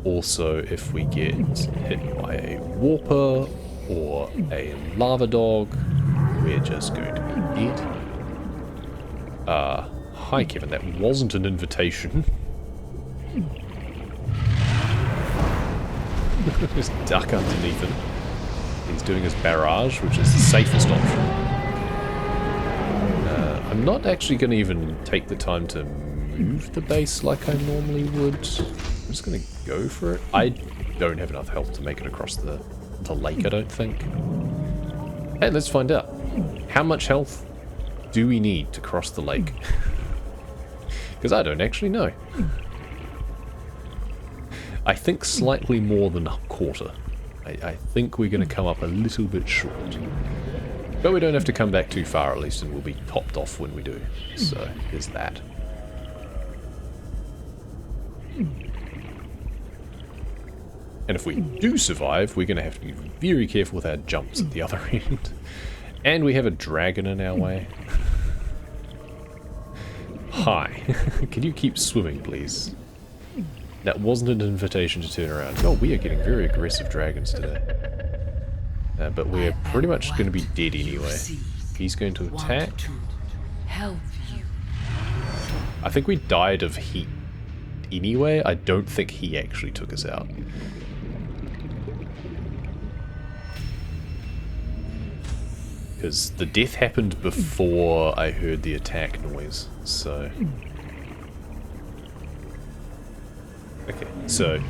Also, if we get hit by a warper or a lava dog, we're just going to be dead. Hi Kevin, that wasn't an invitation. Just duck underneath him. He's doing his barrage, which is the safest option. I'm not actually going to even take the time to move the base like I normally would. I'm just going to go for it. I don't have enough health to make it across the lake, I don't think. Hey, let's find out. How much health do we need to cross the lake? Because I don't actually know. I think slightly more than a quarter. I think we're going to come up a little bit short. But we don't have to come back too far at least, and we'll be topped off when we do. So, there's that. And if we do survive, we're going to have to be very careful with our jumps at the other end. And we have a dragon in our way. Hi. Can you keep swimming, please? That wasn't an invitation to turn around. Oh, we are getting very aggressive dragons today. But we're pretty much going to be dead anyway. He's going to attack. I think we died of heat anyway. I don't think he actually took us out. Because the death happened before I heard the attack noise, so... Okay, so,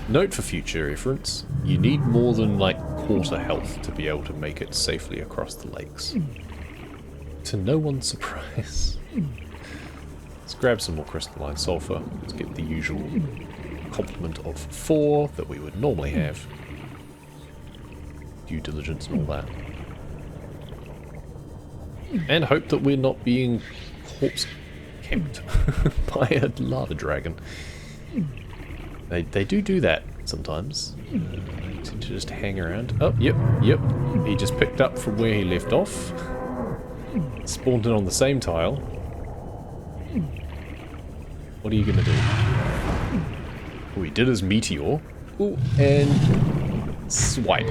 note for future reference, you need more than like quarter health to be able to make it safely across the lakes. To no one's surprise. Let's grab some more crystalline sulfur. Let's get the usual complement of 4 that we would normally have. Due diligence and all that. And hope that we're not being corpse camped by a lava dragon. They do that sometimes. They tend to just hang around. Oh, yep. He just picked up from where he left off. Spawned in on the same tile. What are you gonna do? Oh, he did his meteor. Ooh, and swipe.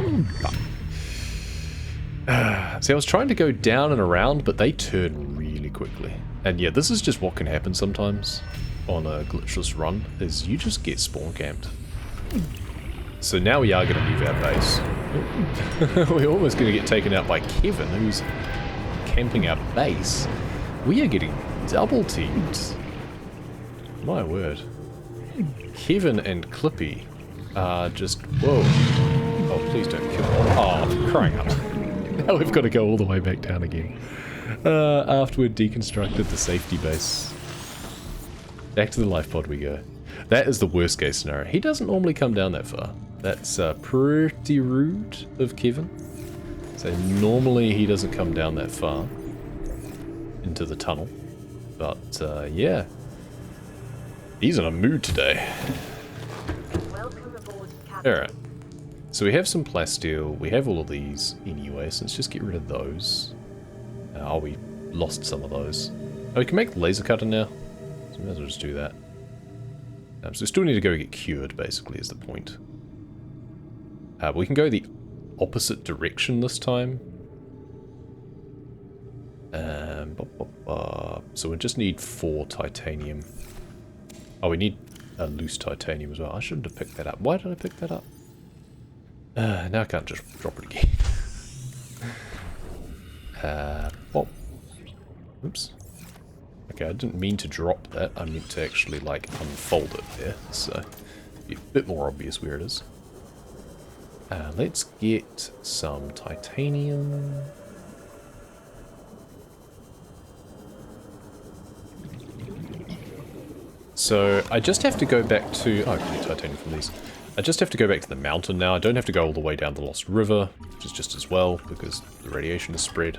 See, I was trying to go down and around, but they turn really quickly. And yeah, this is just what can happen sometimes on a glitchless run, is you just get spawn camped. So now we are going to move our base. We're almost going to get taken out by Kevin, who's camping our base. We are getting double teamed. My word. Kevin and Clippy are just... Whoa. Oh, please don't kill me. Oh, crying out. Now we've got to go all the way back down again. After we've deconstructed the safety base. Back to the life pod we go. That is the worst case scenario. He doesn't normally come down that far. That's pretty rude of Kevin. So normally he doesn't come down that far into the tunnel. But yeah. He's in a mood today. Alright. So we have some plasteel. We have all of these anyway, so let's just get rid of those. Oh, we lost some of those. Oh, we can make the laser cutter now. So we might as well just do that. So we still need to go get cured, basically, is the point. But we can go the opposite direction this time. So we just need 4 titanium. Oh, we need a loose titanium as well. I shouldn't have picked that up. Why did I pick that up? Now I can't just drop it again. Oops. Okay, I didn't mean to drop that. I meant to actually, like, unfold it there. So, it'd be a bit more obvious where it is. Let's get some titanium. So, I just have to go back to... Oh, I can get titanium from these. I just have to go back to the mountain now. I don't have to go all the way down the Lost River, which is just as well, because the radiation is spread.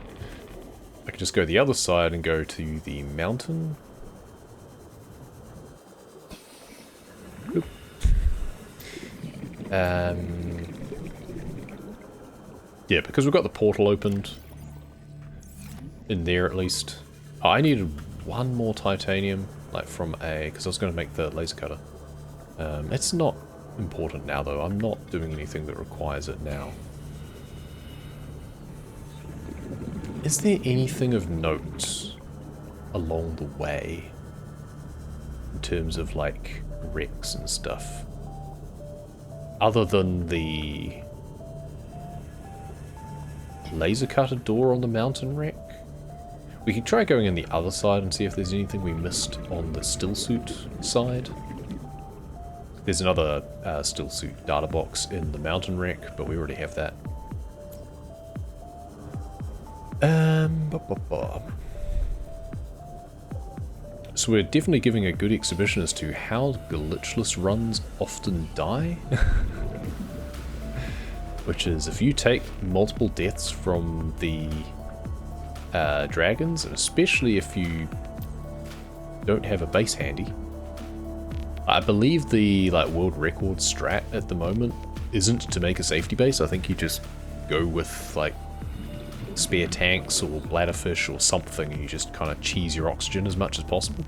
I can just go the other side and go to the mountain. Oop. Yeah, because we've got the portal opened. In there, at least. Oh, I needed 1 more titanium, like from a... because I was going to make the laser cutter. It's not important now, though. I'm not doing anything that requires it now. Is there anything of note along the way in terms of, like, wrecks and stuff? Other than the laser cutter door on the mountain wreck? We could try going in the other side and see if there's anything we missed on the stillsuit side. There's another stillsuit data box in the mountain wreck, but we already have that. So we're definitely giving a good exhibition as to how glitchless runs often die. Which is, if you take multiple deaths from the dragons, and especially if you don't have a base handy. I believe the world record strat at the moment isn't to make a safety base. I think you just go with like spare tanks or bladderfish or something, and you just kind of cheese your oxygen as much as possible.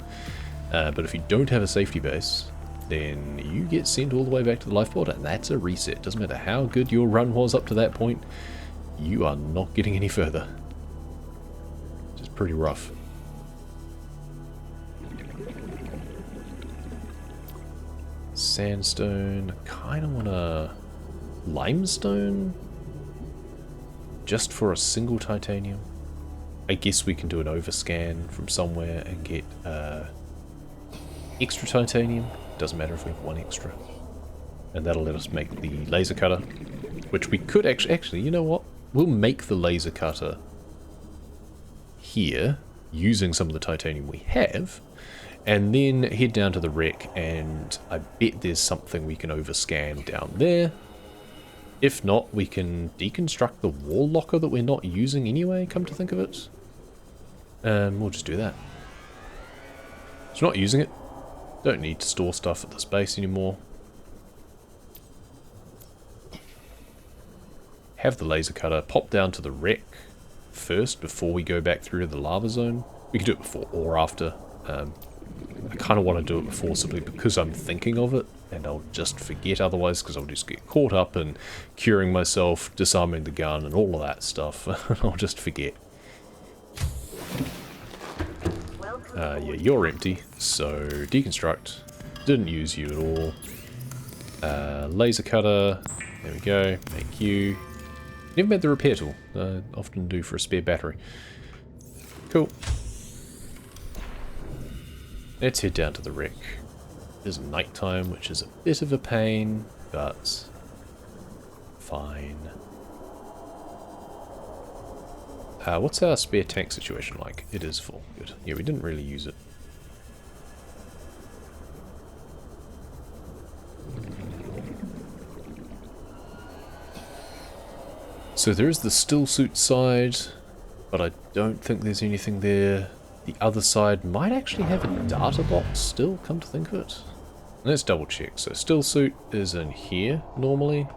But if you don't have a safety base, then you get sent all the way back to the lifeboat, and that's a reset. Doesn't matter how good your run was up to that point, you are not getting any further. Which is pretty rough. Sandstone. I kind of want a limestone just for a single titanium. I guess we can do an overscan from somewhere and get extra titanium. Doesn't matter if we have 1 extra. And that'll let us make the laser cutter, which we could actually, you know what? We'll make the laser cutter here using some of the titanium we have, and then head down to the wreck, and I bet there's something we can overscan down there. If not, we can deconstruct the wall locker that we're not using anyway, come to think of it. We'll just do that. It's not using it. Don't need to store stuff at this base anymore. Have the laser cutter, pop down to the wreck first before we go back through to the lava zone. We can do it before or after. I kind of want to do it before simply because I'm thinking of it, and I'll just forget otherwise, because I'll just get caught up in curing myself, disarming the gun, and all of that stuff. I'll just forget. Yeah, you're empty, so deconstruct. Didn't use you at all. Laser cutter, there we go, make you. Never made the repair tool, often do for a spare battery. Cool. Let's head down to the wreck. It is nighttime, which is a bit of a pain, but Fine. What's our spare tank situation like? It is full. Good. Yeah, we didn't really use it. So there is the still suit side, but I don't think there's anything there. The other side might actually have a data box still, come to think of it. Let's double check. So still suit is in here normally.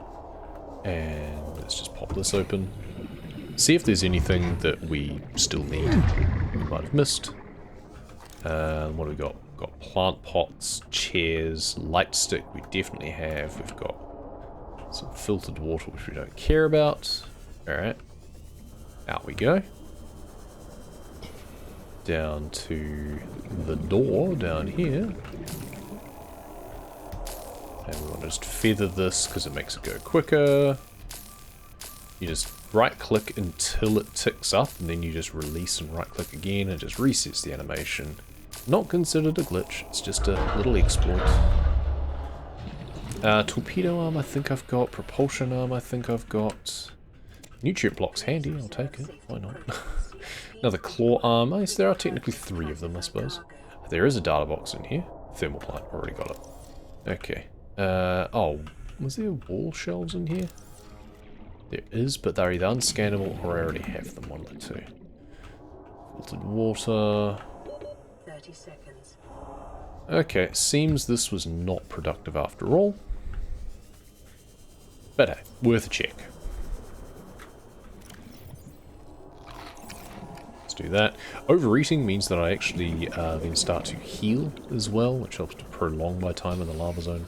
And let's just pop this open. See if there's anything that we still need. We might have missed. What do we got? We've got plant pots, chairs, light stick we definitely have. We've got some filtered water which we don't care about. Alright. Out we go. Down to the door down here. And we want to just feather this because it makes it go quicker. You just right click until it ticks up and then you just release and right click again and it just resets the animation. Not considered a glitch, it's just a little exploit. Torpedo arm I think I've got, propulsion arm I think I've got. Nutrient block's handy, I'll take it, why not? Another claw arm, oh, yes there are technically 3 of them I suppose. There is a data box in here, thermal plant, already got it. Okay, oh, was there wall shelves in here? There is, but they're either unscannable or I already have them, one of the two. Filtered water. 30 seconds. Okay, seems this was not productive after all. But hey, worth a check. Let's do that. Overeating means that I actually then start to heal as well, which helps to prolong my time in the lava zone.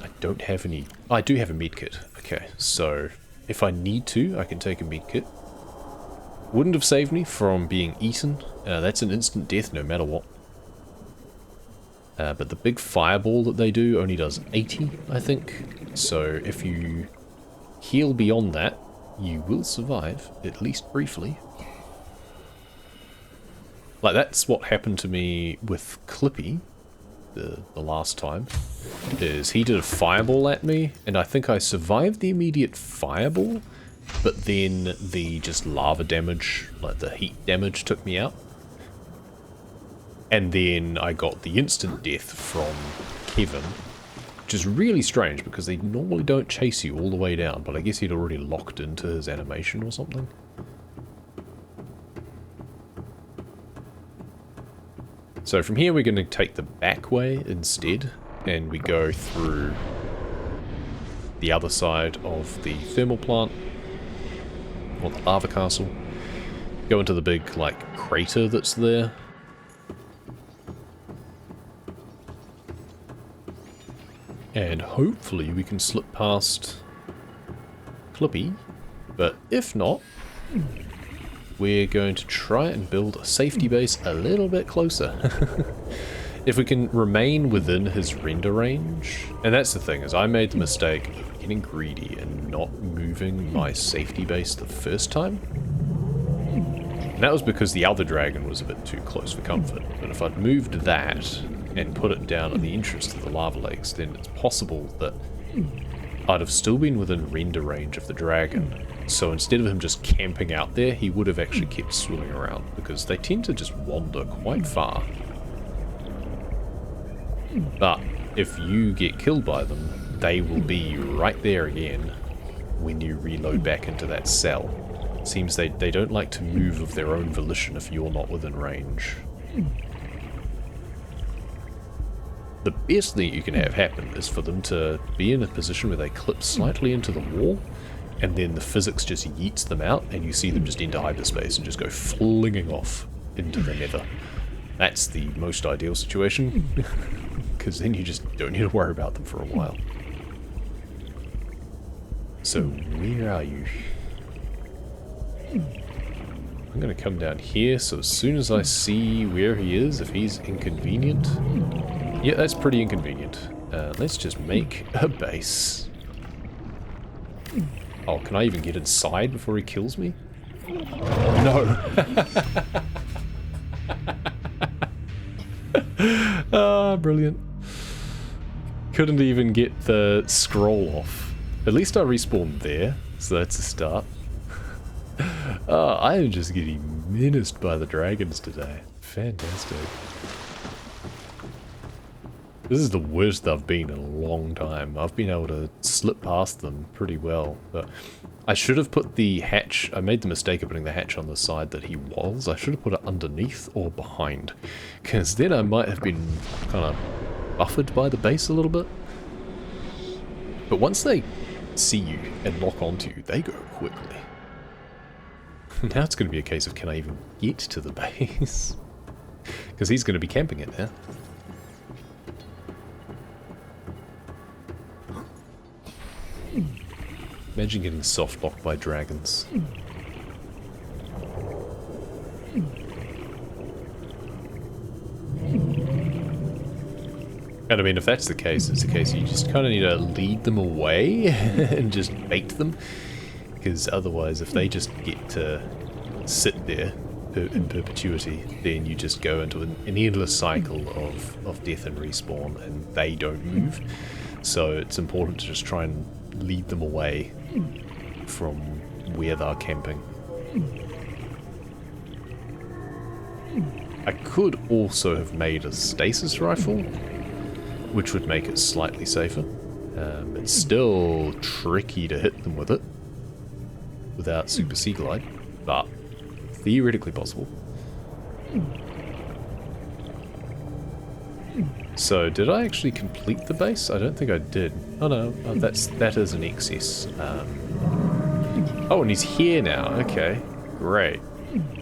I don't have any... I do have a medkit. Okay, so if I need to, I can take a medkit. Wouldn't have saved me from being eaten. That's an instant death no matter what. But the big fireball that they do only does 80, I think. So if you heal beyond that, you will survive, at least briefly. Like, that's what happened to me with Clippy. The last time, is he did a fireball at me, and I think I survived the immediate fireball, but then the just lava damage, like the heat damage, took me out. And then I got the instant death from Kevin, which is really strange because they normally don't chase you all the way down, but I guess he'd already locked into his animation or something. So from here we're going to take the back way instead, and we go through the other side of the thermal plant, or the lava castle, go into the big, like, crater that's there. And hopefully we can slip past Clippy, but if not, we're going to try and build a safety base a little bit closer. If we can remain within his render range, and that's the thing, is I made the mistake of getting greedy and not moving my safety base the first time. And that was because the other dragon was a bit too close for comfort, but if I'd moved that and put it down at the entrance to the lava lakes, then it's possible that I'd have still been within render range of the dragon. So instead of him just camping out there, he would have actually kept swimming around, because they tend to just wander quite far. But if you get killed by them, they will be right there again when you reload back into that cell. Seems they don't like to move of their own volition if you're not within range. The best thing you can have happen is for them to be in a position where they clip slightly into the wall, and then the physics just yeets them out, and you see them just enter hyperspace and just go flinging off into the nether. That's the most ideal situation, because then you just don't need to worry about them for a while. So, where are you? I'm going to come down here, so as soon as I see where he is, if he's inconvenient... Yeah, that's pretty inconvenient. Let's just make a base. Oh, can I even get inside before he kills me? No. Ah, brilliant. Couldn't even get the scroll off. At least I respawned there, so that's a start. I am just getting menaced by the dragons today. Fantastic. This is the worst I've been in a long time. I've been able to slip past them pretty well, but I should have put the hatch. I made the mistake of putting the hatch on the side that he was. I should have put it underneath or behind, because then I might have been kind of buffered by the base a little bit. But once they see you and lock onto you, they go quickly. Now it's going to be a case of, can I even get to the base? Because he's going to be camping it now. Imagine getting soft locked by dragons. And I mean, if that's the case, it's the case you just kind of need to lead them away and just bait them. Because otherwise, if they just get to sit there in perpetuity, then you just go into an endless cycle of death and respawn, and they don't move. So it's important to just try and lead them away from where they're camping. I could also have made a stasis rifle, which would make it slightly safer. It's still tricky to hit them with it without super sea glide, but theoretically possible. So, did I actually complete the base? I don't think I did. Oh no, that is an excess. Oh, and he's here now. Okay, great.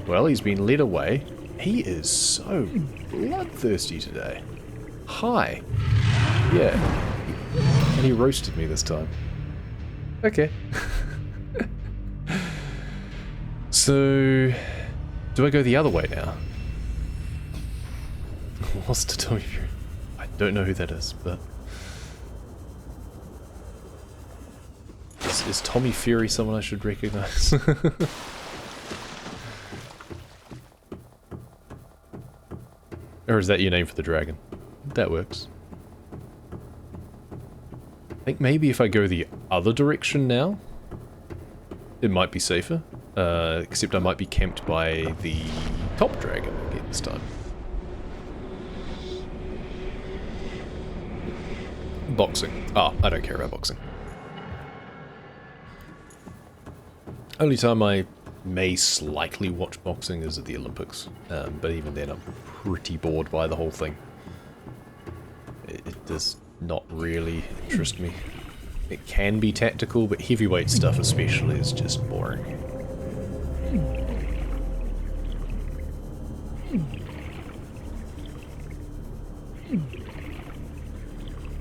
Well, he's been led away. He is so bloodthirsty today. Hi. Yeah. And he roasted me this time. Okay. So, do I go the other way now? Lost to Tommy Fury. I don't know who that is, but... Is Tommy Fury someone I should recognize? Or is that your name for the dragon? That works. I think maybe if I go the other direction now, it might be safer. Except I might be camped by the top dragon again this time. Boxing. Ah, I don't care about boxing. Only time I may slightly watch boxing is at the Olympics. But even then I'm pretty bored by the whole thing. It does not really interest me. It can be tactical, but heavyweight stuff especially is just boring.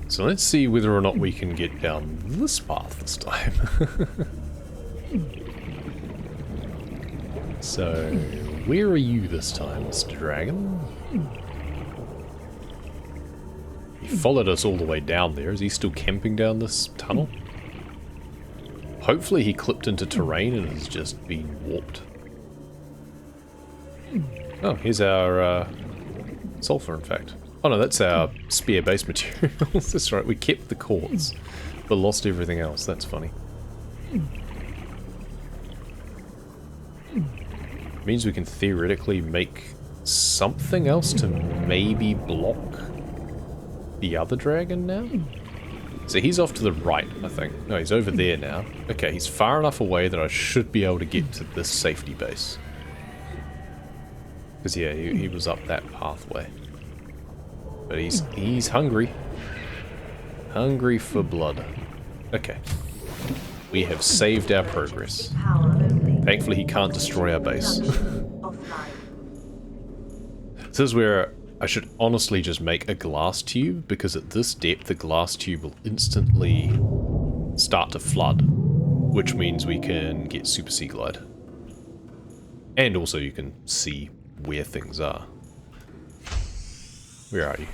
So let's see whether or not we can get down this path this time. So, where are you this time, Mr. Dragon? He followed us all the way down there. Is he still camping down this tunnel? Hopefully he clipped into terrain and has just been warped. Oh, here's our sulfur, in fact. Oh no, that's our spare base materials. That's right, we kept the quartz, but lost everything else. That's funny. Means we can theoretically make something else to maybe block the other dragon now? So he's off to the right, I think. No, he's over there now. Okay, he's far enough away that I should be able to get to this safety base. Because yeah, he was up that pathway. But he's hungry. Hungry for blood. Okay. We have saved our progress. Thankfully he can't destroy our base. This is where I should honestly just make a glass tube, because at this depth the glass tube will instantly start to flood, which means we can get super sea glide. And also you can see where things are. Where are you?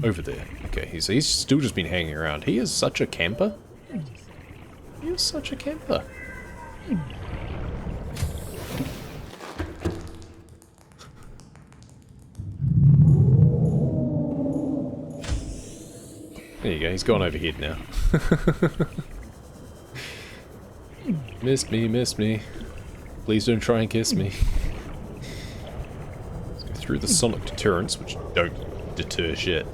Over there. Okay, he's still just been hanging around. He is such a camper. He is such a camper. There you go, he's gone overhead now. Missed me, missed me. Please don't try and kiss me. Let's go through the sonic deterrents, which don't deter shit.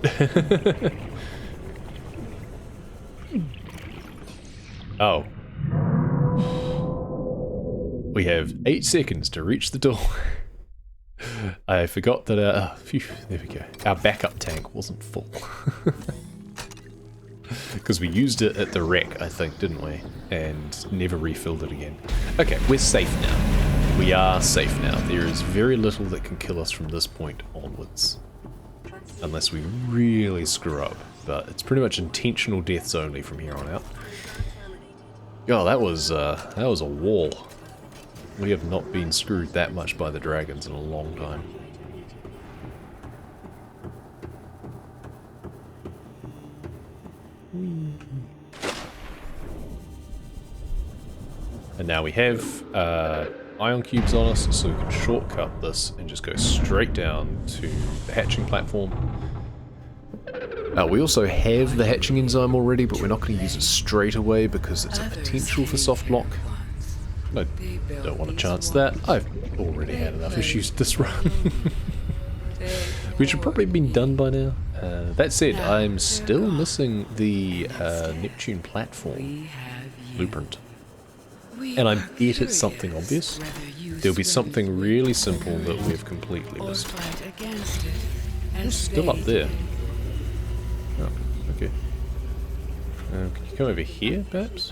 Oh. We have 8 seconds to reach the door. I forgot that phew, there we go. Our backup tank wasn't full. Because we used it at the wreck, I think, didn't we? And never refilled it again. Okay, we're safe now. We are safe now. There is very little that can kill us from this point onwards. Unless we really screw up. But it's pretty much intentional deaths only from here on out. Oh, that was a wall. We have not been screwed that much by the dragons in a long time. And now we have ion cubes on us, so we can shortcut this and just go straight down to the hatching platform. We also have the hatching enzyme already, but we're not going to use it straight away because it's a potential for soft lock. I don't want to chance that. I've already had enough issues this run. Which have probably been done by now. That said, I'm still missing the Neptune platform blueprint. And I bet it's something obvious. There'll be something really simple that we've completely missed. It's still up there. Oh, okay. Can you come over here, perhaps?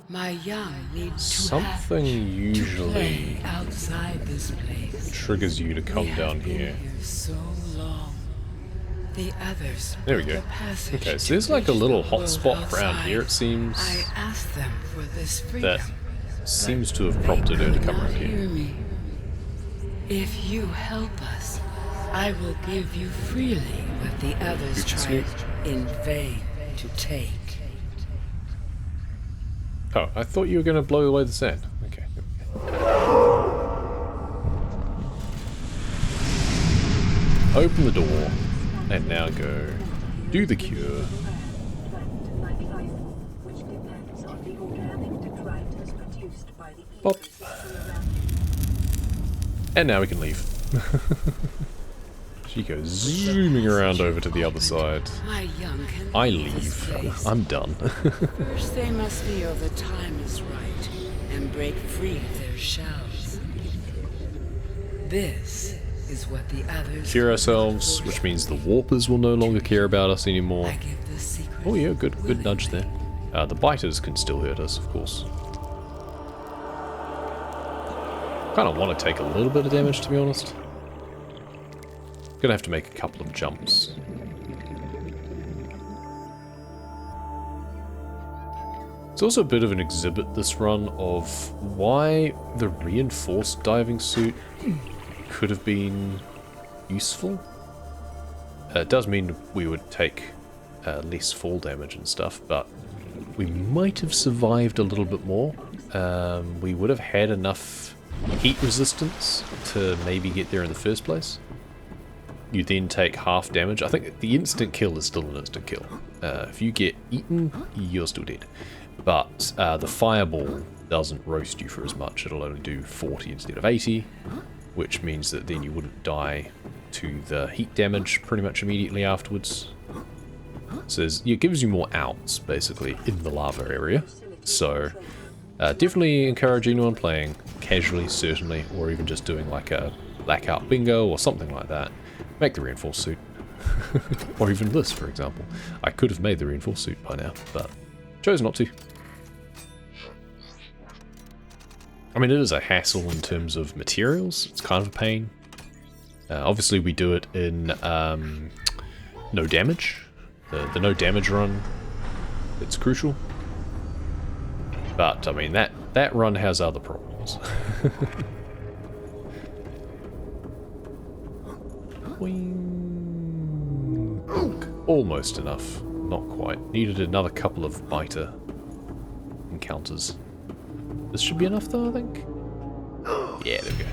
My young need to something usually outside this place. Triggers you to come down here. So long. The others there we go. Okay, so there's like a little hotspot around here, it seems. I asked them for this freedom. That seems to have prompted her to come around here. Me. If you help us, I will give you freely what the others tried in vain to take. Oh, I thought you were going to blow away the sand. Okay. Open the door, and now go do the cure. Pop. And now we can leave. She goes zooming around over to the other side. I leave. I'm done. First they must feel the time is right and break free of their shells. This is what the others cure ourselves, which means the warpers will no longer care about us anymore. Oh yeah, good nudge there. The biters can still hurt us, of course. Kind of want to take a little bit of damage, to be honest. Gonna have to make a couple of jumps. It's also a bit of an exhibit, this run, of why the reinforced diving suit could have been useful. It does mean we would take less fall damage and stuff, but we might have survived a little bit more. We would have had enough heat resistance to maybe get there in the first place. You then take half damage. I think the instant kill is still an instant kill. If you get eaten, you're still dead. But the fireball doesn't roast you for as much. It'll only do 40 instead of 80, which means that then you wouldn't die to the heat damage pretty much immediately afterwards. So it gives you more outs, basically, in the lava area. So definitely encourage anyone playing, casually certainly, or even just doing like a blackout bingo or something like that. Make the reinforced suit. Or even this, for example. I could have made the reinforced suit by now, but chose not to. I mean, it is a hassle in terms of materials. It's kind of a pain. Obviously, we do it in no damage. The no damage run, it's crucial. But, I mean, that run has other problems. Almost enough. Not quite. Needed another couple of biter encounters. This should be enough though, I think. Yeah, there we go.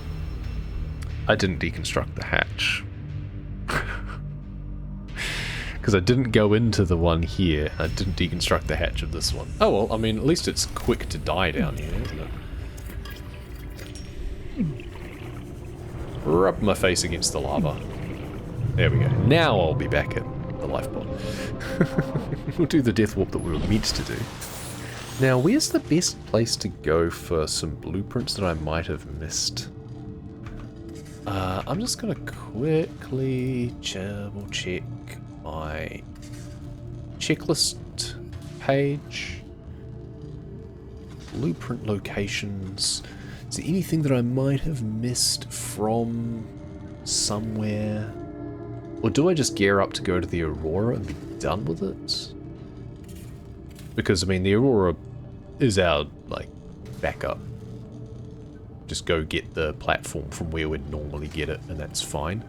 I didn't deconstruct the hatch. Because I didn't go into the one here. I didn't deconstruct the hatch of this one. Oh well, I mean, at least it's quick to die down here, isn't it? Rub my face against the lava. There we go. Now I'll be back in the life pod. We'll do the death warp that we were meant to do. Now, where's the best place to go for some blueprints that I might have missed? I'm just going to quickly double check my checklist page. Blueprint locations. Is there anything that I might have missed from somewhere? Or do I just gear up to go to the Aurora and be done with it? Because, I mean, the Aurora is our, like, backup. Just go get the platform from where we'd normally get it, and that's fine.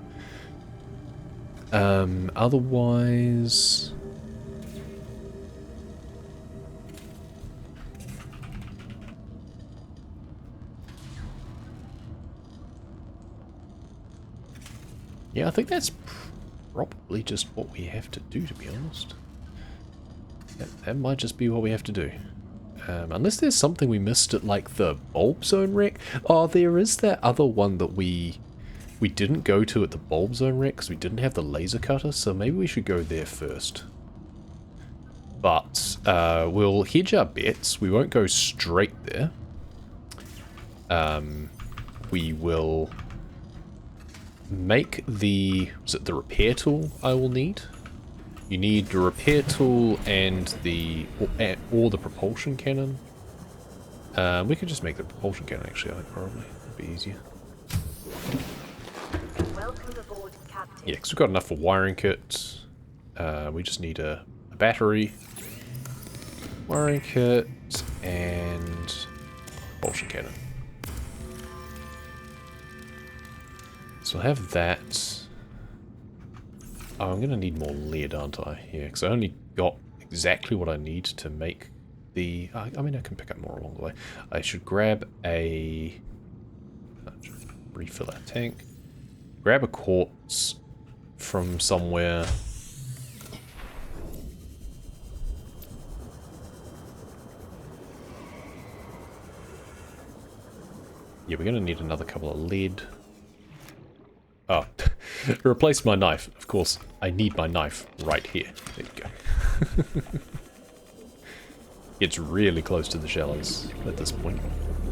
Otherwise... yeah, I think that's probably just what we have to do, to be honest. That might just be what we have to do. Unless there's something we missed at, like, the bulb zone wreck. Oh, there is that other one that we didn't go to at the bulb zone wreck because we didn't have the laser cutter, so maybe we should go there first. But we'll hedge our bets. We won't go straight there. We will make the... is it the repair tool I will need? You need the repair tool and the... or the propulsion cannon. We could just make the propulsion cannon, actually, I think, probably. That'd be easier. Welcome aboard, Captain. Yeah, because we've got enough for wiring kit. We just need a battery. Wiring kit and propulsion cannon. So we'll have that. Oh, I'm going to need more lead, aren't I? Yeah, because I only got exactly what I need to make the... I mean, I can pick up more along the way. I should grab a... refill our tank. Grab a quartz from somewhere. Yeah, we're going to need another couple of lead. Oh, replace my knife. Of course, I need my knife right here. There you go. It's really close to the shallows at this point,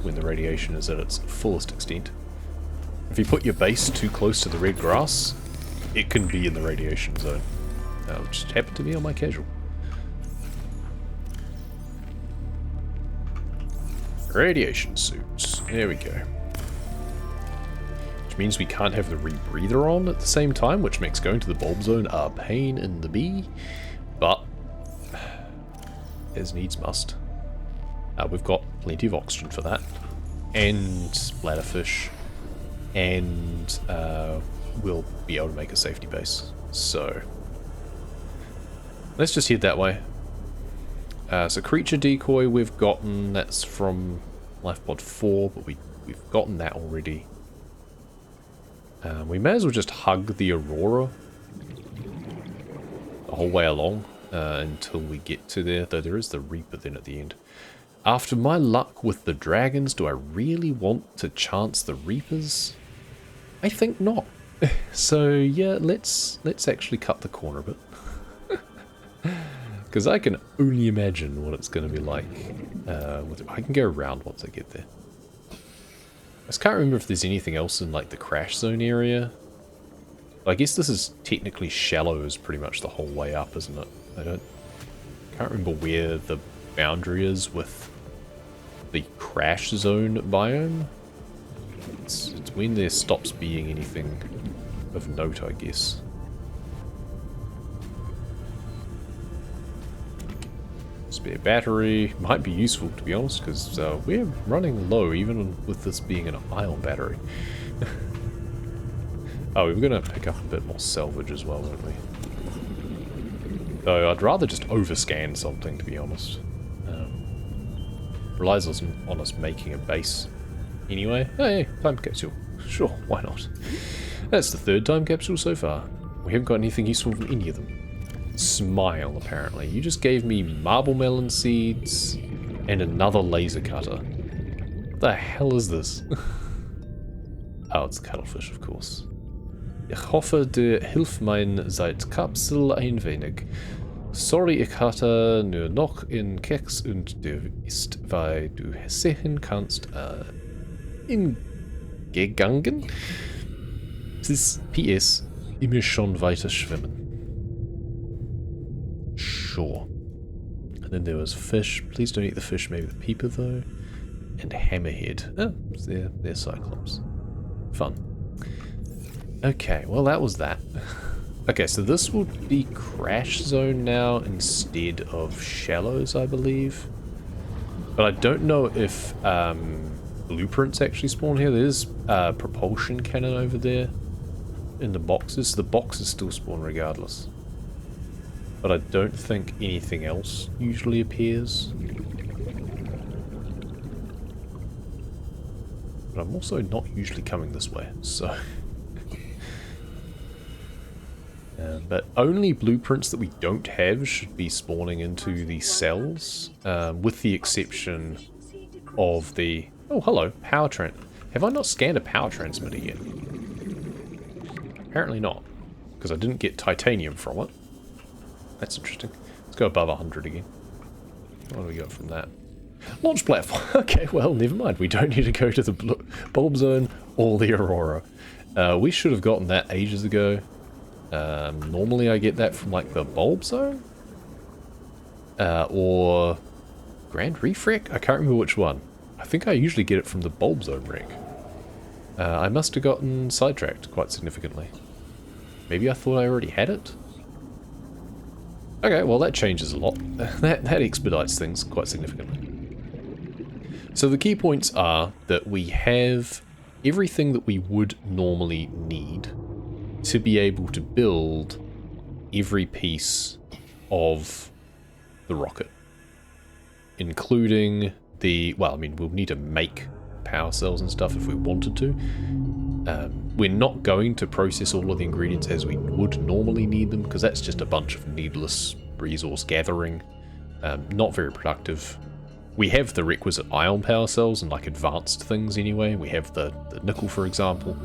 when the radiation is at its fullest extent. If you put your base too close to the red grass, it can be in the radiation zone. That'll just happen to me on my casual. Radiation suits. There we go. Means we can't have the rebreather on at the same time, which makes going to the bulb zone a pain in the bee, but as needs must. We've got plenty of oxygen for that, and bladderfish, and we'll be able to make a safety base. So let's just head that way. So creature decoy we've gotten, that's from LifePod 4, but we've gotten that already. We may as well just hug the Aurora the whole way along until we get to there, though there is the Reaper then at the end. After my luck with the dragons, do I really want to chance the Reapers? I think not. So yeah, let's actually cut the corner a bit. Because I can only imagine what it's going to be like. I can go around once I get there. I just can't remember if there's anything else in, like, the crash zone area. I guess this is technically shallows pretty much the whole way up, isn't it? Can't remember where the boundary is with the crash zone biome. It's when there stops being anything of note, I guess. Spare battery might be useful, to be honest, because we're running low even with this being an ion battery. Oh, we're going to pick up a bit more salvage as well, won't we? Though I'd rather just overscan something, to be honest. Relies on us making a base anyway. Hey, time capsule. Sure, why not? That's the third time capsule so far. We haven't got anything useful from any of them. Smile, apparently. You just gave me marble melon seeds and another laser cutter. What the hell is this? Oh, it's cuttlefish, of course. Ich hoffe, du hilft mein Zeitkapsel ein wenig. Sorry, ich hatte nur noch in Keks und du ist, weil du sehen kannst, gegangen. Es ist PS, immer schon weiter schwimmen. Sure. And then there was fish. Please don't eat the fish, maybe the peeper though. And hammerhead. Oh, they're cyclops. Fun. Okay, well that was that. Okay, so this will be crash zone now instead of shallows, I believe. But I don't know if blueprints actually spawn here. There's a propulsion cannon over there in the boxes. The boxes still spawn regardless. But I don't think anything else usually appears. But I'm also not usually coming this way, so... but only blueprints that we don't have should be spawning into the cells, with the exception of the... Oh, hello, power tran... Have I not scanned a power transmitter yet? Apparently not, because I didn't get titanium from it. That's interesting. Let's go above 100 again. What do we got from that? Launch platform! Okay, well, never mind. We don't need to go to the bulb zone or the aurora. We should have gotten that ages ago. Normally I get that from like the bulb zone? Or Grand Reef Wreck? I can't remember which one. I think I usually get it from the bulb zone wreck. I must have gotten sidetracked quite significantly. Maybe I thought I already had it? Okay, well that changes a lot. that expedites things quite significantly. So the key points are that we have everything that we would normally need to be able to build every piece of the rocket, including the, well, I mean, we'll need to make power cells and stuff if we wanted to. We're not going to process all of the ingredients as we would normally need them, because that's just a bunch of needless resource gathering, not very productive. We have the requisite ion power cells and like advanced things anyway. We have the nickel, for example.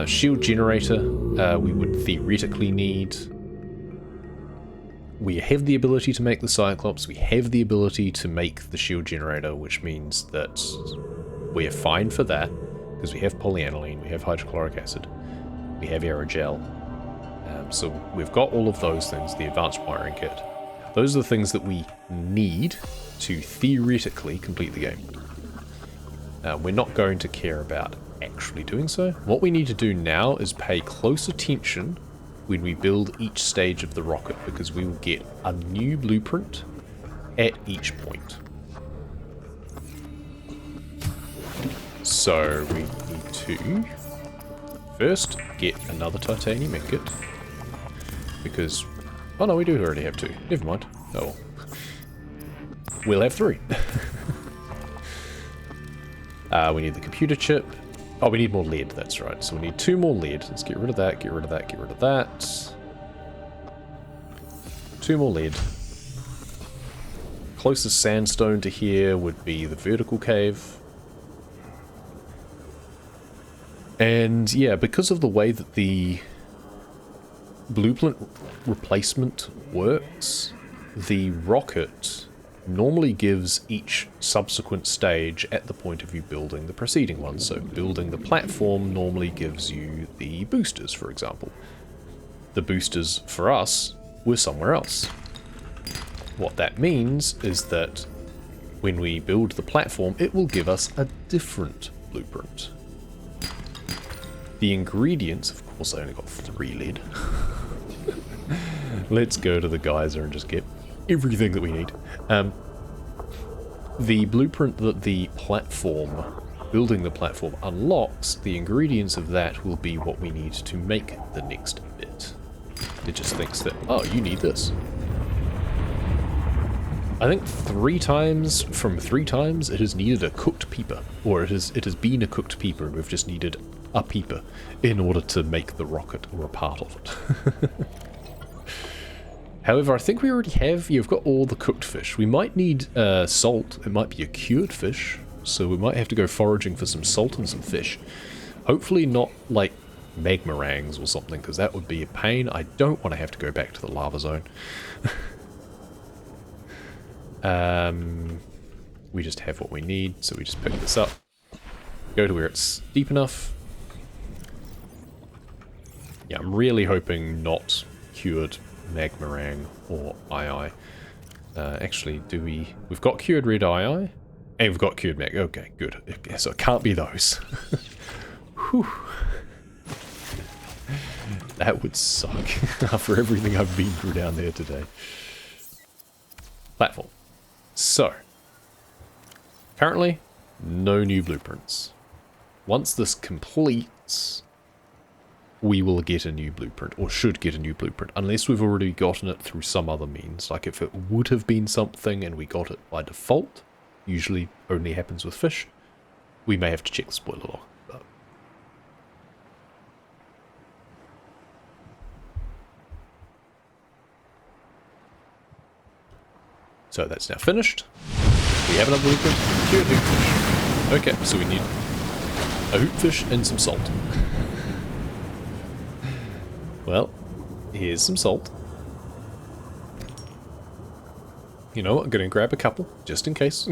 Shield generator, we would theoretically need. We have the ability to make the Cyclops, we have the ability to make the shield generator, which means that we're fine for that, because we have polyaniline, we have hydrochloric acid, we have aerogel. So we've got all of those things, the advanced wiring kit. Those are the things that we need to theoretically complete the game. We're not going to care about actually doing so. What we need to do now is pay close attention when we build each stage of the rocket, because we will get a new blueprint at each point. So we need to first get another titanium ingot, because, oh no, we do already have two. Never mind. Oh well. We'll have three. We need the computer chip. Oh, we need more lead, that's right. So we need 2 more lead. Let's get rid of that, get rid of that, get rid of that. 2 more lead. Closest sandstone to here would be the vertical cave. And yeah, because of the way that the blueprint replacement works, the rocket normally gives each subsequent stage at the point of you building the preceding one. So building the platform normally gives you the boosters, for example. The boosters for us were somewhere else. What that means is that when we build the platform, it will give us a different blueprint. The ingredients, of course I only got 3 lead. Let's go to the geyser and just get everything that we need. The blueprint that the platform, building the platform, unlocks, the ingredients of that will be what we need to make the next bit. It just thinks that, oh, you need this. I think 3 times from 3 times it has needed a cooked peeper, or it has been a cooked peeper, and we've just needed a peeper in order to make the rocket or a part of it. However, I think we already have, you've got all the cooked fish. We might need salt. It might be a cured fish, so we might have to go foraging for some salt and some fish. Hopefully not like magmarangs or something, because that would be a pain. I don't want to have to go back to the lava zone. We just have what we need, so we just pick this up, go to where it's deep enough. Yeah, I'm really hoping not cured magmarang or ii. Actually, we've got cured red ii, and we've got cured mag. Okay, good. So it can't be those. Whew. That would suck after everything I've been through down there today. Platform. So, currently, no new blueprints. Once this completes, we will get a new blueprint, or should get a new blueprint, unless we've already gotten it through some other means. Like if it would have been something and we got it by default, usually only happens with fish, we may have to check the spoiler log. But so that's now finished. We have another blueprint. Cured hoopfish. Okay, so we need a hoopfish and some salt. Well, here's some salt. You know what, I'm going to grab a couple, just in case.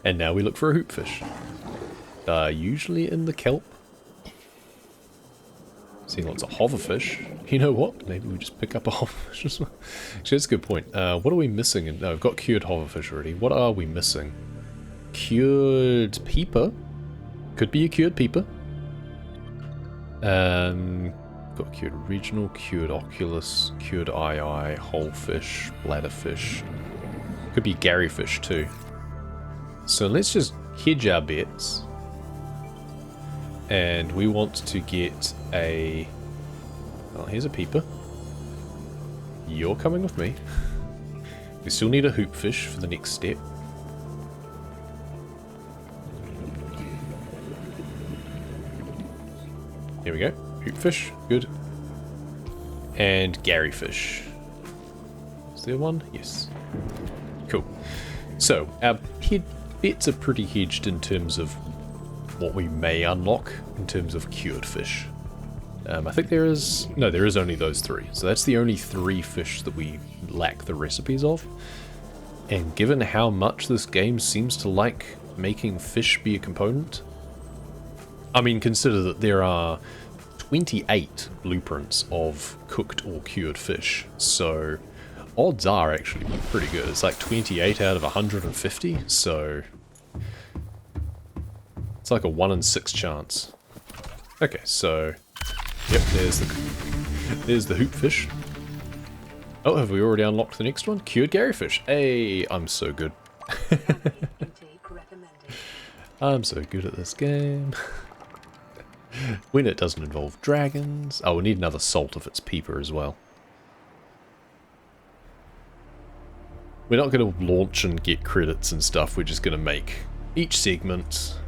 And now we look for a hoopfish. Usually in the kelp. See lots of hoverfish. You know what, maybe we just pick up a hoverfish as well. Actually, that's a good point. What are we missing? No, we've got cured hoverfish already. What are we missing? Cured peeper. Could be a cured peeper. Got cured regional, cured oculus, cured ii, whole fish, bladderfish. Could be garyfish too. So let's just hedge our bets. And we want to get a... Well, here's a peeper. You're coming with me. We still need a hoopfish for the next step. Here we go. Hoopfish. Good. And garyfish. Is there one? Yes. Cool. So, our bets are pretty hedged in terms of what we may unlock in terms of cured fish. I think there is... No, there is only those three. So that's the only three fish that we lack the recipes of. And given how much this game seems to like making fish be a component... I mean, consider that there are 28 blueprints of cooked or cured fish. So odds are actually pretty good. It's like 28 out of 150. So... It's like a 1 in 6 chance. Okay, so... Yep, there's the hoopfish. Oh, have we already unlocked the next one? Cured garyfish. Hey, I'm so good. I'm so good at this game. When it doesn't involve dragons. Oh, we need another salt if it's peeper as well. We're not going to launch and get credits and stuff. We're just going to make each segment...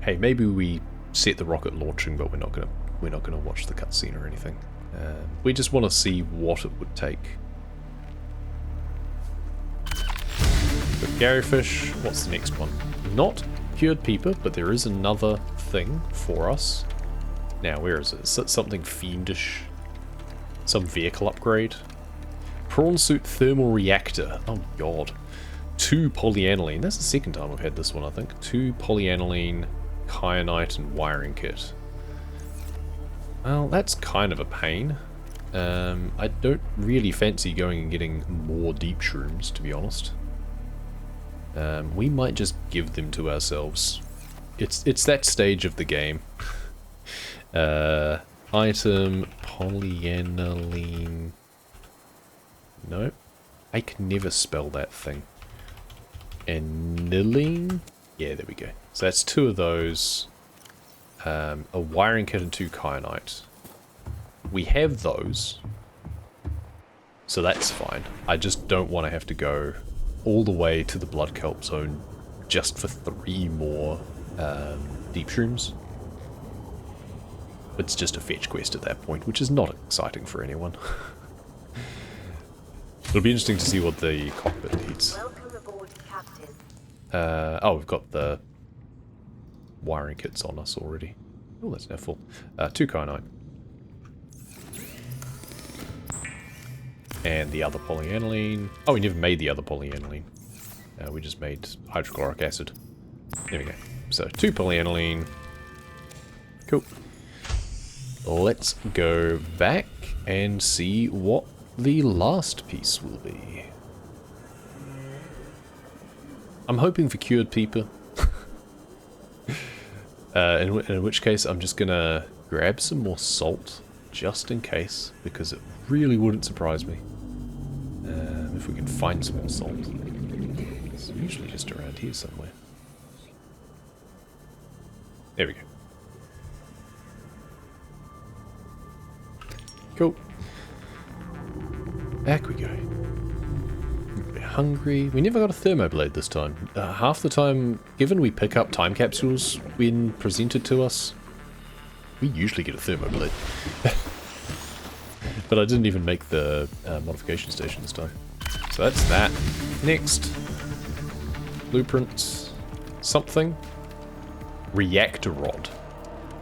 Hey, maybe we set the rocket launching, but we're not gonna watch the cutscene or anything. We just want to see what it would take. Got garyfish. What's the next one? Not cured peeper, but there is another thing for us. Now, where is it? Is it something fiendish? Some vehicle upgrade? Prawn suit thermal reactor. Oh god. 2 polyaniline. That's the second time we've had this one, I think. 2 polyaniline, kyanite, and wiring kit. Well, that's kind of a pain. I don't really fancy going and getting more deep shrooms, to be honest. We might just give them to ourselves. It's that stage of the game. Item, polyaniline... No, I can never spell that thing. Aniline? Yeah, there we go. So that's 2 of those. A wiring kit and 2 kyanite. We have those. So that's fine. I just don't want to have to go all the way to the blood kelp zone just for 3 more deep shrooms. It's just a fetch quest at that point, which is not exciting for anyone. It'll be interesting to see what the cockpit needs. Welcome aboard, Captain. Oh, we've got the wiring kits on us already. Oh, that's now full. 2 kyanite. And the other polyaniline. Oh, we never made the other polyaniline. We just made hydrochloric acid. There we go. So, 2 polyaniline. Cool. Let's go back and see what the last piece will be. I'm hoping for cured people. In which case, I'm just gonna grab some more salt, just in case, because it really wouldn't surprise me if we can find some more salt. It's usually just around here somewhere. There we go. Cool. Back we go. We're hungry. We never got a thermoblade this time. Half the time, given we pick up time capsules when presented to us, we usually get a thermoblade. But I didn't even make the modification station this time. So that's that. Next. Blueprint. Something. Reactor rod.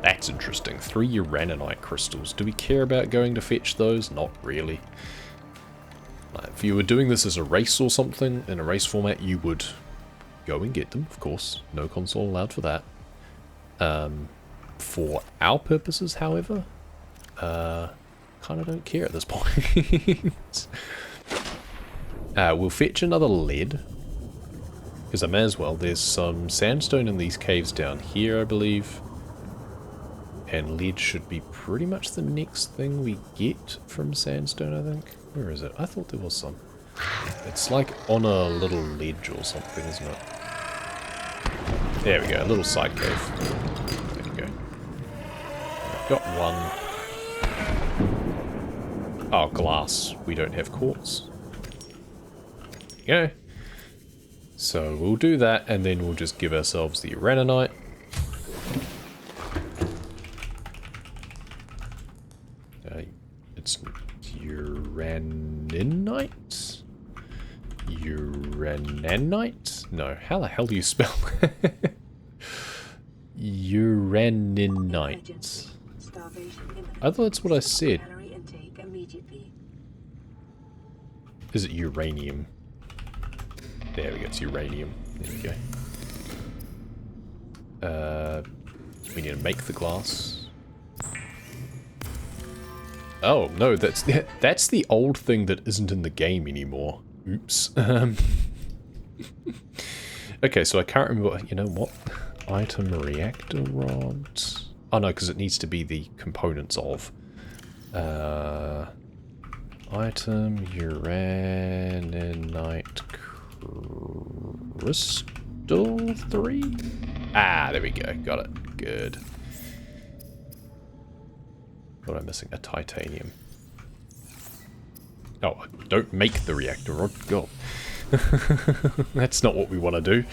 That's interesting. 3 uranite crystals. Do we care about going to fetch those? Not really. If you were doing this as a race or something, in a race format, you would go and get them, of course. No console allowed for that. For our purposes, however, kind of don't care at this point. We'll fetch another lead, because I may as well. There's some sandstone in these caves down here, I believe. And lead should be pretty much the next thing we get from sandstone, I think. Where is it? I thought there was some. It's like on a little ledge or something, isn't it? There we go, a little side cave. There we go. I've got one. Oh, glass. We don't have quartz. There we go. So we'll do that, and then we'll just give ourselves the uraninite. It's uraninite? Uraninite? No, how the hell do you spell that? Uraninite. I thought that's what I said. Is it uranium? There we go, it's uranium. There we go. We need to make the glass. Oh, no, that's the old thing that isn't in the game anymore. Oops. Okay, so I can't remember, you know what? Item reactor rod. Oh no, because it needs to be the components of. Item uraninite crystal 3? Ah, there we go. Got it. Good. What am I missing? A titanium. Oh, don't make the reactor rod. God. That's not what we want to do.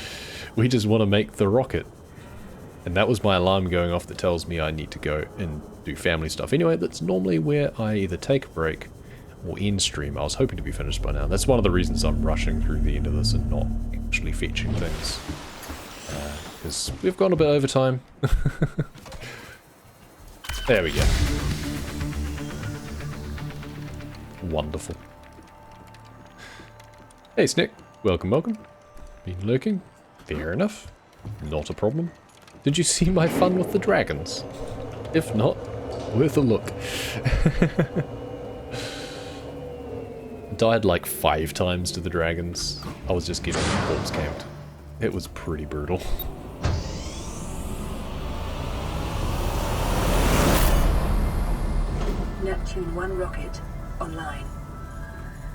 We just want to make the rocket. And that was my alarm going off that tells me I need to go and do family stuff. Anyway, that's normally where I either take a break or end stream. I was hoping to be finished by now. That's one of the reasons I'm rushing through the end of this and not actually fetching things. Because we've gone a bit over time. There we go. Wonderful. Hey Snick, welcome, welcome. Been lurking? Fair enough. Not a problem. Did you see my fun with the dragons? If not, worth a look. Died like 5 times to the dragons. I was just getting corpse camped. It was pretty brutal. Neptune 1 rocket online.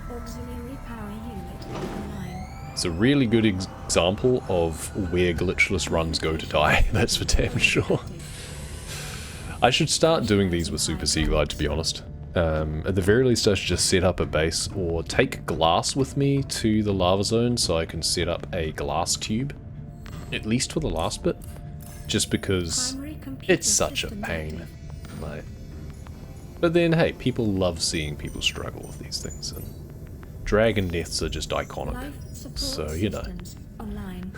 Auxiliary power unit online. It's a really good example of where glitchless runs go to die, that's for damn sure. I should start doing these with Super Sea Glide, to be honest. At the very least I should just set up a base, or take glass with me to the lava zone so I can set up a glass tube. At least for the last bit. just because Primary computer it's such a system pain. active. Like, but then, hey, people love seeing people struggle with these things, and dragon deaths are just iconic. Life support So, you know. systems online.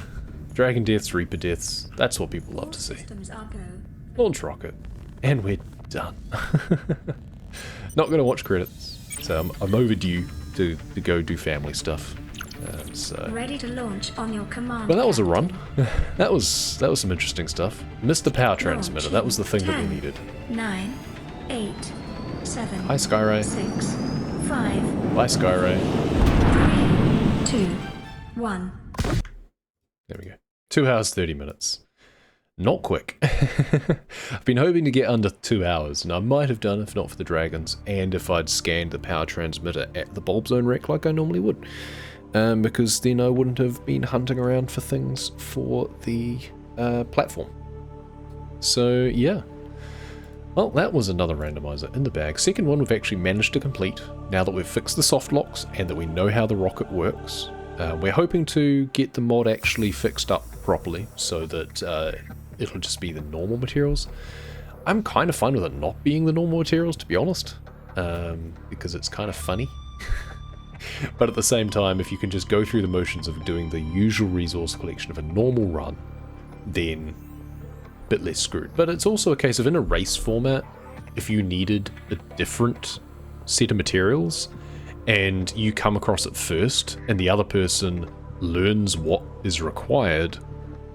Dragon deaths, Reaper deaths, that's what people love All to see. systems are go. Launch rocket. And we're done. Not gonna watch credits. So I'm overdue to go do family stuff. So. Ready to launch on your command. Well, that was a Captain. run. that was some interesting stuff. Missed the power transmitter. That was the thing that we 10, needed. 9, 8, 7. Hi, Skyray. 6, 5, Bye, Skyray. 3, 2, 1. There we go. 2 hours, 30 minutes. Not quick. I've been hoping to get under 2 hours, and I might have done if not for the dragons, and if I'd scanned the power transmitter at the bulb zone wreck like I normally would. Because then I wouldn't have been hunting around for things for the platform. So, yeah. Well, that was another randomizer in the bag. Second one we've actually managed to complete, now that we've fixed the soft locks and that we know how the rocket works. We're hoping to get the mod actually fixed up properly, so that it'll just be the normal materials. I'm kind of fine with it not being the normal materials, to be honest, because it's kind of funny. But at the same time, if you can just go through the motions of doing the usual resource collection of a normal run, then a bit less screwed. But it's also a case of, in a race format, if you needed a different set of materials, and you come across it first, and the other person learns what is required,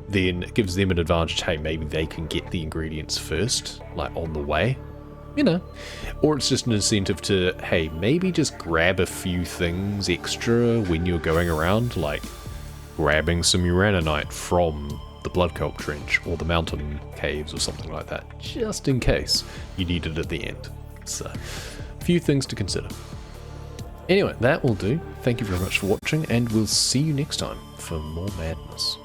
then it gives them an advantage. Hey, maybe they can get the ingredients first, like on the way, you know. Or it's just an incentive to, hey, maybe just grab a few things extra when you're going around, like grabbing some uraninite from the Blood Kelp Trench or the mountain caves or something like that, just in case you need it at the end. So, a few things to consider. Anyway, that will do. Thank you very much for watching, and we'll see you next time for more madness.